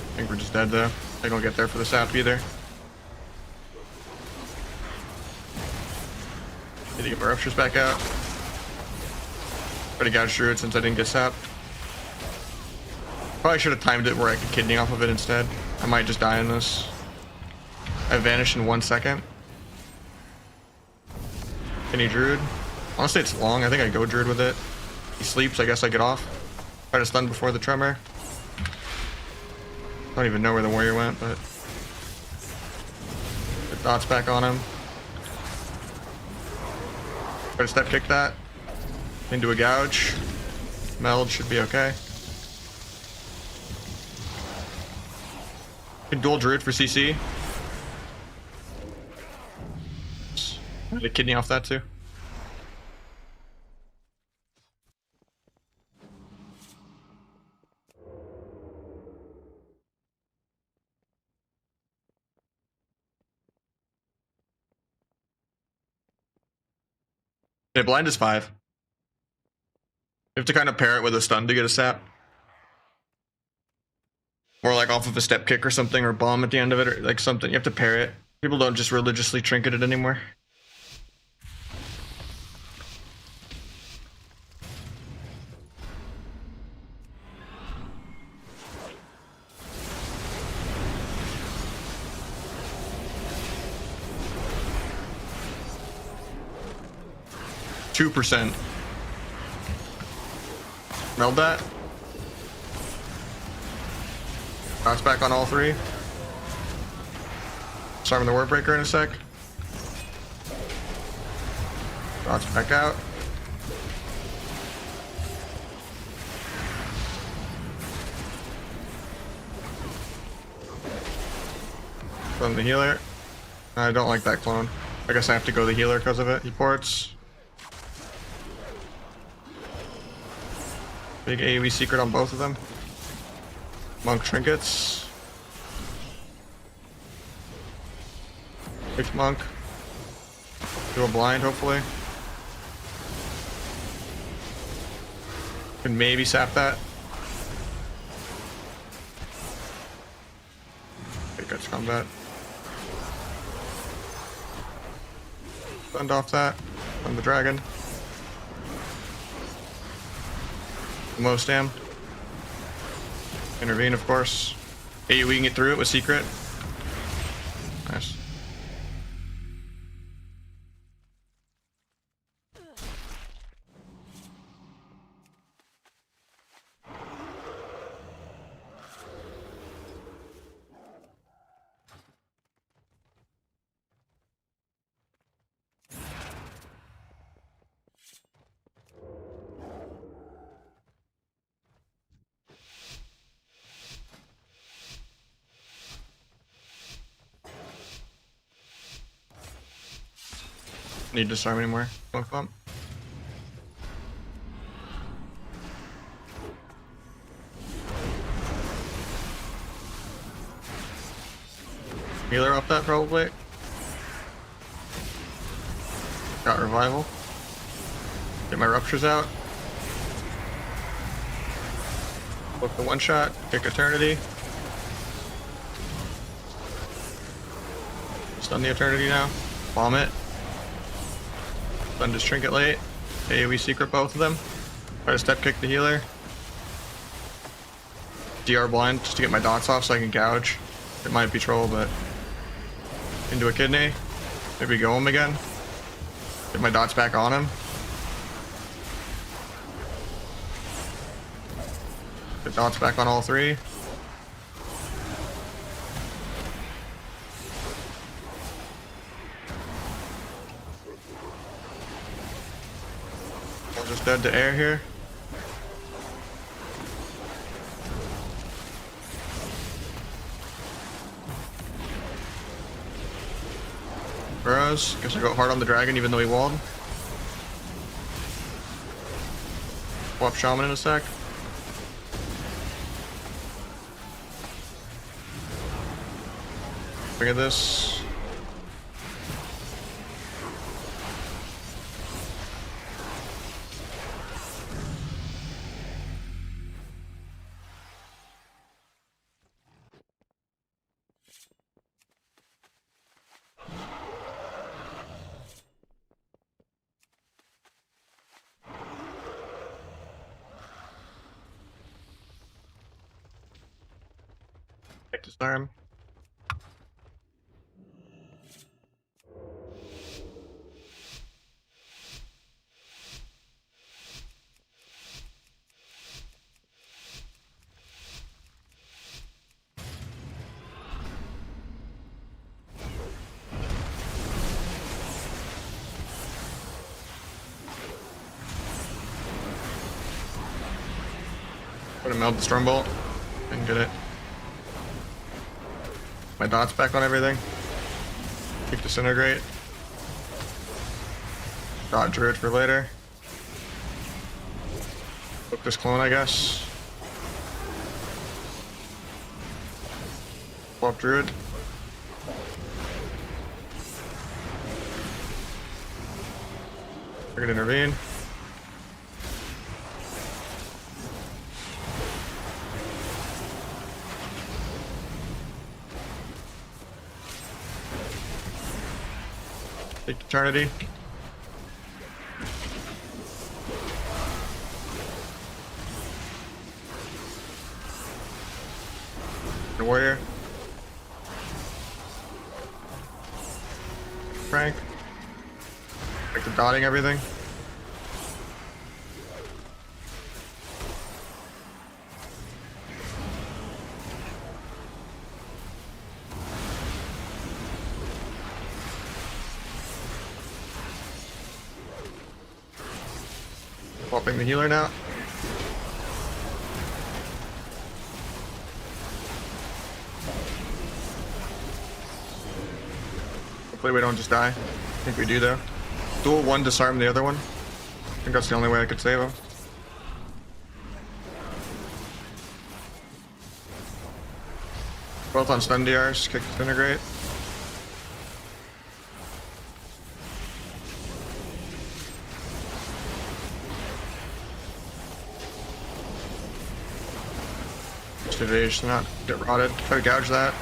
I think we're just dead though. They don't get there for the sap either. Need to get my ruptures back out. Try to gouge through it since I didn't get sapped. Probably should have timed it where I could kidney off of it instead. I might just die in this. I vanish in 1 second. Kidney Druid. Honestly, it's long. I think I go Druid with it. He sleeps. I guess I get off. Try to stun before the tremor. I don't even know where the warrior went, but get dots back on him. Try to step kick that into a gouge. Meld should be okay. Can dual Druid for CC. Get a kidney off that too. Yeah, blind is 5. You have to kind of pair it with a stun to get a sap. Or like off of a step kick or something, or bomb at the end of it, or like something. You have to pair it. People don't just religiously trinket it anymore. %. Meld that. Bounce back on all 3. Disarming the Warbreaker in a sec. Bounce back out. Clone the healer. I don't like that clone. I guess I have to go the healer because of it. He ports. Big AoE secret on both of them. Monk trinkets. Big monk. Do a blind, hopefully. Can maybe sap that. Big guts combat. Stunned off that. On the dragon. Most damn. Intervene, of course. AoE can get through it with secret. Nice. Need to disarm anymore. Bump bump. Healer up that probably. Got revival. Get my ruptures out. Book the one shot. Kick eternity. Stun the eternity now. Bomb it. Stun his trinket late. AoE secret both of them. Try to step kick the healer. DR blind just to get my dots off so I can gouge. It might be troll, but into a kidney. Maybe go him again. Get my dots back on him. Get dots back on all three. I'll just dead to air here. Burrows. Guess I go hard on the dragon even though he walled. Swap shaman in a sec. Look at this. Take this arm. Put a meld the Stormbolt and get it. My dots back on everything. Keep Disintegrate. Dot Druid for later. Book this clone, I guess. Swap Druid. We're gonna intervene. Take Eternity. The Warrior. Frank. Like the dotting everything. Swapping the healer now. Hopefully we don't just die. I think we do though. Dual one, disarm the other one. I think that's the only way I could save him. Both on stun DRs, kick Disintegrate. Evade to not get rotted. Try to gouge that.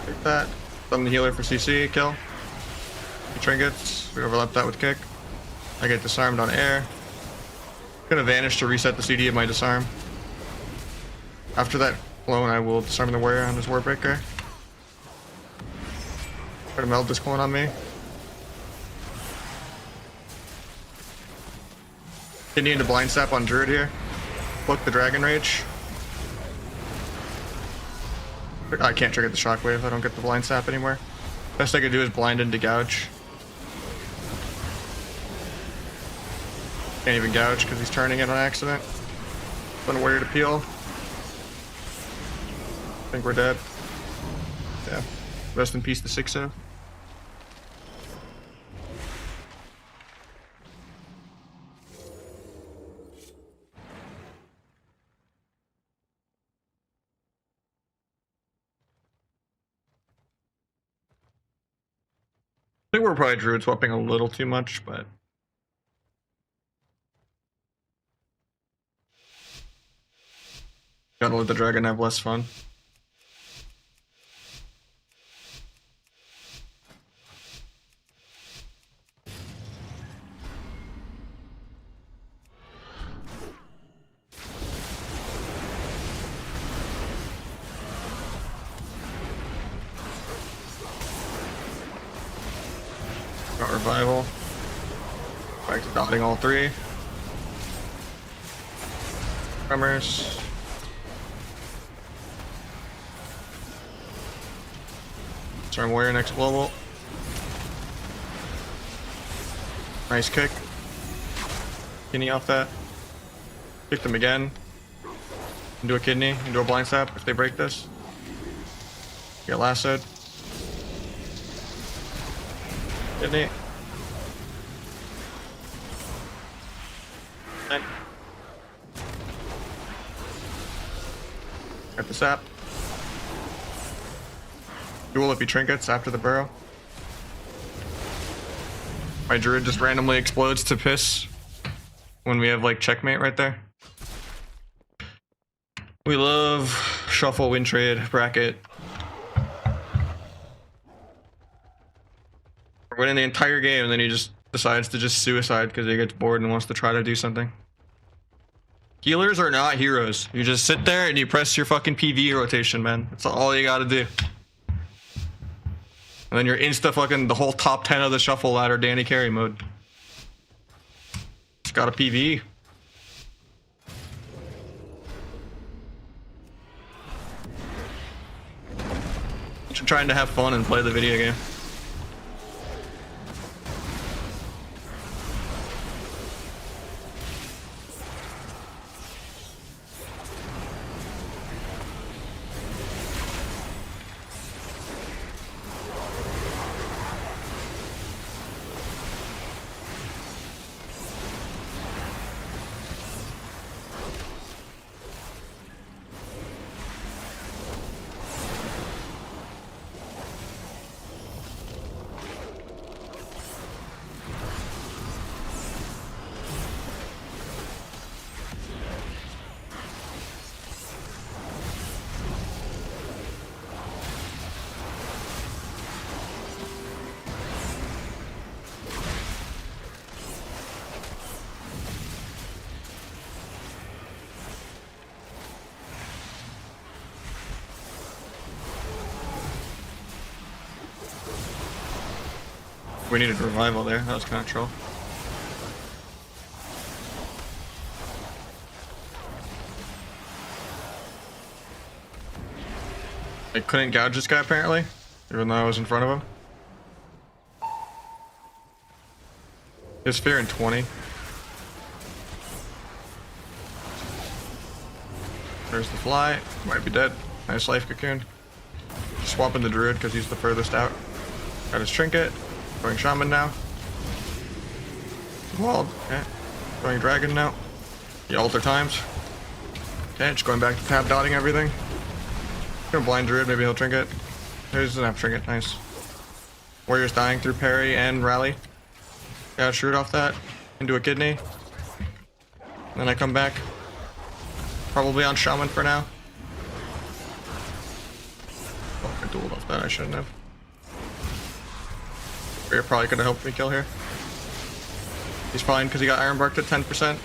Take that. Stun the healer for CC, kill. The trinkets. We overlap that with kick. I get disarmed on air. Gonna vanish to reset the CD of my disarm. After that clone, I will disarm the warrior on his Warbreaker. Try to meld this clone on me. Continue to blind step on Druid here. Book the Dragon Rage. I can't trigger the Shockwave, I don't get the blind sap anymore. Best I could do is blind into gouge. Can't even gouge because he's turning it on accident. Fun warrior to peel. I think we're dead. Yeah. Rest in peace to 6-0. I think we're probably druid swapping a little too much, but gotta let the dragon have less fun. Got revival. Back to dotting all three. Tremors. Storm Warrior next global. Nice kick. Kidney off that. Kick them again. Into a kidney, into a blind sap if they break this. Get lassoed. Kidney. And get the sap. Duel if he trinkets after the burrow. My druid just randomly explodes to piss when we have like checkmate right there. We love shuffle, win trade, bracket. We're winning the entire game and then he just decides to just suicide because he gets bored and wants to try to do something. Healers are not heroes. You just sit there and you press your fucking PV rotation, man. That's all you gotta do. And then you're insta fucking the whole top 10 of the shuffle ladder Danny carry mode. It's got a PV. Just trying to have fun and play the video game. We needed revival there. That was kind of troll. I couldn't gouge this guy apparently, even though I was in front of him. His fear in 20. There's the fly. Might be dead. Nice life cocoon. Swapping the druid because he's the furthest out. Got his trinket. Going shaman now. Walled. Okay. Going dragon now. The altar times. Okay, just going back to tab dotting everything. Gonna blind druid, maybe he'll trinket. There's an app trinket, nice. Warrior's dying through parry and rally. Got shroot off that. Into a kidney. Then I come back. Probably on shaman for now. Oh, I dueled off that, I shouldn't have. You're probably gonna help me kill here. He's fine because he got Iron Barked at 10%.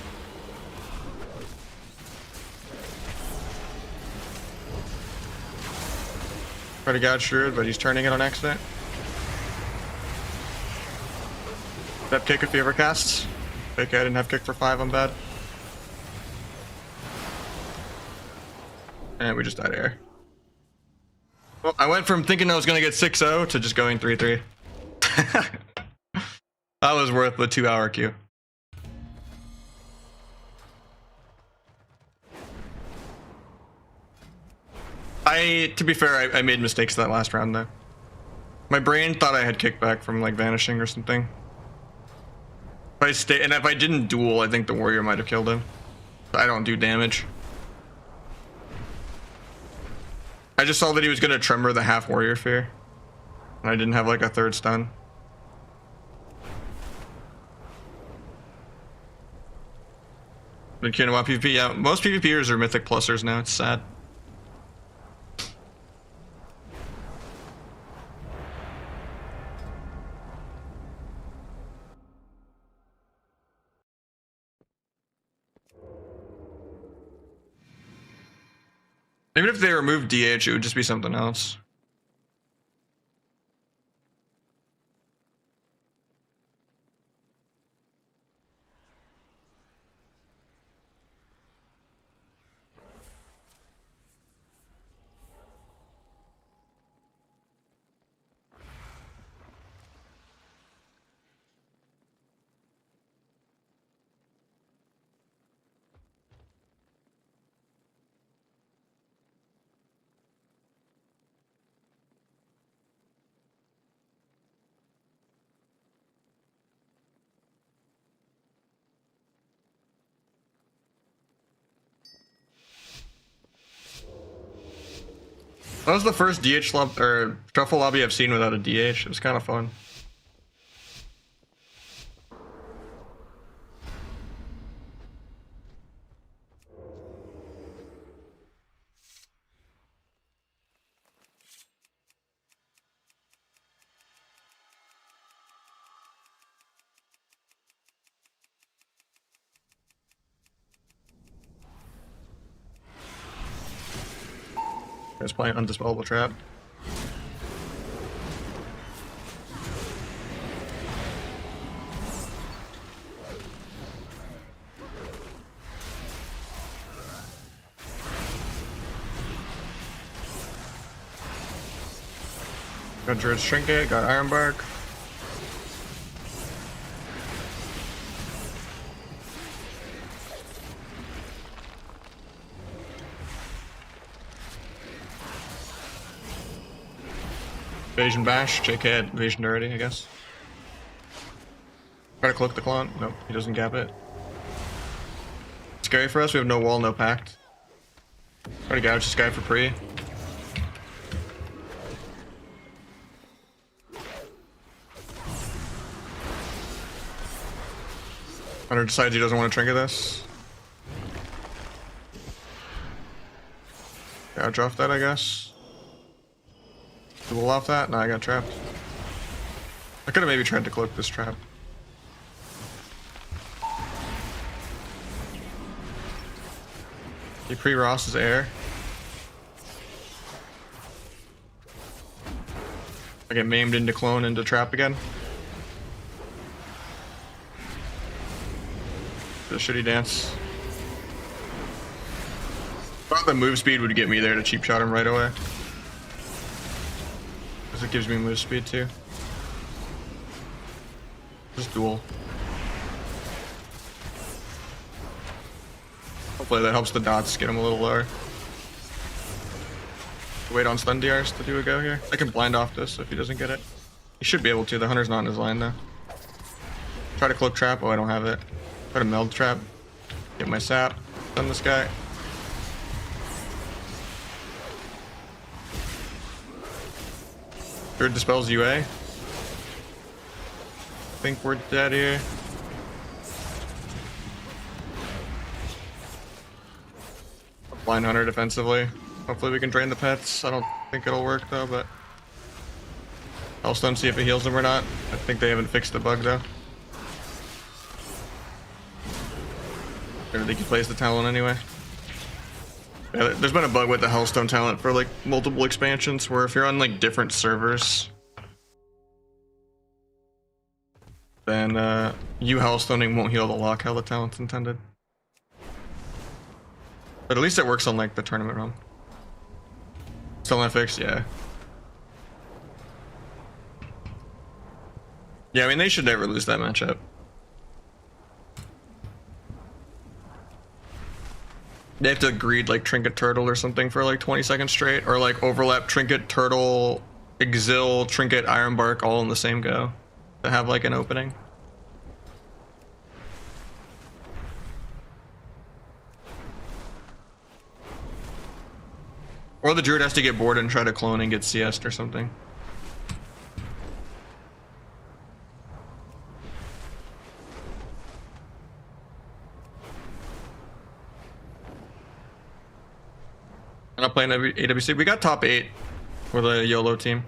Try to gouge Druid, but he's turning it on accident. Step kick if he ever casts. Okay, I didn't have kick for 5, I'm bad. And we just died air. Well, I went from thinking I was gonna get 6-0 to just going 3-3. That was worth the 2-hour queue. To be fair, I made mistakes that last round though. My brain thought I had kickback from like vanishing or something. If I didn't duel, I think the warrior might have killed him. I don't do damage. I just saw that he was gonna tremor the half warrior fear. And I didn't have like a third stun. But Kinoa PvP, yeah, most PvPers are mythic plusers now, it's sad. Even if they removed DH, it would just be something else. That was the first DH or truffle lobby I've seen without a DH. It was kind of fun. I was playing Undispellable Trap. Got Druid's Trinket, got Ironbark. Evasion Bash. JK had evasion already, I guess. Try to cloak the Clone. Nope, he doesn't gap it. Scary for us, we have no wall, no pact. Try to gouge this guy for pre. Hunter decides he doesn't want to trinket this. Yeah, drop that, I guess. Duel off that? No, I got trapped. I could have maybe tried to cloak this trap. He pre-Ross's air. I get maimed into clone into trap again. The shitty dance. Thought the move speed would get me there to cheap shot him right away. Because it gives me move speed too. Just duel. Hopefully that helps the dots get him a little lower. Wait on stun DRs to do a go here. I can blind off this if he doesn't get it. He should be able to. The Hunter's not in his line though. Try to cloak trap. Oh, I don't have it. Try to meld trap. Get my sap. Stun this guy. Druid dispels UA. I think we're dead here. Blind Hunter defensively. Hopefully we can drain the pets. I don't think it'll work though, but Hellstone, see if it heals them or not. I think they haven't fixed the bug though. I think he plays the talent anyway. Yeah, there's been a bug with the Hellstone talent for like multiple expansions where if you're on like different servers, then you Hellstoning won't heal the lock how the talent's intended. But at least it works on like the tournament run. Still not fixed, yeah. Yeah, I mean they should never lose that matchup. They have to greed like Trinket Turtle or something for like 20 seconds straight, or like overlap Trinket Turtle, Exil, Trinket Ironbark all in the same go to have like an opening. Or the Druid has to get bored and try to clone and get CS'd or something. I'm not playing AWC. We got top 8 with a YOLO team.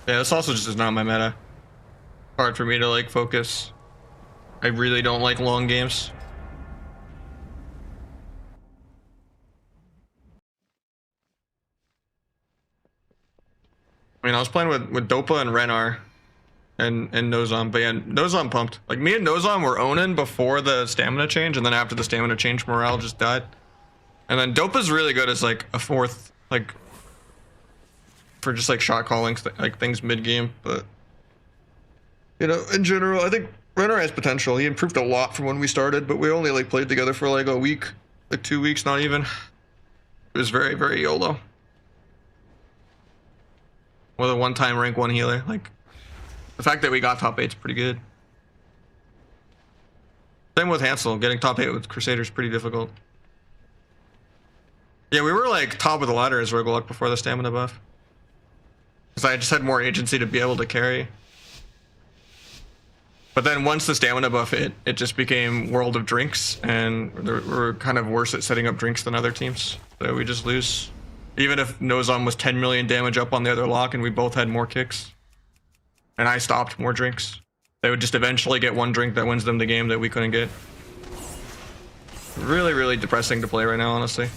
Yeah, this also just is not my meta. Hard for me to like focus. I really don't like long games. I mean, I was playing with Dopa and Renar and Nozon, but yeah, Nozon pumped. Like me and Nozon were owning before the stamina change, and then after the stamina change, morale just died. And then Dopa's really good as like a fourth, like for just like shot calling like things mid game, but you know, in general, I think Renner has potential. He improved a lot from when we started, but we only like played together for like a week, like 2 weeks, not even. It was very, very YOLO. With a one-time rank 1 healer. Like, the fact that we got top 8 is pretty good. Same with Hansel. Getting top 8 with Crusader is pretty difficult. Yeah, we were like top of the ladder as Rogaluk before the stamina buff. Because I just had more agency to be able to carry. But then once the stamina buff hit, it just became World of Drinks, and we're kind of worse at setting up drinks than other teams. So we just lose. Even if Nozom was 10 million damage up on the other lock and we both had more kicks, and I stopped more drinks, they would just eventually get one drink that wins them the game that we couldn't get. Really, really depressing to play right now, honestly.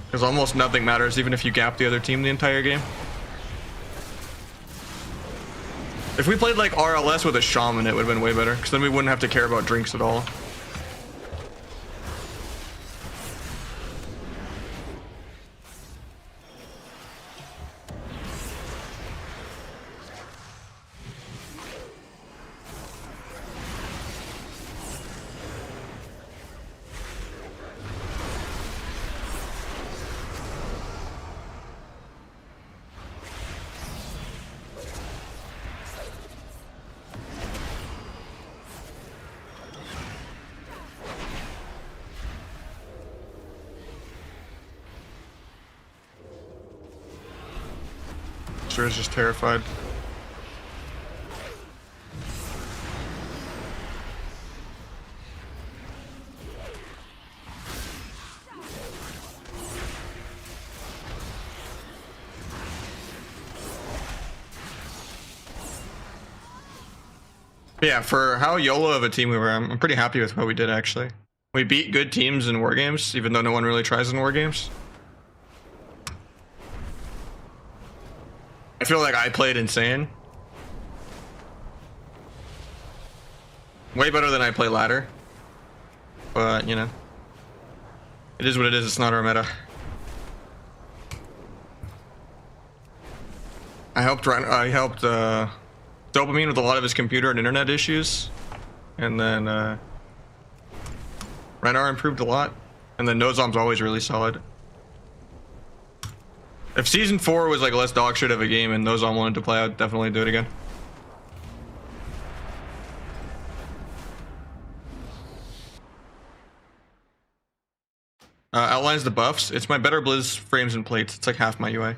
Because almost nothing matters, even if you gap the other team the entire game. If we played like RLS with a Shaman, it would have been way better, because then we wouldn't have to care about drinks at all. Is just terrified. Yeah, for how YOLO of a team we were, I'm pretty happy with what we did actually. We beat good teams in war games, even though no one really tries in war games. I feel like I played insane. Way better than I play ladder. But, you know. It is what it is, it's not our meta. I helped Dopamine with a lot of his computer and internet issues. And then Renar improved a lot. And then Nozom's always really solid. If season 4 was like less dog shit of a game and Nozom wanted to play, I'd definitely do it again. Outlines the buffs. It's my Better Blizz frames and plates. It's like half my UI.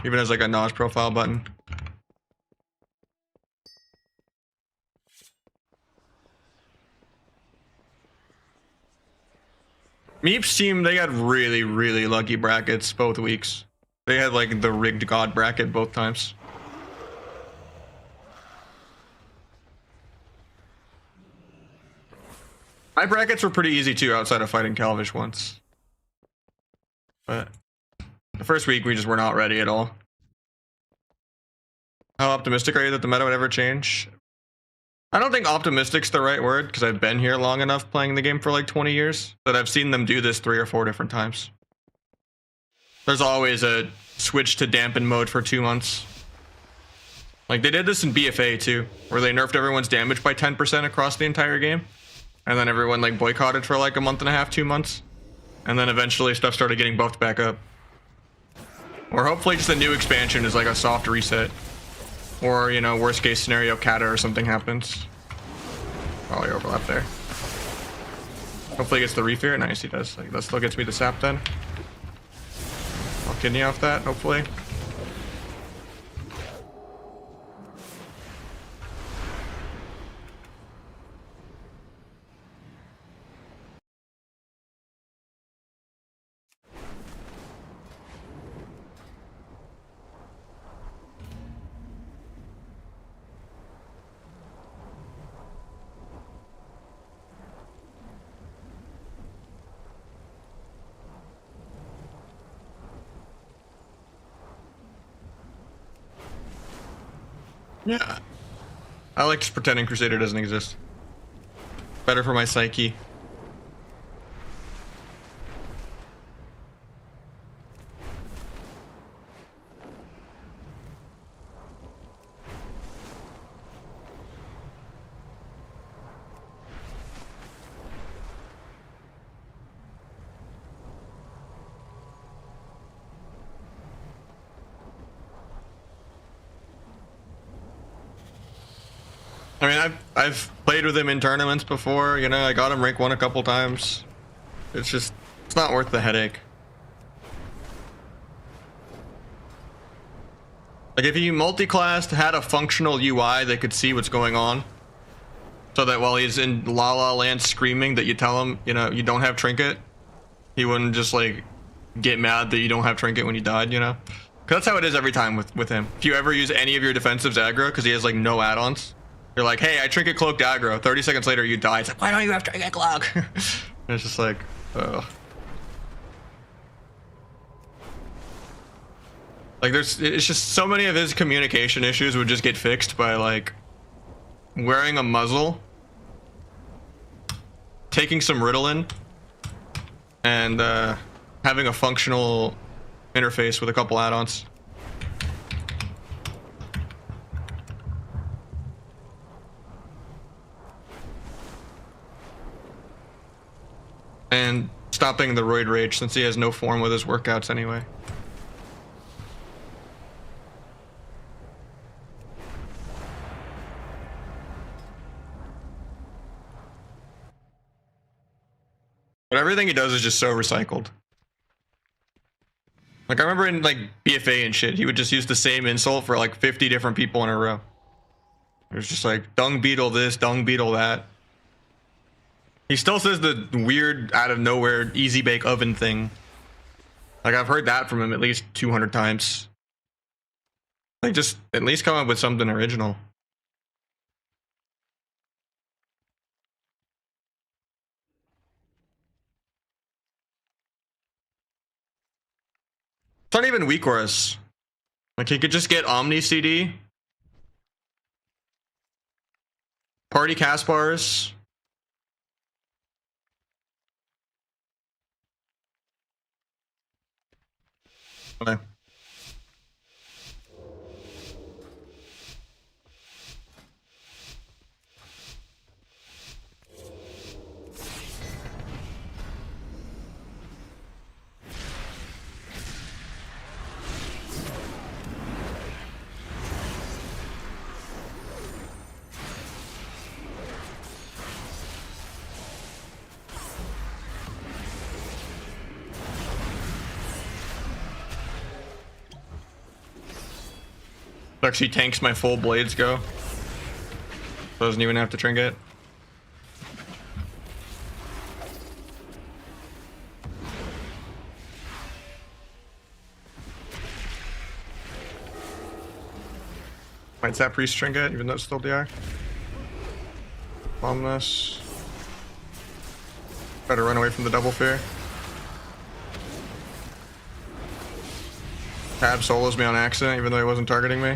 Even as like a Naj profile button. Meep's team, they got really, really lucky brackets both weeks. They had like the rigged god bracket both times. My brackets were pretty easy too, outside of fighting Calvish once. But the first week we just were not ready at all. How optimistic are you that the meta would ever change? I don't think optimistic's the right word, because I've been here long enough playing the game for like 20 years that I've seen them do this 3 or 4 different times. There's always a switch to dampen mode for 2 months. Like they did this in BFA too, where they nerfed everyone's damage by 10% across the entire game. And then everyone like boycotted for like a month and a half, 2 months. And then eventually stuff started getting buffed back up. Or hopefully just a new expansion is like a soft reset. Or, you know, worst case scenario, Kata or something happens. Probably overlap there. Hopefully he gets the Refear. Nice, he does. Like, that still gets me the sap then. I'll kidney off that, hopefully. Yeah. I like just pretending Crusader doesn't exist. Better for my psyche. I mean, I've played with him in tournaments before. You know, I got him rank 1 a couple times. It's just, it's not worth the headache. Like if he multi-classed, had a functional UI that could see what's going on, so that while he's in La La Land screaming that you tell him, you know, you don't have Trinket, he wouldn't just like get mad that you don't have Trinket when you died, you know? Because that's how it is every time with him. If you ever use any of your defensives aggro, because he has like no add-ons, you're like, hey, I Trinket Cloaked aggro. 30 seconds later, you die. It's like, why don't you have Trinket Cloak? It's just like, ugh. Like it's just so many of his communication issues would just get fixed by like wearing a muzzle, taking some Ritalin, and having a functional interface with a couple add-ons. And stopping the roid rage since he has no form with his workouts anyway. But everything he does is just so recycled. Like I remember in like BFA and shit, he would just use the same insult for like 50 different people in a row. It was just like dung beetle this, dung beetle that. He still says the weird out of nowhere easy bake oven thing. Like I've heard that from him at least 200 times. Like just at least come up with something original. It's not even weak Horus. Like he could just get Omni CD, Party Caspars. Okay. Actually tanks my full blades go. Doesn't even have to trinket. Might that priest trinket even though it's still DI. Bomb this. Try to run away from the double fear. Tab solos me on accident even though he wasn't targeting me.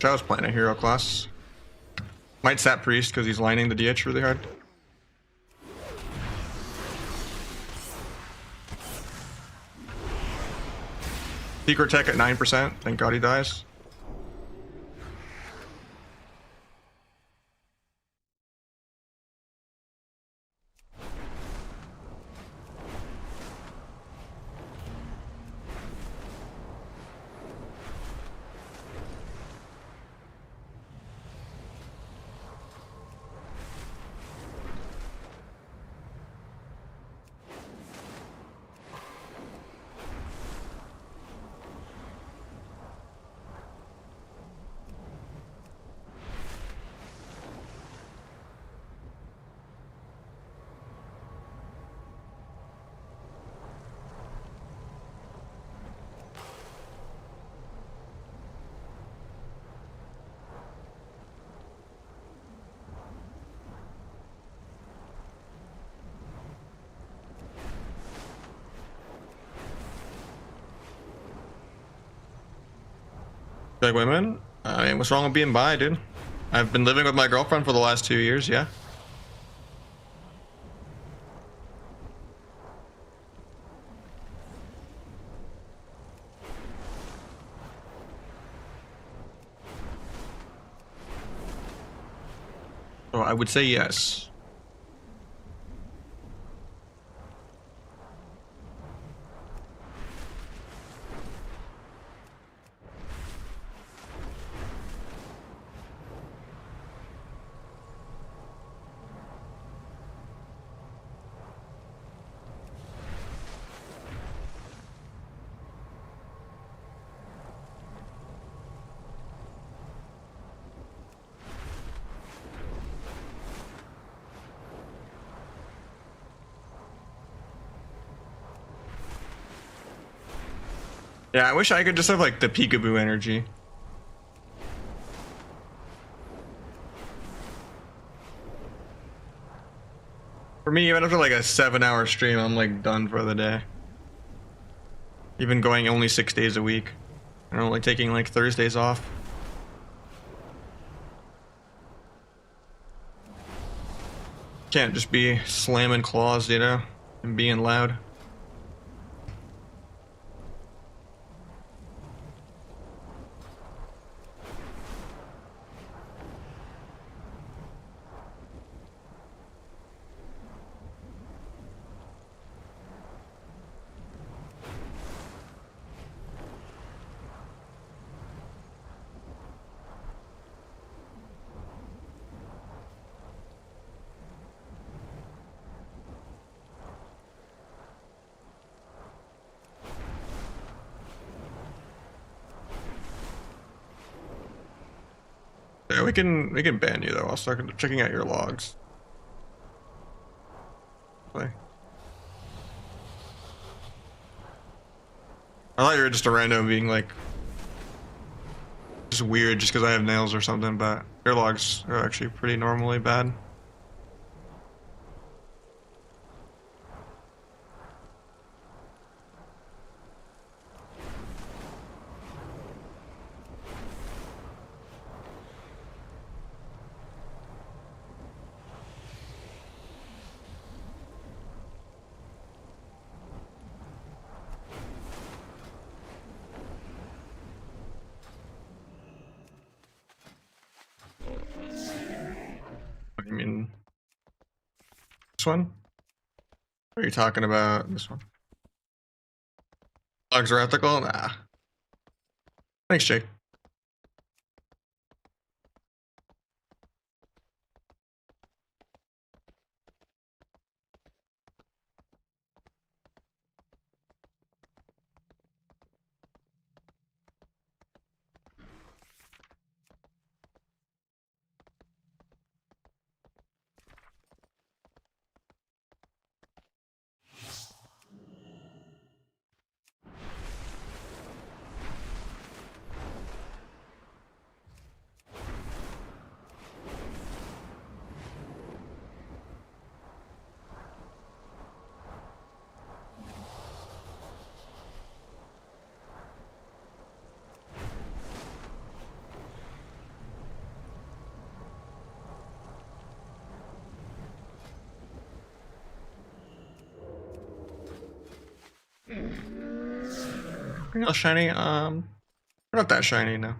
I was playing a hero class. Might sap priest because he's lining the DH really hard. Secret tech at 9%. Thank God he dies. Like women? I mean, what's wrong with being bi, dude? I've been living with my girlfriend for the last 2 years, yeah. So I would say yes. Yeah, I wish I could just have like the peekaboo energy. For me, even after like a 7-hour stream, I'm like done for the day. Even going only 6 days a week. And only taking like Thursdays off. Can't just be slamming claws, you know, and being loud. Yeah, we can ban you though. I'll start checking out your logs. Play. I thought you were just a random being like just weird just because I have nails or something, but your logs are actually pretty normally bad. What do you mean? This one? Or are you talking about this one? Logs are ethical? Nah. Thanks, Jake. Real shiny. They're not that shiny now.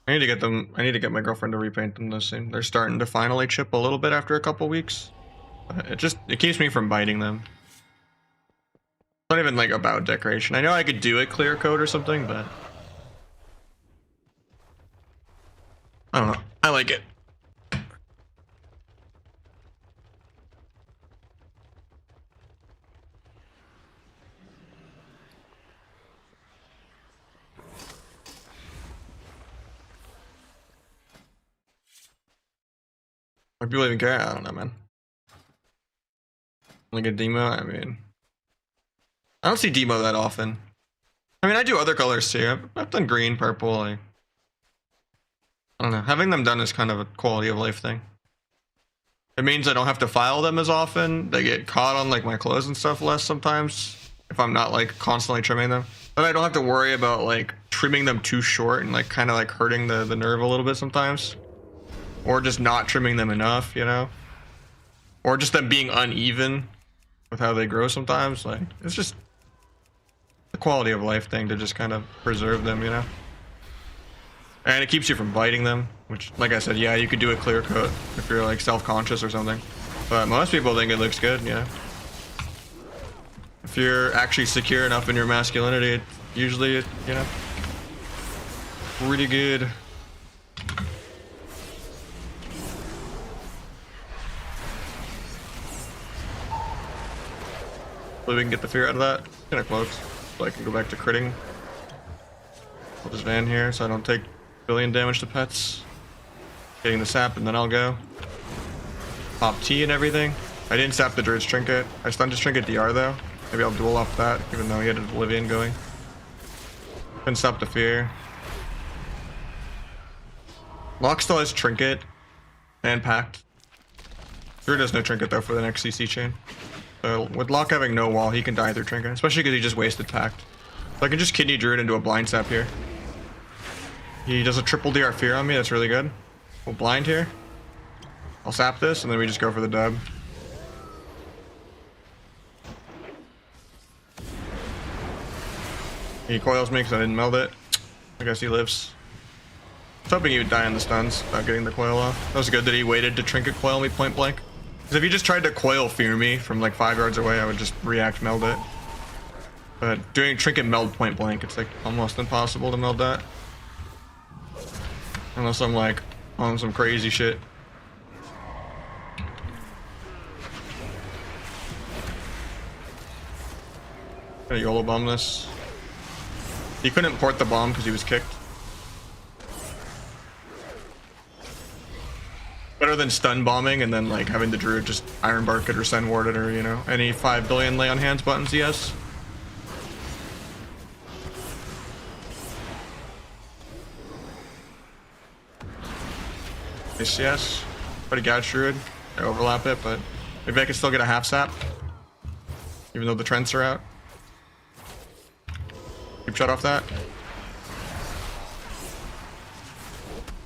I need to get them. I need to get my girlfriend to repaint them this soon. They're starting to finally chip a little bit after a couple weeks. It keeps me from biting them. It's not even like about decoration. I know I could do a clear coat or something, but I don't know. I like it. Like people even care? I don't know, man. Like a demo? I mean, I don't see demo that often. I mean, I do other colors too. I've done green, purple. Like, I don't know. Having them done is kind of a quality of life thing. It means I don't have to file them as often. They get caught on like my clothes and stuff less sometimes if I'm not like constantly trimming them. But I don't have to worry about like trimming them too short and like kind of like hurting the nerve a little bit sometimes. Or just not trimming them enough, you know? Or just them being uneven with how they grow sometimes. Like, it's just the quality of life thing to just kind of preserve them, you know? And it keeps you from biting them, which, like I said, yeah, you could do a clear coat if you're like self-conscious or something. But most people think it looks good, you know? If you're actually secure enough in your masculinity, it usually, you know, pretty good. So we can get the fear out of that. Kind of close. So I can go back to critting. Put this van here so I don't take billion damage to pets. Getting the sap and then I'll go. Pop T and everything. I didn't sap the Druid's Trinket. I stunned his Trinket DR though. Maybe I'll duel off that, even though he had an Oblivion going. Couldn't stop the Fear. Locke still has Trinket and Pact. Druid has no Trinket though for the next CC chain. So with Locke having no wall, he can die through Trinket, especially because he just wasted Pact. So I can just Kidney Druid into a blind sap here. He does a triple DR Fear on me, that's really good. We'll blind here. I'll sap this, and then we just go for the dub. He coils me because I didn't meld it. I guess he lives. I was hoping he would die on the stuns without getting the coil off. That was good that he waited to Trinket coil me point blank. Because if he just tried to coil Fear me from like 5 yards away, I would just react meld it. But doing Trinket meld point blank, it's like almost impossible to meld that. Unless I'm like on some crazy shit. Gonna YOLO bomb this. He couldn't port the bomb because he was kicked. Better than stun bombing and then like having the Druid just Iron Bark it or Send Ward it or, you know, any 5 billion lay on hands buttons he has. Nice, yes. Pretty Gouge Druid. I overlap it, but maybe I can still get a half sap. Even though the Trents are out. Keep shut off that.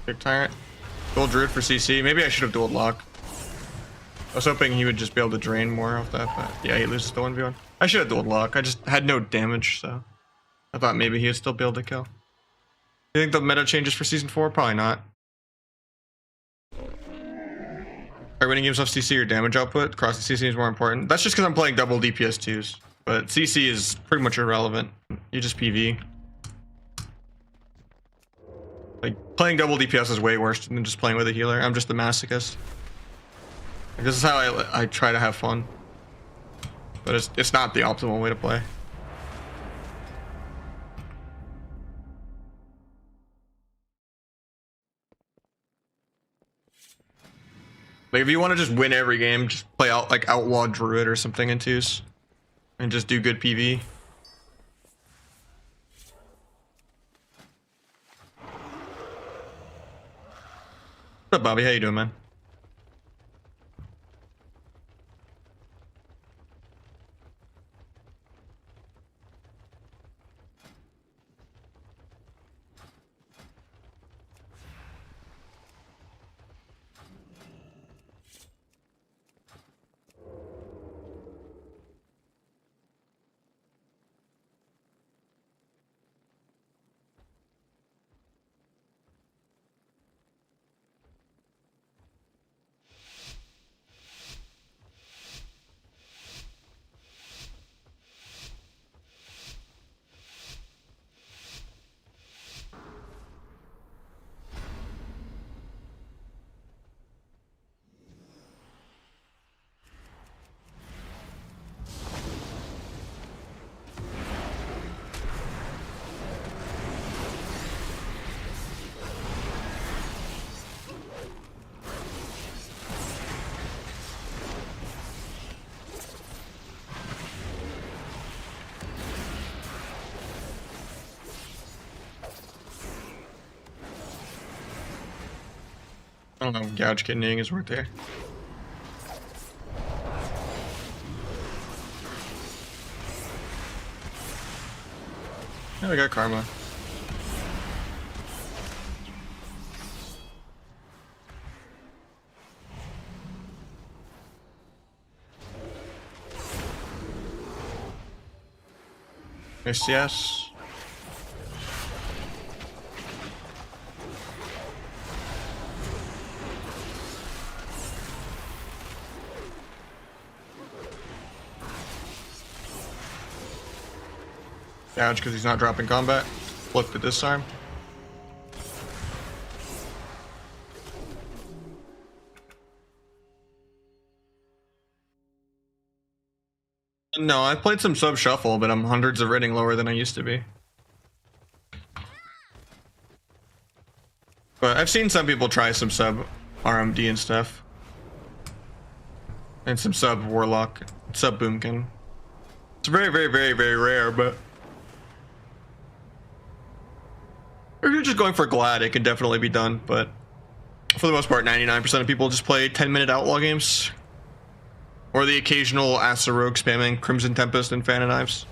Big Tyrant. Dual Druid for CC. Maybe I should have dueled Locke. I was hoping he would just be able to drain more off that, but yeah, he loses the 1v1. I should have dueled Locke. I just had no damage, so I thought maybe he would still be able to kill. Do you think the meta changes for Season 4? Probably not. Are winning games off CC or damage output? Cross the CC is more important. That's just because I'm playing double DPS 2s. But CC is pretty much irrelevant. You just PV. Like, playing double DPS is way worse than just playing with a healer. I'm just a masochist. Like, this is how I try to have fun. But it's not the optimal way to play. Like, if you want to just win every game, just play out like Outlaw Druid or something in 2s. And just do good PV. What's up, Bobby? How you doing, man? I don't know if Gouge Kidneying is worth there. Yeah, we got Karma. yes. Gouge because he's not dropping combat. Flip to disarm. No, I played some sub shuffle, but I'm hundreds of rating lower than I used to be. But I've seen some people try some sub RMD and stuff. and some sub warlock, sub boomkin. It's very, very, very, very rare, but if you're just going for Glad, it can definitely be done. But for the most part, 99% of people just play 10-minute outlaw games, or the occasional Asa Rogue spamming Crimson Tempest and Fan of Knives.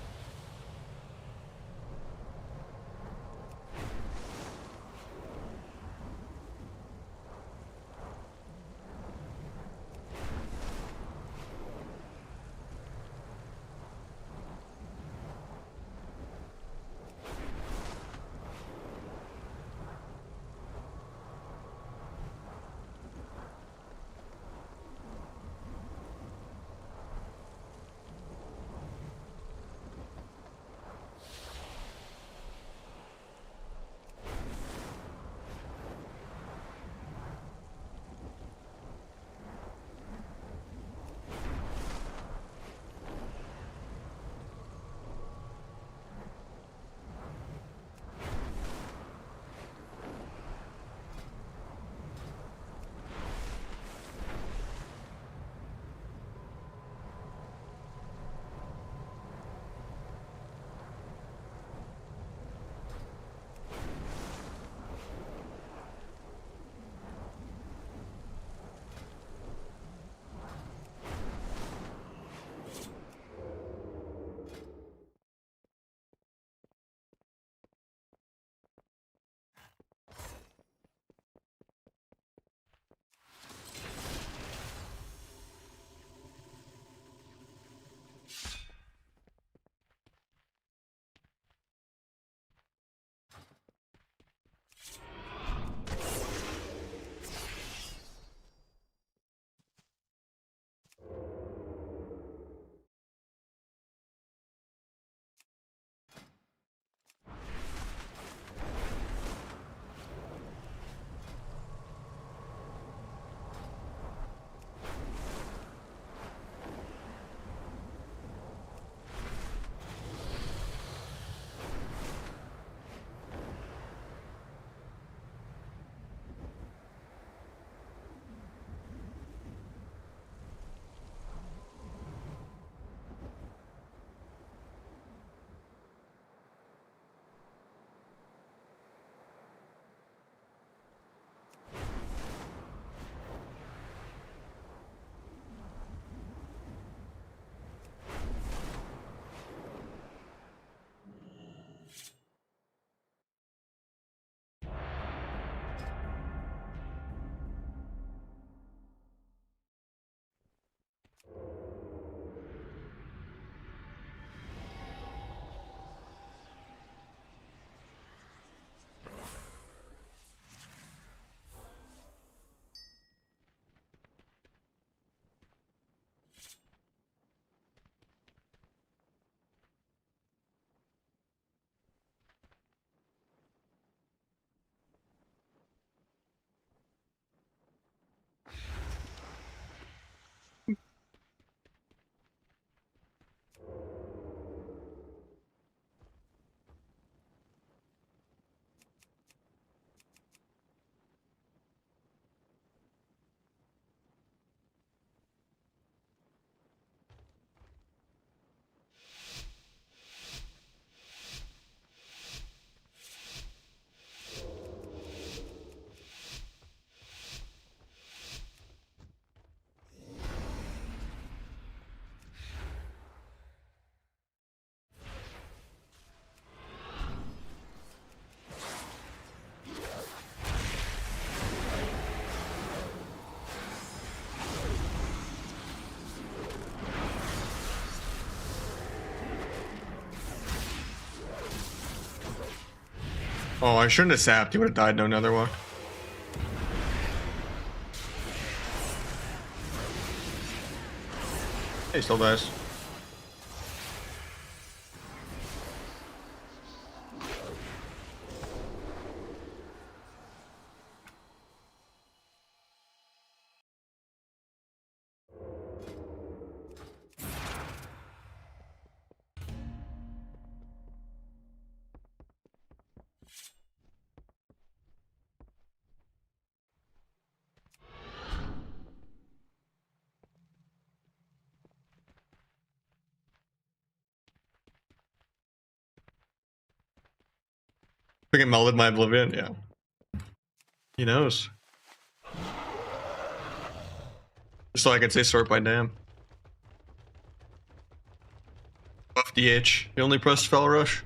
Oh, I shouldn't have sapped. He would have died no another one. He still dies. Freaking melded my oblivion, yeah. He knows. Just so I can say sort by name. Buff DH. You only pressed Fel Rush?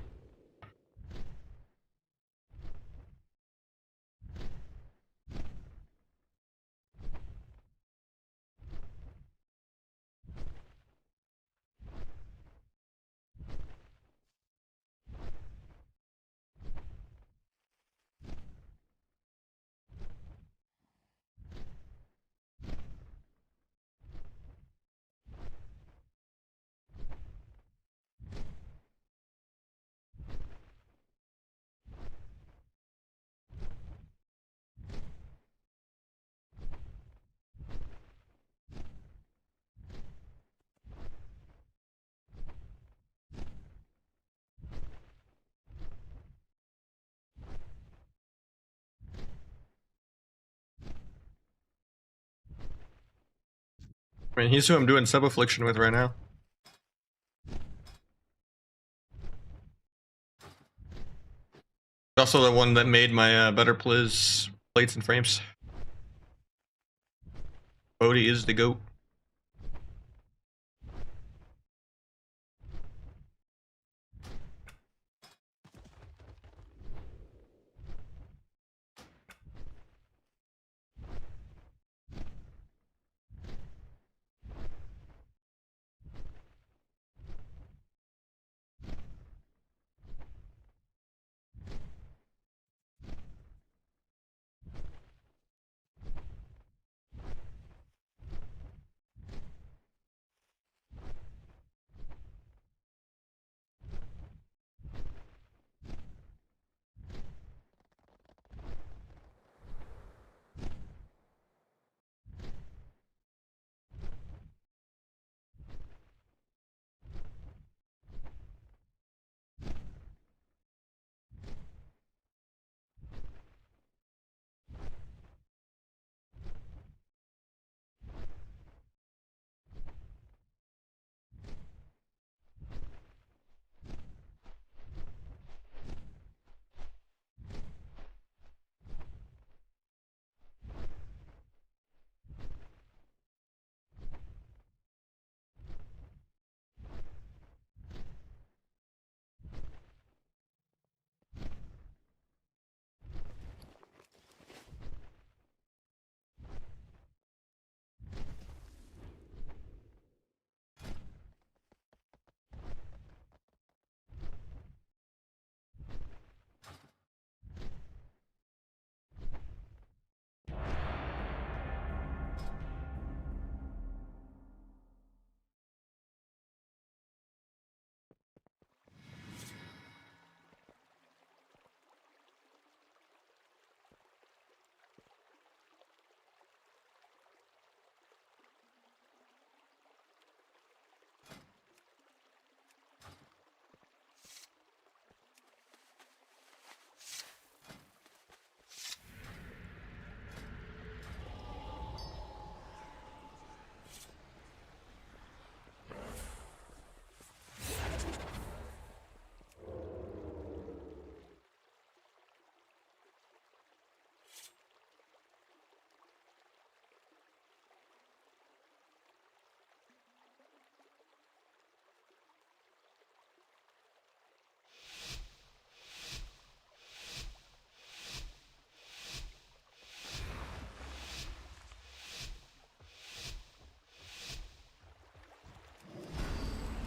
I mean, he's who I'm doing Sub Affliction with right now. Also the one that made my better plays plates and frames. Bodhi is the GOAT.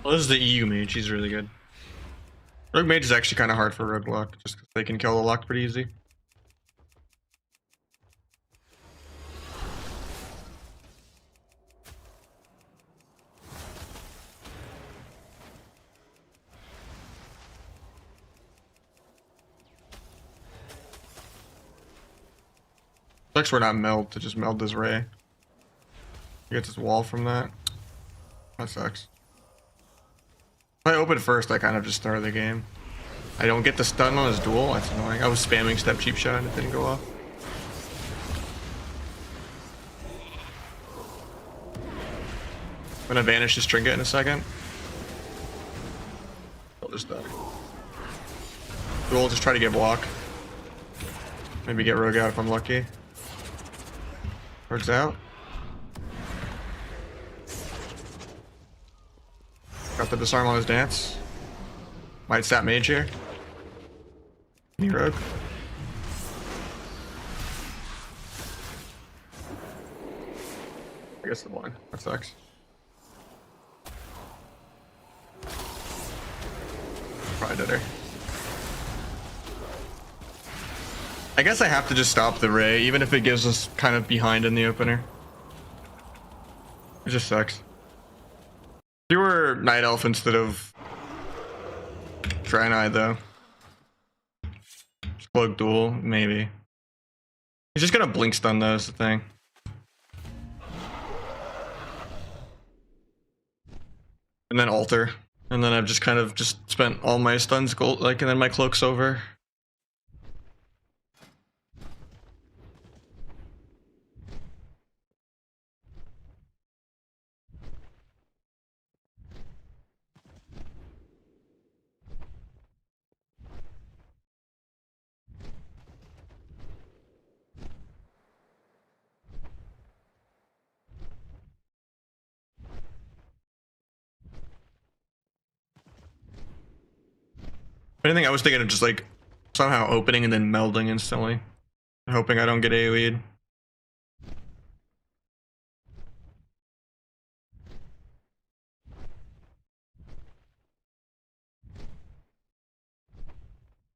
Well, this is the EU mage, he's really good. Rogue mage is actually kind of hard for rogue lock, just because they can kill the lock pretty easy. Sucks we're not meld to just meld this ray. He gets his wall from that. That sucks. If I open first, I kind of just start the game. I don't get the stun on his duel, that's annoying. I was spamming step cheap shot and it didn't go off. I'm gonna vanish his trinket in a second. I'll just die. Duel, just try to get block. Maybe get Rogue out if I'm lucky. Rogue's out. Got the disarm on his dance. Might stat mage here. Knee Rogue. I guess the blind. That sucks. Probably did her. I guess I have to just stop the Ray, even if it gives us kind of behind in the opener. It just sucks. If you were Night Elf instead of Draenei, though. Cloak duel, maybe. He's just gonna blink stun though, is the thing. And then alter. And then I've just kind of just spent all my stuns gold, like, and then my cloak's over. If anything, I was thinking of just like somehow opening and then melding instantly. Hoping I don't get AoE'd.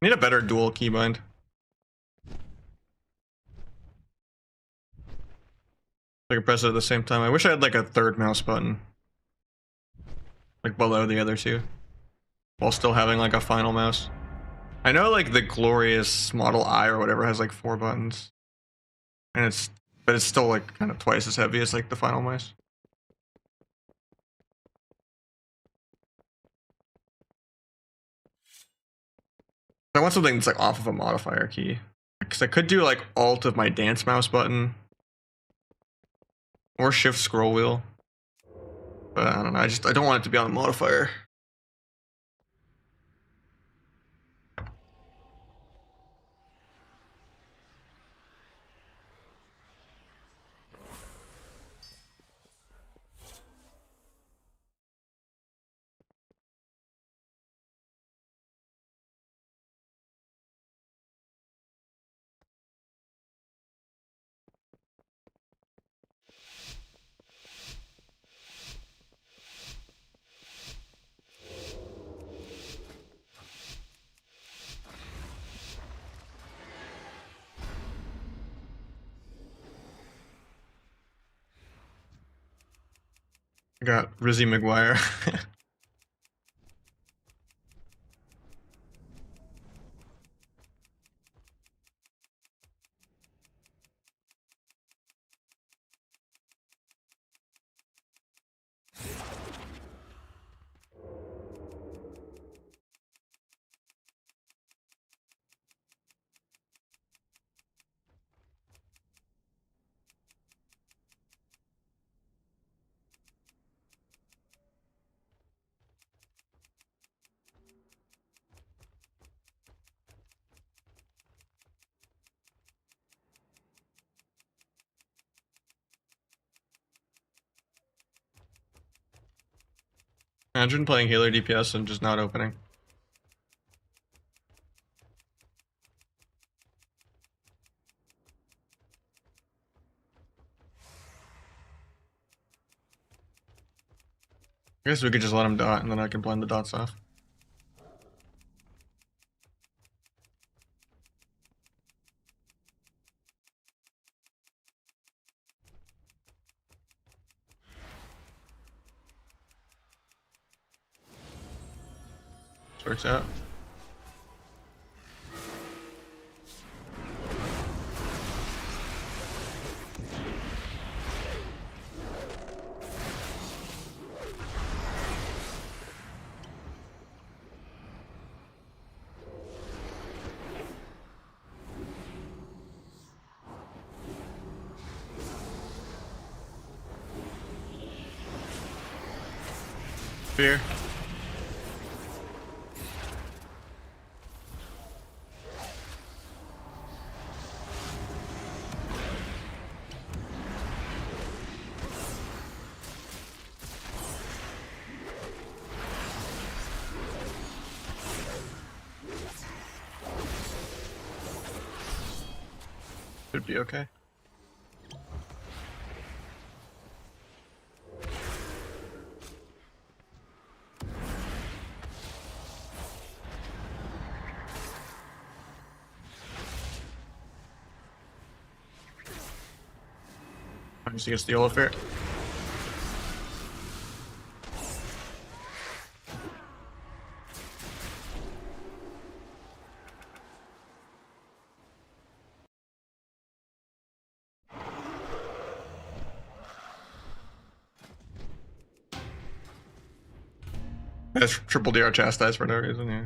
Need a better dual keybind. I can press it at the same time. I wish I had like a third mouse button. Like below the other two. While still having like a final mouse. I know like the glorious Model I or whatever has like 4 buttons. And but it's still like kind of twice as heavy as like the final mouse. I want something that's like off of a modifier key. Because I could do like alt of my dance mouse button. Or shift scroll wheel. But I don't know, I don't want it to be on a modifier. I got Rizzy McGuire. Imagine playing healer DPS and just not opening. I guess we could just let him dot and then I can blend the dots off. Works out. Fear. Should be okay. I'm just gonna steal a fair. That's triple DR chastise for no reason, yeah.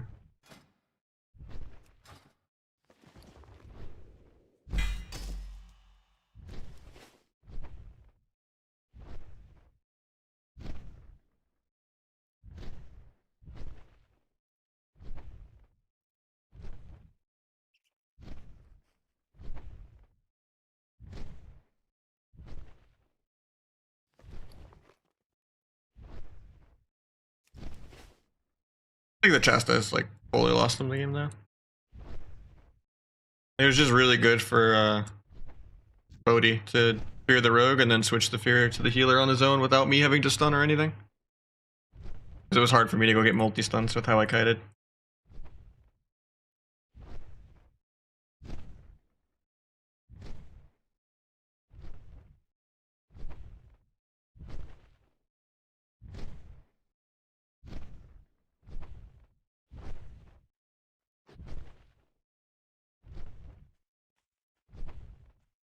I think the chastise like fully lost them the game though. It was just really good for Bodhi to fear the rogue and then switch the fear to the healer on his own without me having to stun or anything. Because it was hard for me to go get multi-stuns with how I kited.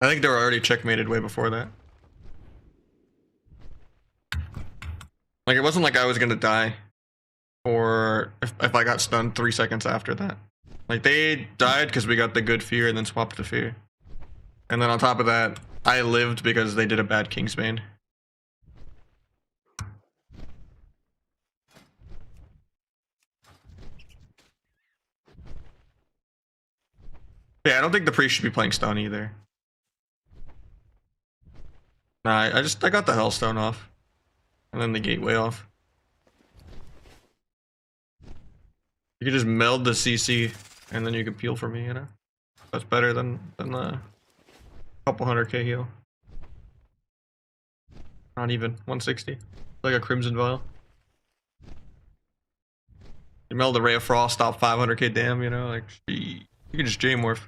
I think they were already checkmated way before that. Like, it wasn't like I was gonna die, or if I got stunned 3 seconds after that. Like, they died because we got the good fear and then swapped the fear. And then on top of that, I lived because they did a bad Kingsbane. Yeah, I don't think the priest should be playing stun either. Nah, I got the Hellstone off. And then the Gateway off. You could just meld the CC, and then you can peel for me, you know? That's better than the couple 100k heal. Not even, 160. Like a Crimson Vial. You meld the Ray of Frost, stop 500k damn, you know? Like, you can just J-morph.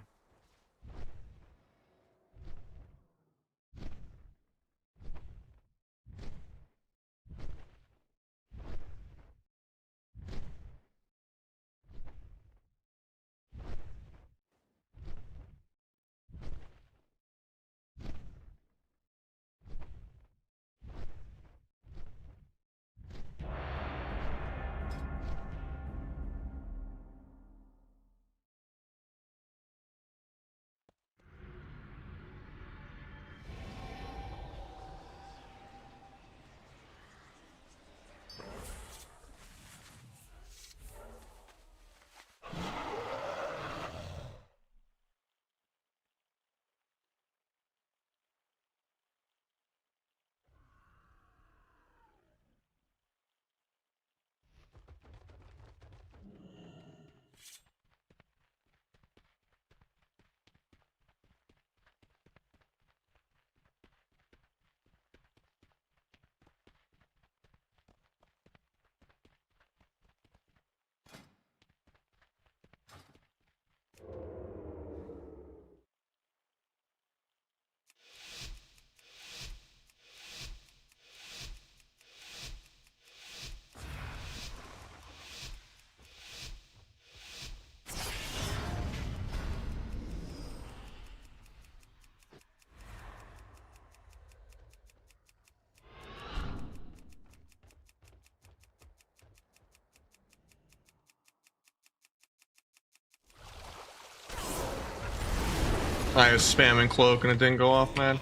I was spamming cloak and it didn't go off, man.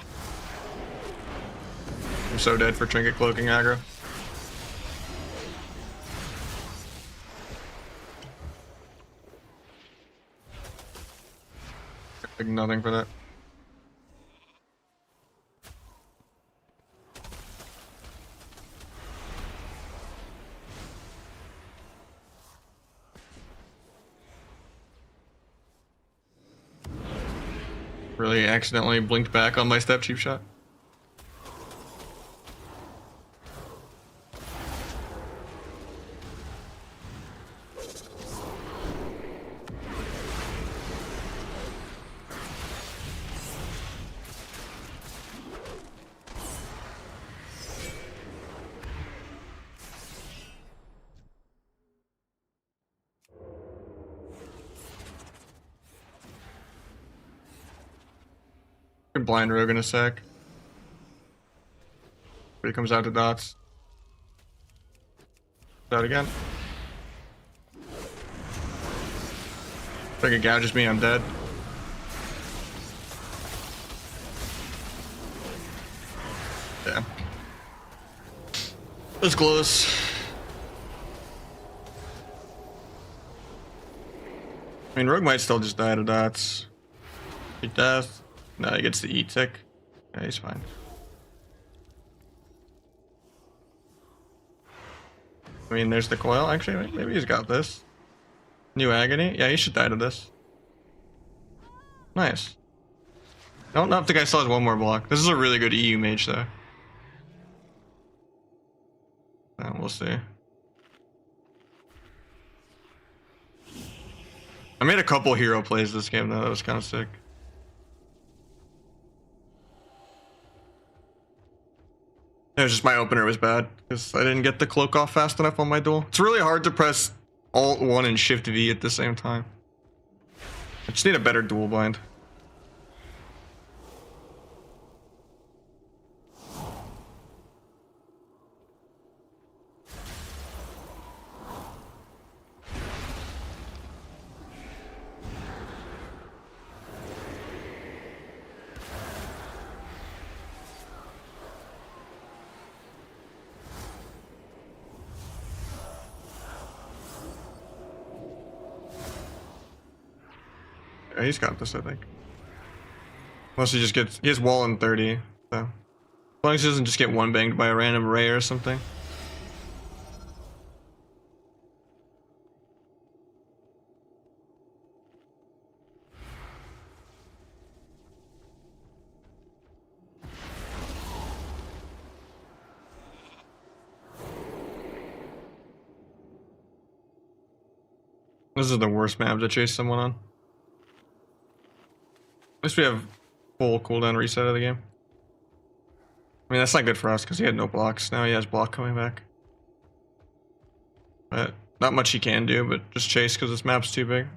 I'm so dead for trinket cloaking aggro. Like nothing for that. Really accidentally blinked back on my step cheap shot. Blind rogue in a sec. But he comes out to dots. Out again. If it gouges me, I'm dead. Yeah. That's close. I mean, rogue might still just die to dots. Eat death. No, he gets the eat tick. Yeah, he's fine. I mean, there's the coil. Actually, maybe he's got this. New agony. Yeah, he should die to this. Nice. I don't know if the guy still has one more block. This is a really good EU mage, though. We'll see. I made a couple hero plays this game, though. That was kind of sick. It was just my opener was bad because I didn't get the cloak off fast enough on my duel. It's really hard to press Alt 1 and Shift V at the same time. I just need a better duel bind. Yeah, he's got this, I think. Unless he just gets... He has wall in 30, so... As long as he doesn't just get one banged by a random ray or something. This is the worst map to chase someone on. At least we have full cooldown reset of the game. I mean, that's not good for us because he had no blocks. Now he has block coming back. But not much he can do, but just chase because this map's too big.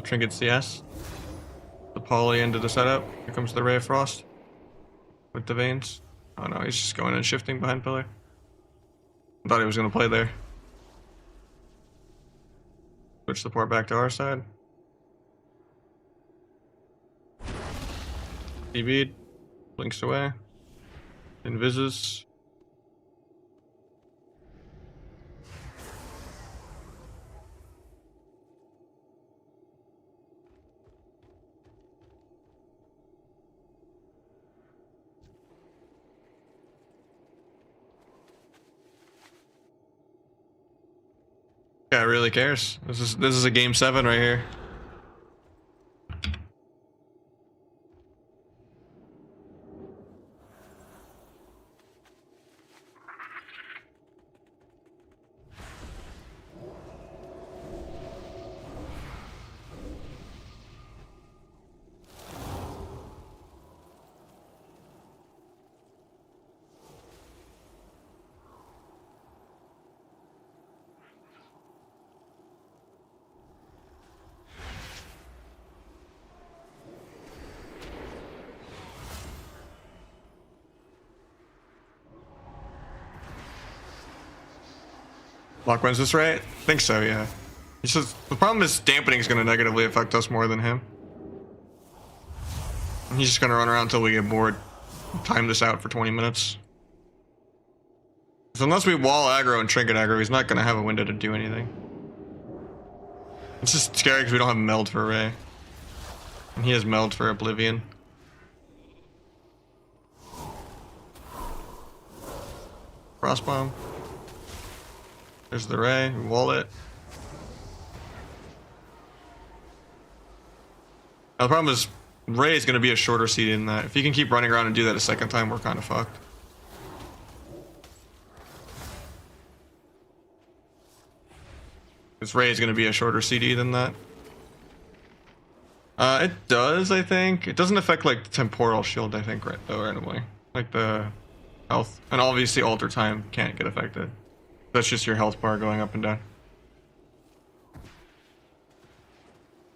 Trinket CS. The poly into the setup. Here comes the Ray of Frost. With the veins. Oh no, he's just going and shifting behind pillar. I thought he was going to play there. Switch the port back to our side. DB'd. Blinks away. Invises. Guy really cares. This is a game 7 right here. Block wins this, right? I think so, yeah. He says the problem is dampening is going to negatively affect us more than him. He's just going to run around until we get bored. Time this out for 20 minutes. So unless we wall aggro and trinket aggro, he's not going to have a window to do anything. It's just scary because we don't have meld for Ray. And he has meld for Oblivion. Frostbomb. There's the Ray, wallet. Now the problem is Ray is going to be a shorter CD than that. If he can keep running around and do that a second time, we're kind of fucked. Because Ray is going to be a shorter CD than that. It does, I think. It doesn't affect like the temporal shield, I think, right though, randomly. Like the health. And obviously alter time can't get affected. That's just your health bar going up and down.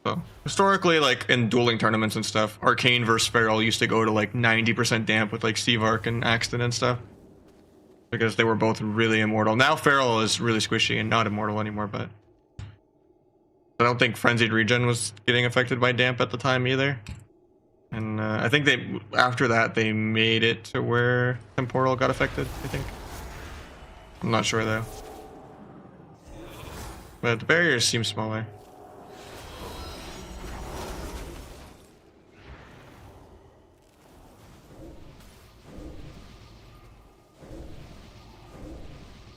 So historically, like in dueling tournaments and stuff, Arcane versus Feral used to go to like 90% damp with like Steve Arc and Axton and stuff. Because they were both really immortal. Now Feral is really squishy and not immortal anymore, but I don't think Frenzied Regen was getting affected by damp at the time either. And I think they, after that, they made it to where Temporal got affected, I think. I'm not sure though. But the barriers seem smaller.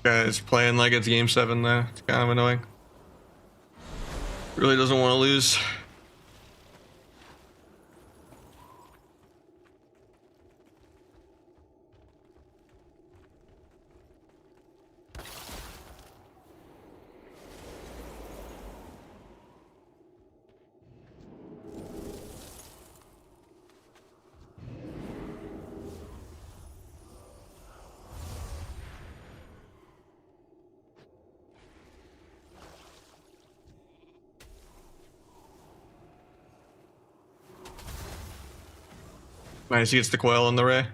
Guys playing like it's game 7 though. It's kind of annoying. Really doesn't want to lose. Nice, he gets the coil on the Ray.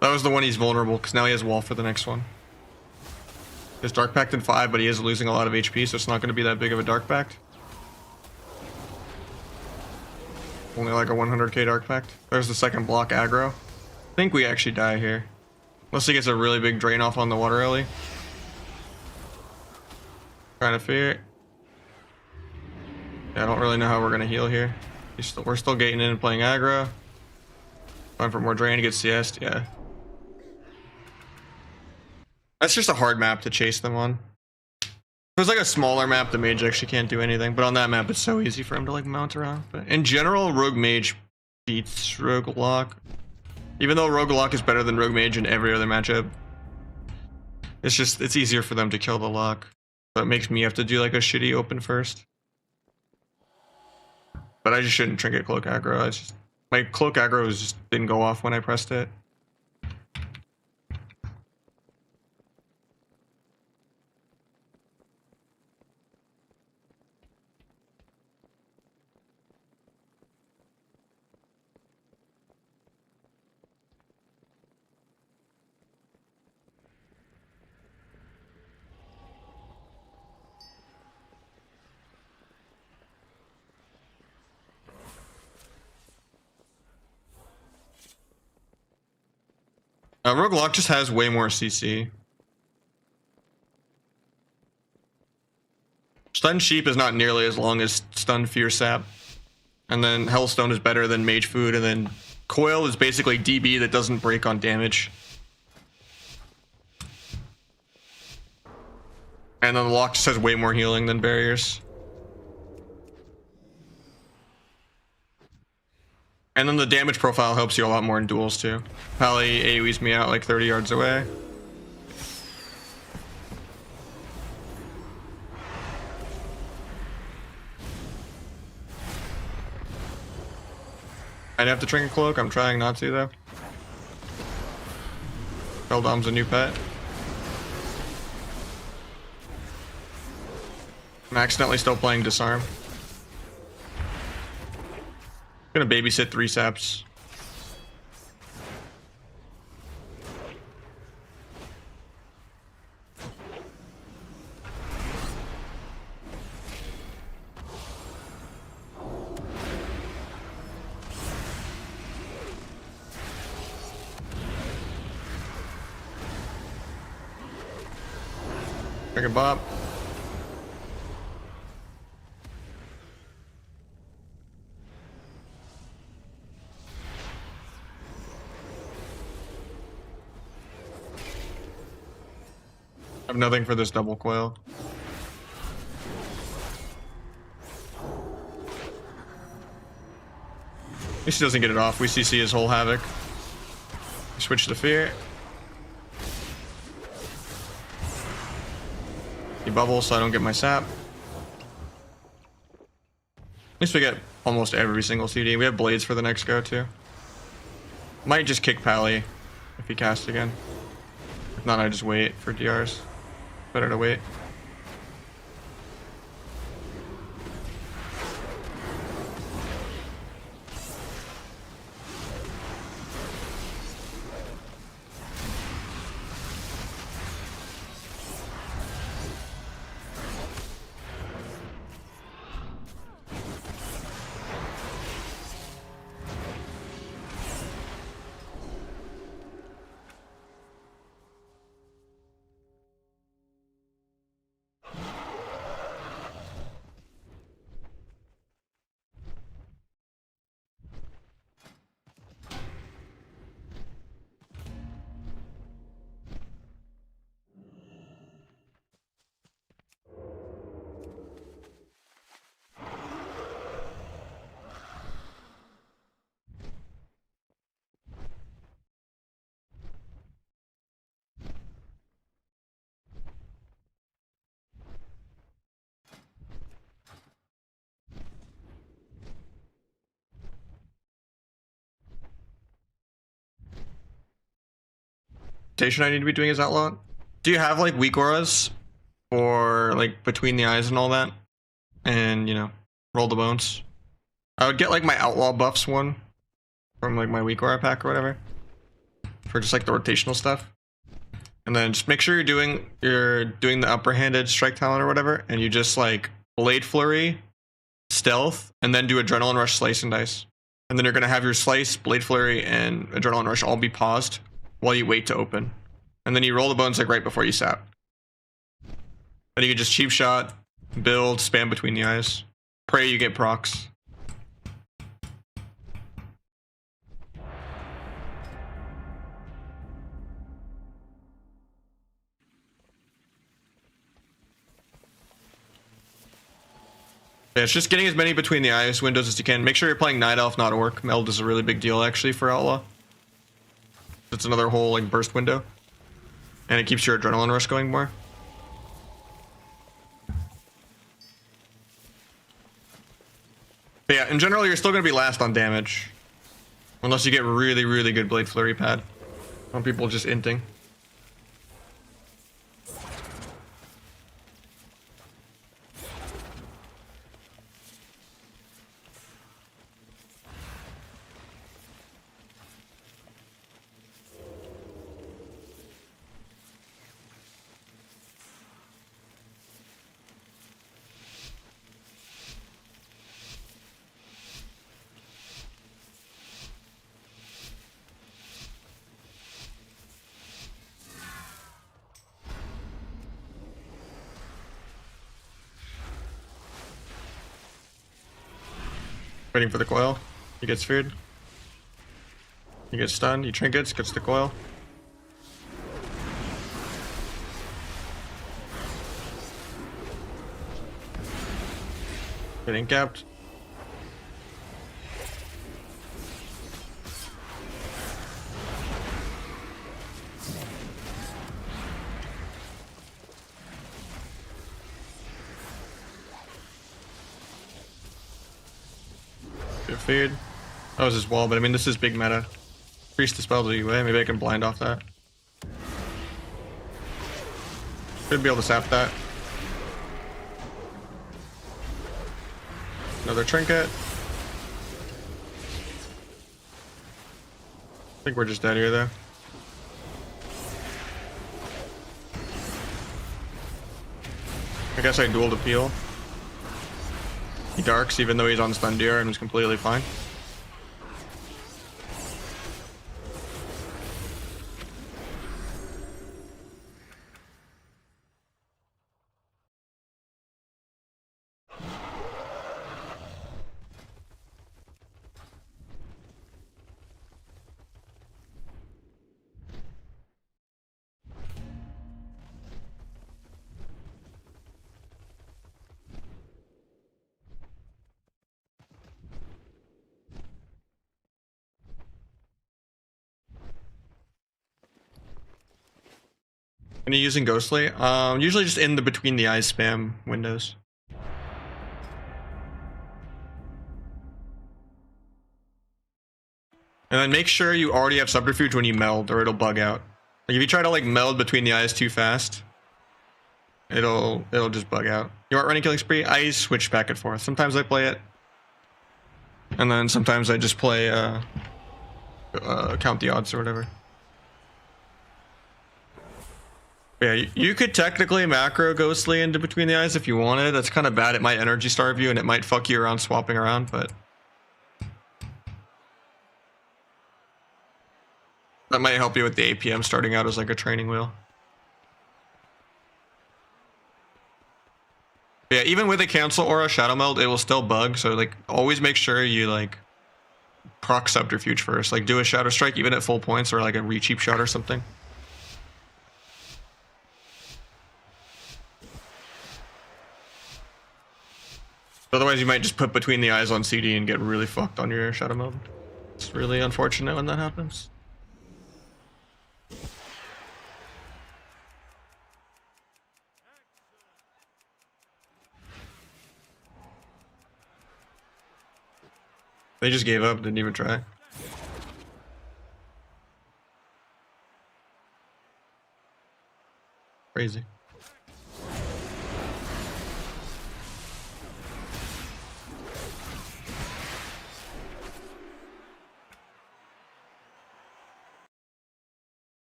That was the one he's vulnerable, because now he has wall for the next one. There's Dark Pact in 5, but he is losing a lot of HP, so it's not going to be that big of a Dark Pact. Only like a 100k Dark Pact. There's the second block aggro. I think we actually die here. Unless he gets a really big drain off on the water alley. Trying to figure it. Yeah, I don't really know how we're going to heal here. We're still getting in and playing aggro. Going for more drain to get CS, yeah. That's just a hard map to chase them on. If it was like a smaller map, the mage actually can't do anything, but on that map it's so easy for him to like mount around. But in general, Rogue Mage beats Rogue Lock. Even though Rogue Lock is better than Rogue Mage in every other matchup, it's easier for them to kill the lock. So it makes me have to do like a shitty open first. But I just shouldn't trinket cloak aggro. My cloak aggro just didn't go off when I pressed it. Rogue Lock just has way more CC. Stun Sheep is not nearly as long as Stun Fear Sap. And then Hellstone is better than Mage Food, and then Coil is basically DB that doesn't break on damage. And then the Lock just has way more healing than Barriers. And then the damage profile helps you a lot more in duels too. Pally AoEs me out like 30 yards away. I'd have to Trinket Cloak, I'm trying not to though. Feldom's a new pet. I'm accidentally still playing Disarm. I'm gonna babysit 3 saps. Take a bop. have nothing for this double coil. At least he doesn't get it off. We CC his whole Havoc. Switch to Fear. He bubbles so I don't get my sap. At least we get almost every single CD. We have blades for the next go too. Might just kick Pally if he casts again. If not, I just wait for DRs. Better to wait. Rotation I need to be doing is Outlaw. Do you have like weak auras for like between the eyes and all that? And you know, roll the bones. I would get like my Outlaw buffs one from like my weak aura pack or whatever for just like the rotational stuff. And then just make sure you're doing the upper handed strike talent or whatever, and you just like blade flurry, stealth, and then do adrenaline rush, slice and dice. And then you're gonna have your slice, blade flurry, and adrenaline rush all be paused while you wait to open. And then you roll the bones like right before you sap. Then you can just cheap shot, build, spam between the eyes. Pray you get procs. Yeah, it's just getting as many between the eyes windows as you can. Make sure you're playing Night Elf, not Orc. Meld is a really big deal actually for Outlaw. It's another whole like burst window. And it keeps your adrenaline rush going more. But yeah, in general, you're still going to be last on damage. Unless you get really, really good Blade Flurry pad. Some people just inting. Waiting for the coil. He gets feared. He gets stunned. He trinkets, gets the coil. Getting capped. Get feared. That was his wall, but I mean, this is big meta. Priest dispels anyway. Maybe I can blind off that. Should be able to sap that. Another trinket. I think we're just dead here though. I guess I dueled appeal. He darks even though he's on stun DR and is completely fine. When you're using Ghostly, usually just in the between the eyes spam windows. And then make sure you already have Subterfuge when you meld, or it'll bug out. Like if you try to like meld between the eyes too fast, it'll just bug out. You aren't running Killing Spree? I switch back and forth. Sometimes I play it, and then sometimes I just play count the odds or whatever. Yeah, you could technically macro Ghostly into between the eyes if you wanted. That's kind of bad. It might energy starve you and it might fuck you around swapping around, but that might help you with the APM starting out as like a training wheel. Yeah, even with a cancel or a shadow meld, it will still bug. So like always make sure you like proc Subterfuge first. Like do a Shadow Strike even at full points or like a re-cheap shot or something. Otherwise, you might just put between the eyes on CD and get really fucked on your shadow mode. It's really unfortunate when that happens. They just gave up, didn't even try. Crazy.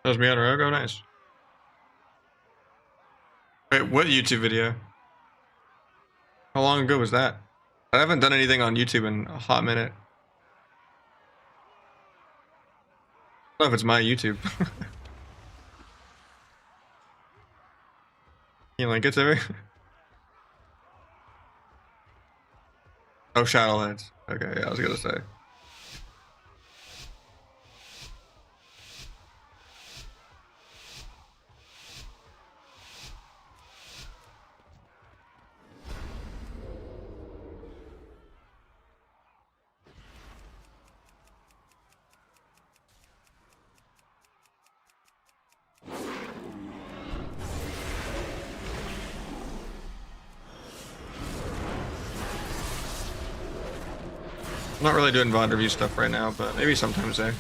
That was me on a rogue. Oh, nice. Wait, what YouTube video? How long ago was that? I haven't done anything on YouTube in a hot minute. I don't know if it's my YouTube. You link it to me? Oh, Shadowlands. Okay, yeah, I was gonna say. I'm not really doing VOD review stuff right now, but maybe sometimes there.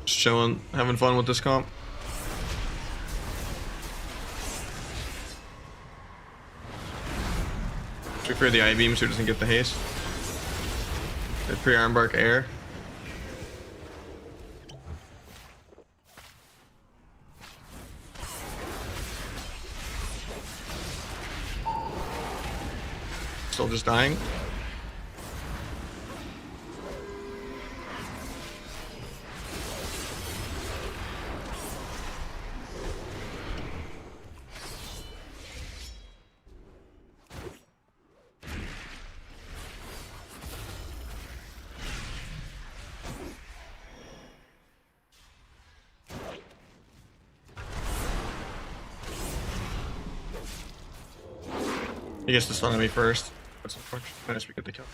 Just chilling, having fun with this comp. Should clear the I-beam so it doesn't get the haste. Get pre-arm bark air. Still just dying. He gets the stun on me first. That's unfortunate. Nice, we get the kill.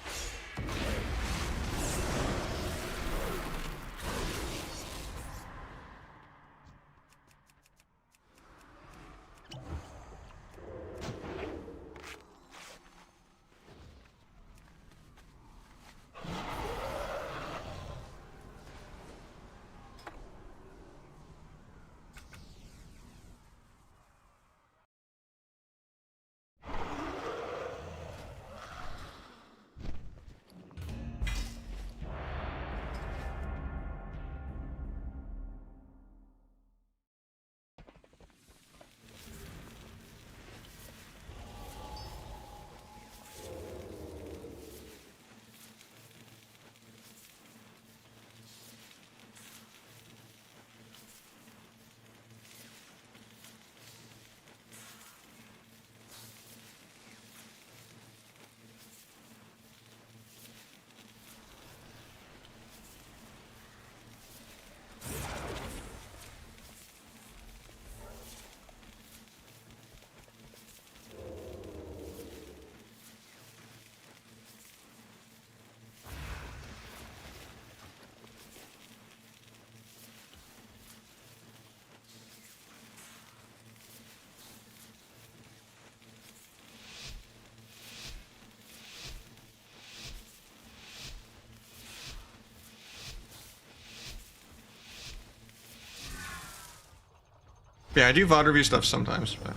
Yeah, I do VOD review stuff sometimes, but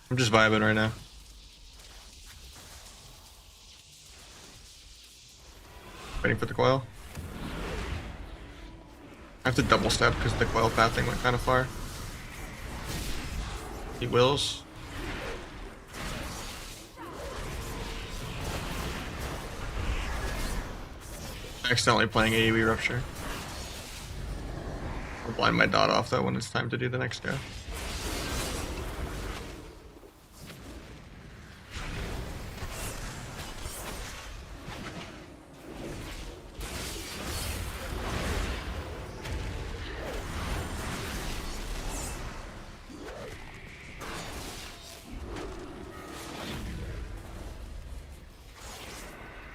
I'm just vibing right now. Waiting for the coil. I have to double step because the coil pathing went kind of far. He wills. Accidentally playing AoE Rupture. I'll blind my dot off though when it's time to do the next go.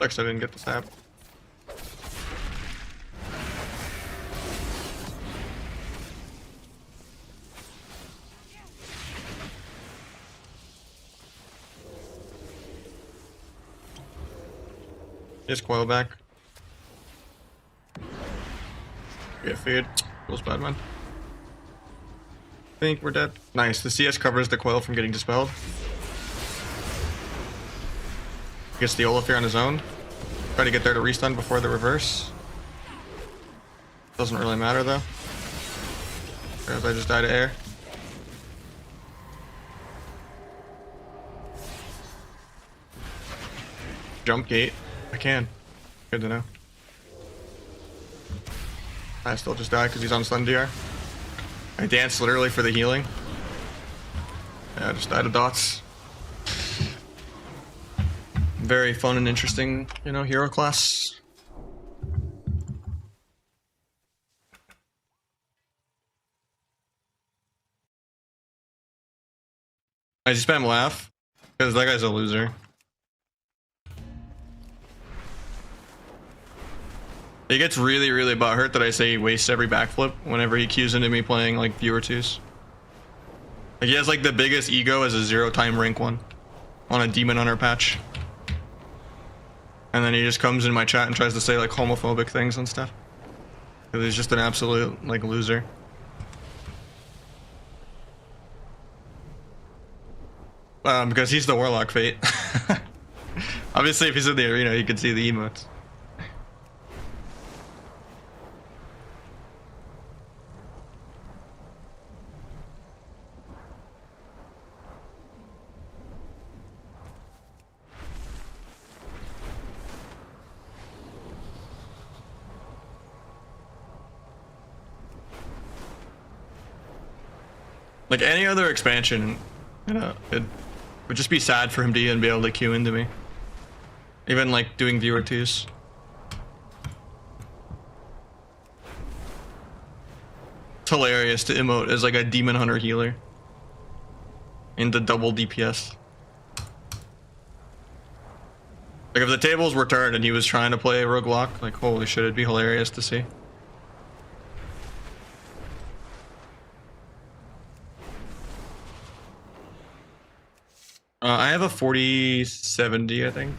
Sucks I didn't get the sap. Just coil back. Get feed. Feels bad, man. I think we're dead. Nice. The CS covers the coil from getting dispelled. Gets the Olafir on his own. Try to get there to restun before the reverse. Doesn't really matter though. Because I just died to air. Jump gate. I can. Good to know. I still just die because he's on stun DR. I danced literally for the healing. Yeah, I just died of dots. Very fun and interesting, you know, hero class. I just spam laugh because that guy's a loser. He gets really, really butthurt that I say he wastes every backflip whenever he cues into me playing like viewer twos. Like he has like the biggest ego as a 0-time rank 1 on a Demon Hunter patch. And then he just comes in my chat and tries to say like homophobic things and stuff. Because he's just an absolute like loser. Because he's the Warlock Fate. Obviously if he's in the arena you can see the emotes. Like any other expansion, you know, it would just be sad for him to even be able to queue into me. Even like doing viewer twos. It's hilarious to emote as like a Demon Hunter healer. Into double DPS. Like if the tables were turned and he was trying to play Roguelock, like holy shit, it'd be hilarious to see. I have a 4070, I think.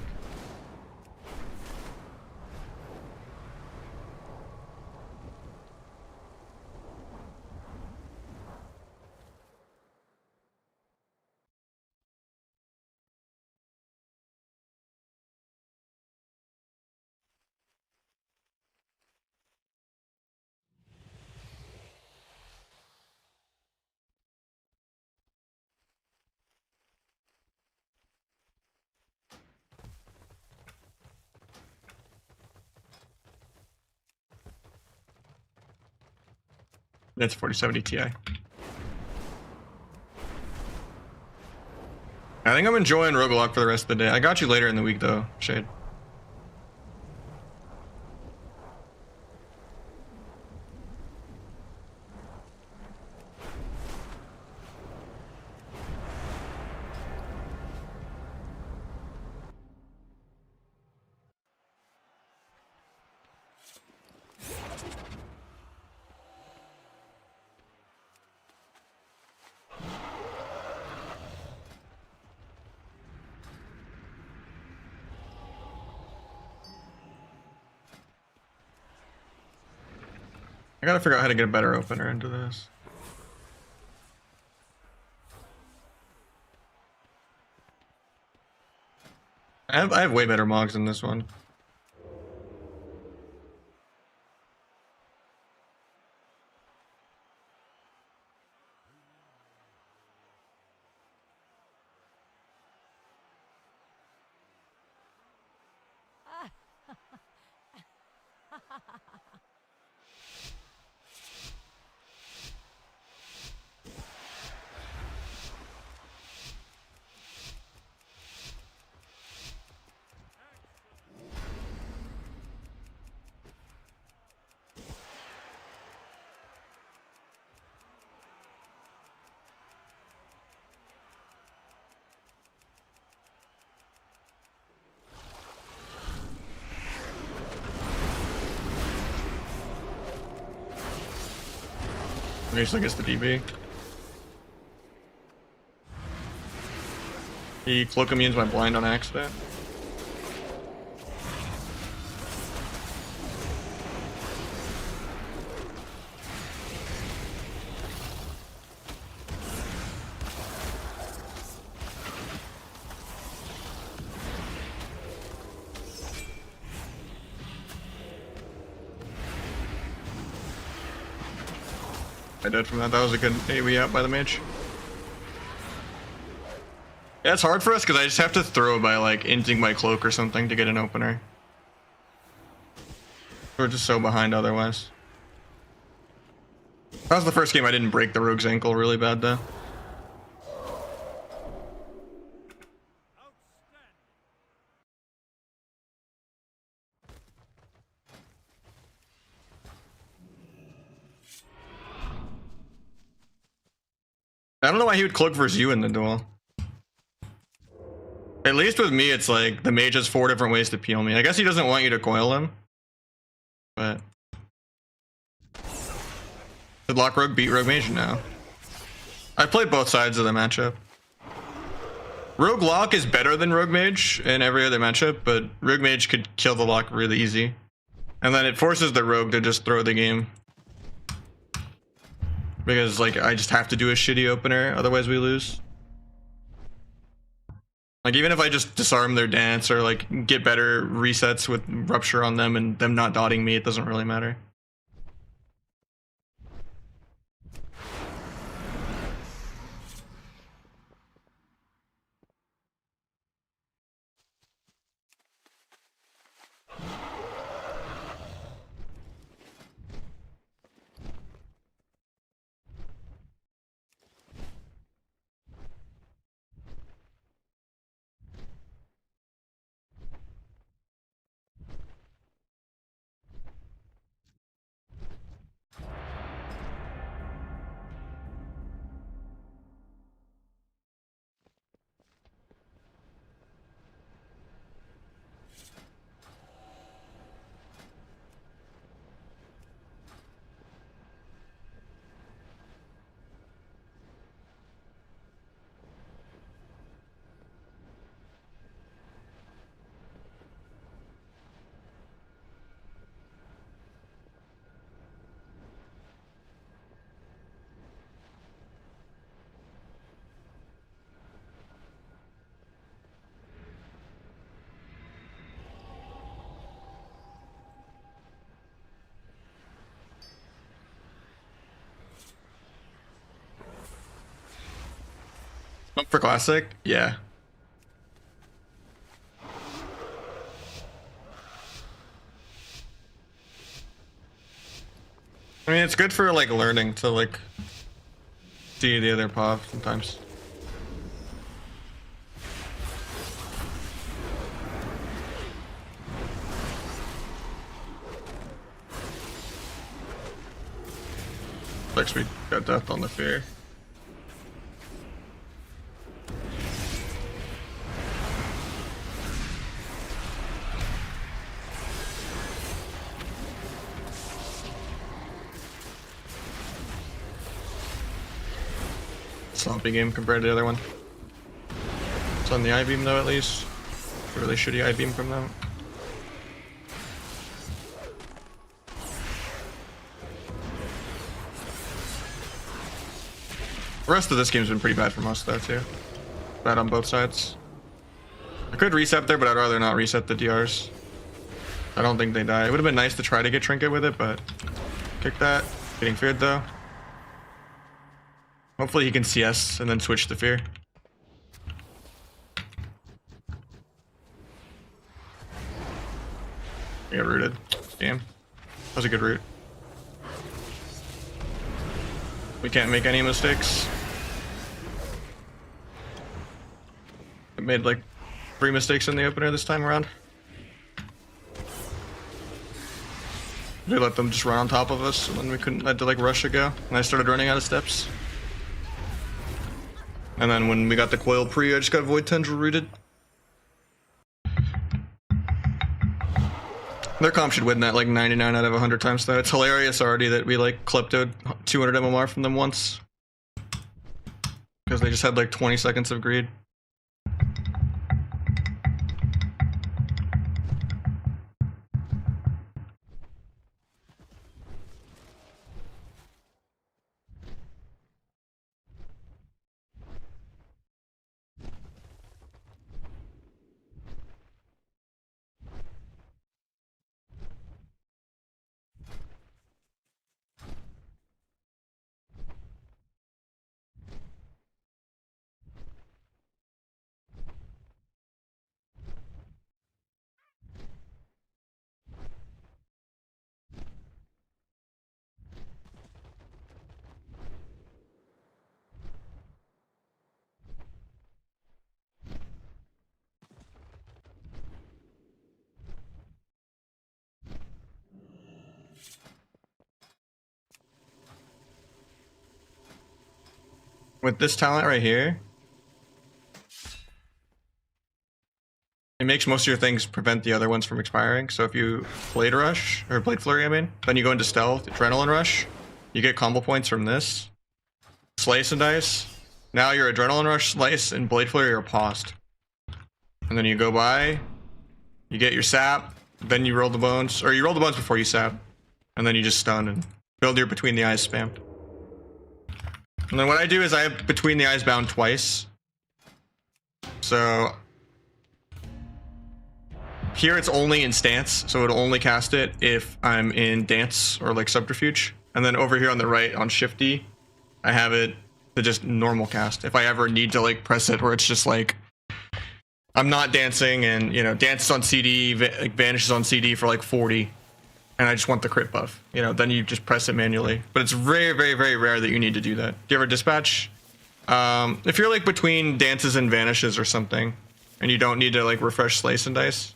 That's 4070 Ti. I think I'm enjoying Roguelock for the rest of the day. I got you later in the week though, Shade. I gotta figure out how to get a better opener into this. I have way better Mogs than this one. He still gets the DB. He cloak immunes my blind on accident. I did from that. That was a good AoE out by the mage. Yeah, it's hard for us because I just have to throw by like inting my cloak or something to get an opener. We're just so behind otherwise. That was the first game I didn't break the rogue's ankle really bad though. I don't know why he would cloak versus you in the duel. At least with me, it's like the mage has 4 different ways to peel me. I guess he doesn't want you to coil him. But did Lock Rogue beat Rogue Mage now? I played both sides of the matchup. Rogue Lock is better than Rogue Mage in every other matchup, but Rogue Mage could kill the Lock really easy. And then it forces the Rogue to just throw the game. Because like I just have to do a shitty opener, otherwise we lose. Like even if I just disarm their dance or like get better resets with Rupture on them and them not dotting me, it doesn't really matter. For Classic? Yeah. I mean, it's good for like learning to like see the other POV sometimes. Looks we got death on the fear. Sloppy game compared to the other one. It's on the I-beam though at least. A really shitty I-beam from them. The rest of this game's been pretty bad from us though too. Bad on both sides. I could reset there, but I'd rather not reset the DRs. I don't think they die. It would have been nice to try to get Trinket with it, but kick that. Getting feared though. Hopefully he can CS and then switch to fear. Get rooted. Damn. That was a good root. We can't make any mistakes. I made like 3 mistakes in the opener this time around. We let them just run on top of us, and then we couldn't let the like rush go. And I started running out of steps. And then when we got the coil pre, I just got Void Tendril rooted. Their comp should win that like 99 out of 100 times though. It's hilarious already that we like kleptoed 200 MMR from them once. Because they just had like 20 seconds of greed. With this talent right here, it makes most of your things prevent the other ones from expiring. So if you Blade Rush, or Blade Flurry I mean, then you go into Stealth, Adrenaline Rush, you get combo points from this. Slice and Dice. Now your Adrenaline Rush, Slice, and Blade Flurry are paused. And then you go by, you get your sap, then you roll the bones, or you roll the bones before you sap. And then you just stun and build your Between the Eyes spam. And then what I do is I have Between the Eyes bound twice. So here it's only in stance, so it'll only cast it if I'm in dance or like subterfuge. And then over here on the right on Shifty, I have it to just normal cast. If I ever need to like press it where it's just like I'm not dancing and you know dances on CD, vanishes on CD for like 40. And I just want the crit buff, you know, then you just press it manually. But it's very, very, very rare that you need to do that. Do you ever dispatch? If you're like between dances and vanishes or something, and you don't need to like refresh Slice and Dice.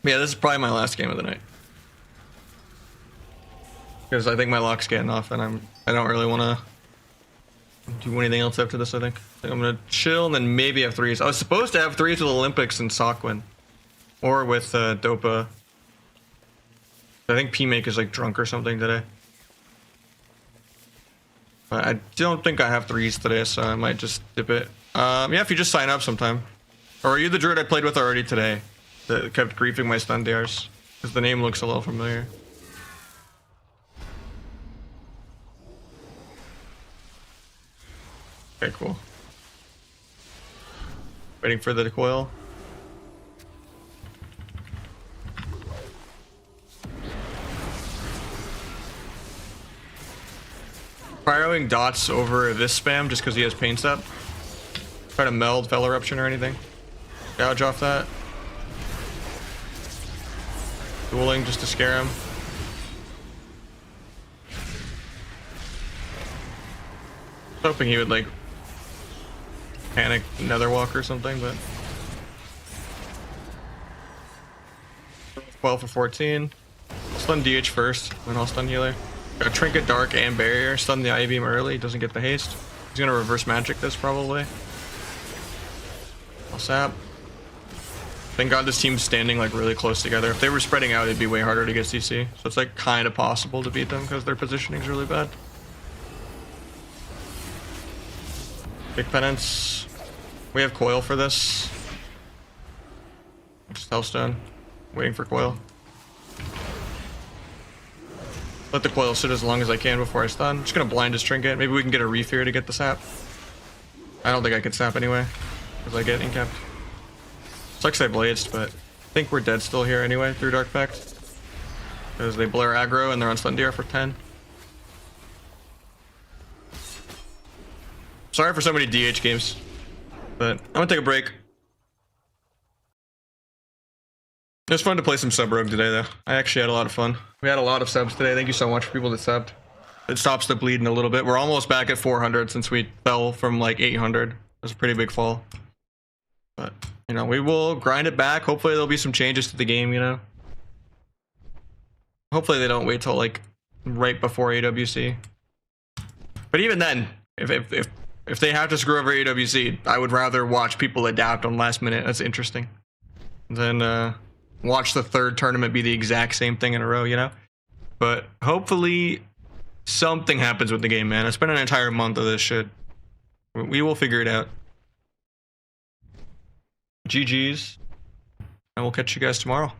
Yeah, this is probably my last game of the night. Because I think my lock's getting off and I don't really want to do anything else after this, I think. I'm going to chill and then maybe have 3s. I was supposed to have 3s with Olympics and Sokwin. Or with Dopa. I think P-Make is like drunk or something today. But I don't think I have 3s today, so I might just dip it. Yeah, if you just sign up sometime. Or are you the druid I played with already today? That kept griefing my stun DRs? Because the name looks a little familiar. Okay, cool. Waiting for the coil. Cryoing dots over this spam just because he has pain step. Try to meld Fel Eruption or anything. Gouge off that. Dueling just to scare him. I was hoping he would like panic Netherwalk or something, but 12 for 14. I'll stun DH first, then I'll stun healer. Got Trinket, Dark, and Barrier. Stun the I-Beam early, doesn't get the haste. He's gonna reverse magic this probably. I'll sap. Thank God this team's standing like really close together. If they were spreading out, it'd be way harder to get CC. So it's like kind of possible to beat them because their positioning's really bad. Big Penance. We have Coil for this. Just Hellstone. Waiting for Coil. Let the Coil sit as long as I can before I stun. Just gonna blind his Trinket. Maybe we can get a Refear to get the sap. I don't think I could snap anyway, because I get incapped. Sucks I blazed, but I think we're dead still here anyway through Dark Pact. Because they blur aggro and they're on stun DR for 10. Sorry for so many DH games, but I'm gonna take a break. It was fun to play some sub rogue today though. I actually had a lot of fun. We had a lot of subs today. Thank you so much for people that subbed. It stops the bleeding a little bit. We're almost back at 400 since we fell from like 800. It was a pretty big fall. But, you know, we will grind it back. Hopefully there'll be some changes to the game, you know. Hopefully they don't wait till like right before AWC. But even then, if they have to screw over AWC, I would rather watch people adapt on last minute. That's interesting. Than watch the third tournament be the exact same thing in a row, you know? But hopefully something happens with the game, man. It's been an entire month of this shit. We will figure it out. GG's. And we'll catch you guys tomorrow.